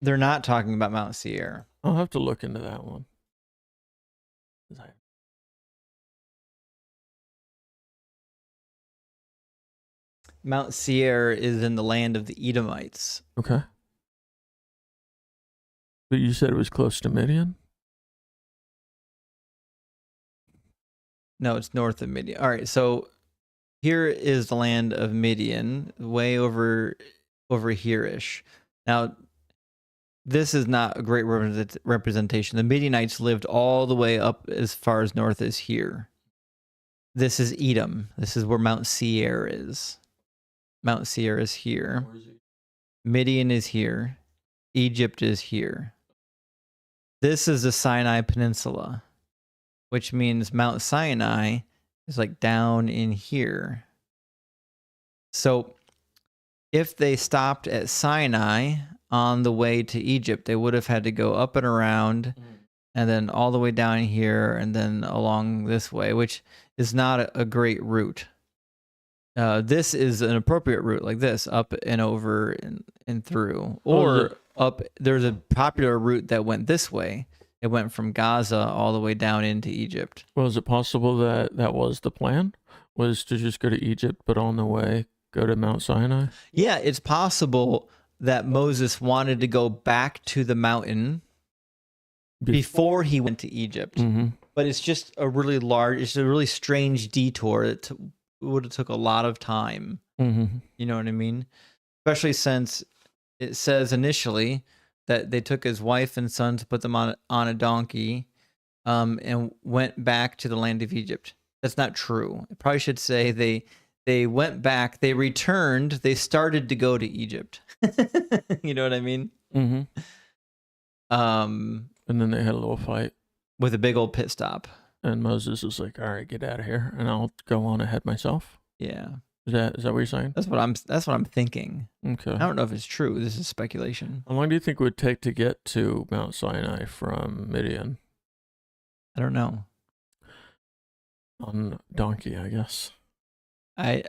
They're not talking about Mount Seir. I'll have to look into that one. Mount Seir is in the land of the Edomites. Okay. But you said it was close to Midian? No, it's north of Midian. All right, so here is the land of Midian, way over over here-ish. Now, this is not a great representation. The Midianites lived all the way up as far as north as here. This is Edom. This is where Mount Seir is. Mount Seir is here. Midian is here. Egypt is here. This is the Sinai Peninsula, which means Mount Sinai is like down in here. So if they stopped at Sinai on the way to Egypt, they would have had to go up and around and then all the way down here and then along this way, which is not a great route. This is an appropriate route, like this, up and over and through. Or up, there's a popular route that went this way. It went from Gaza all the way down into Egypt. Well, is it possible that that was the plan? Was to just go to Egypt, but on the way, go to Mount Sinai? Yeah, it's possible that Moses wanted to go back to the mountain before he went to Egypt. Mm-hmm. But it's just a really strange detour. It would have took a lot of time. Mm-hmm. You know what I mean? Especially since it says initially that they took his wife and sons, put them on a donkey, and went back to the land of Egypt. That's not true. It probably should say they went back, they returned, they started to go to Egypt. You know what I mean? Mm-hmm. And then they had a little fight. With a big old pit stop. And Moses was like, all right, get out of here, and I'll go on ahead myself. Yeah. Is that what you're saying? That's what I'm thinking. Okay. I don't know if it's true. This is speculation. How long do you think it would take to get to Mount Sinai from Midian? I don't know. On donkey, I guess. I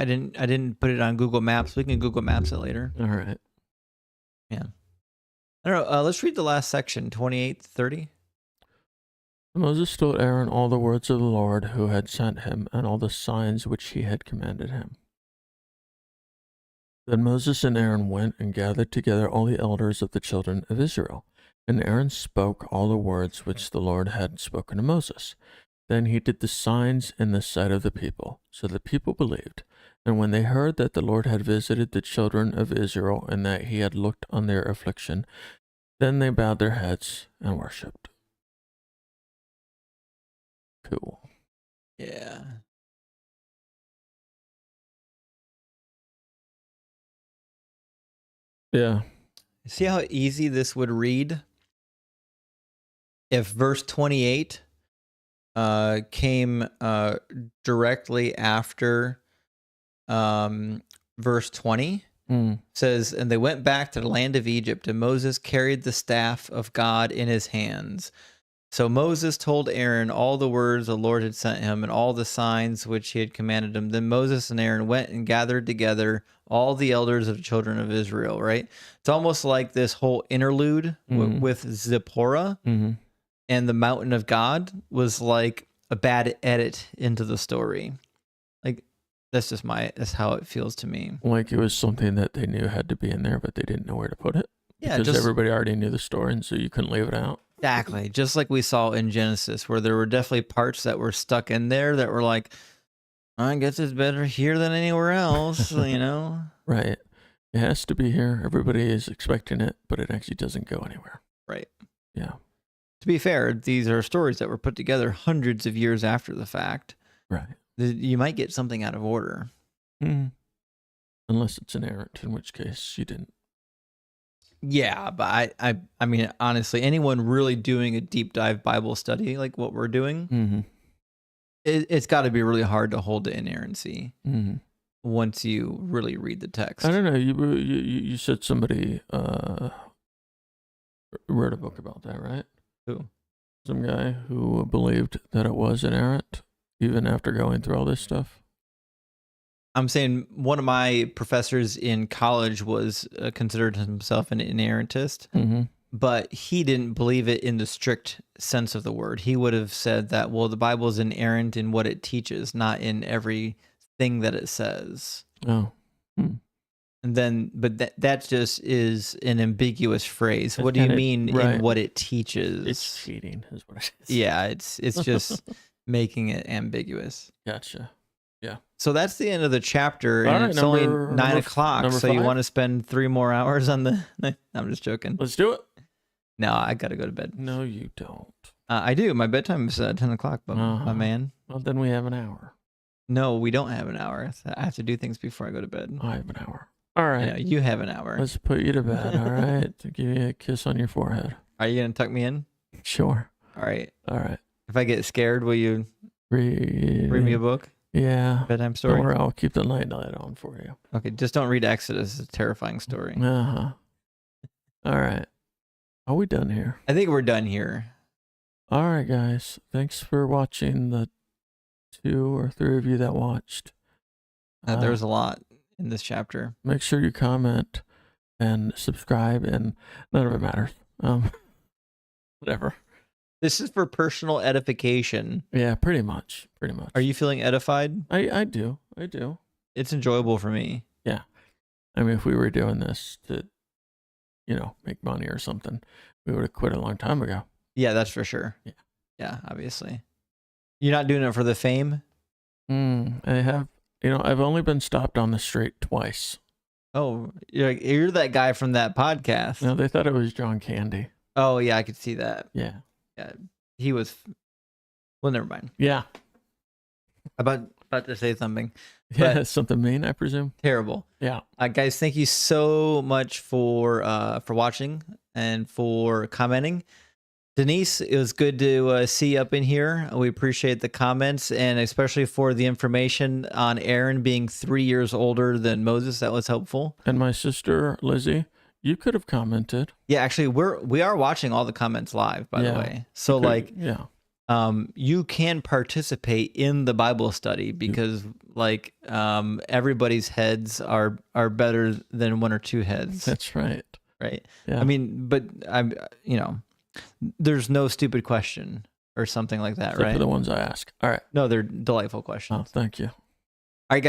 didn't put it on Google Maps. We can Google Maps it later. All right. Yeah. I don't know. Let's read the last section, 28-30. Moses told Aaron all the words of the Lord who had sent him and all the signs which he had commanded him. Then Moses and Aaron went and gathered together all the elders of the children of Israel. And Aaron spoke all the words which the Lord had spoken to Moses. Then he did the signs in the sight of the people. So the people believed. And when they heard that the Lord had visited the children of Israel and that he had looked on their affliction, then they bowed their heads and worshipped. Cool. Yeah. Yeah. See how easy this would read if verse 28 came directly after verse 20. Says, and they went back to the land of Egypt, and Moses carried the staff of God in his hands. So Moses told Aaron all the words the Lord had sent him and all the signs which he had commanded him. Then Moses and Aaron went and gathered together all the elders of the children of Israel, right? It's almost like this whole interlude with Zipporah and the mountain of God was like a bad edit into the story. Like, that's how it feels to me. Like it was something that they knew had to be in there, but they didn't know where to put it. Yeah, because everybody already knew the story, and so you couldn't leave it out. Exactly. Just like we saw in Genesis, where there were definitely parts that were stuck in there that were like, I guess it's better here than anywhere else, you know? Right. It has to be here. Everybody is expecting it, but it actually doesn't go anywhere. Right. Yeah. To be fair, these are stories that were put together hundreds of years after the fact. Right. You might get something out of order. Unless it's inerrant, in which case you didn't. Yeah, but I mean, honestly, anyone really doing a deep dive Bible study like what we're doing, it's got to be really hard to hold the inerrancy once you really read the text. I don't know. You said somebody wrote a book about that, right? Who? Some guy who believed that it was inerrant, even after going through all this stuff. I'm saying one of my professors in college was considered himself an inerrantist, but he didn't believe it in the strict sense of the word. He would have said that, well, the Bible is inerrant in what it teaches, not in everything that it says. Oh. And then, but that just is an ambiguous phrase. What do you mean in what it teaches? It's cheating, is what it is. Yeah, it's just making it ambiguous. Gotcha. Yeah. So that's the end of the chapter, All and right, it's only number- 9 number o'clock. number So you 5? want to spend 3 more hours on the? I'm just joking. Let's do it. No, I gotta go to bed. No, you don't. I do. My bedtime is 10 o'clock, but my Uh-huh. man. Well, then we have an hour. No, we don't have an hour. I have to do things before I go to bed. I have an hour. All I right. know, you have an hour. Let's put you to bed. All right. To give you a kiss on your forehead. Are you gonna tuck me in? Sure. All right. All right. If I get scared, will you read me a book? Yeah. Bedtime story? Or I'll keep the night light on for you. Okay, just don't read Exodus. It's a terrifying story. Uh-huh. All right. Are we done here? I think we're done here. All right, guys. Thanks for watching, the 2 or 3 of you that watched. There was a lot in this chapter. Make sure you comment and subscribe, and none of it matters. Whatever. This is for personal edification. Yeah, pretty much. Pretty much. Are you feeling edified? I do. It's enjoyable for me. Yeah. I mean, if we were doing this to, make money or something, we would have quit a long time ago. Yeah, that's for sure. Yeah. Yeah, obviously. You're not doing it for the fame? I have, I've only been stopped on the street twice. Oh, you're that guy from that podcast. No, they thought it was John Candy. Oh, yeah, I could see that. Yeah. Yeah, he was. Well, never mind. Yeah. About to say something. Yeah, something mean, I presume. Terrible. Yeah. Guys, thank you so much for watching and for commenting. Denise, it was good to see you up in here. We appreciate the comments, and especially for the information on Aaron being 3 years older than Moses. That was helpful. And my sister, Lizzie, you could have commented. Yeah, actually, we are watching all the comments live, by the way. So, yeah. You can participate in the Bible study because, everybody's heads are better than 1 or 2 heads. That's right. Right. Yeah. I mean, but there's no stupid question or something like that, Except right? for the ones I ask. All right. No, they're delightful questions. Oh, thank you. All right, guys.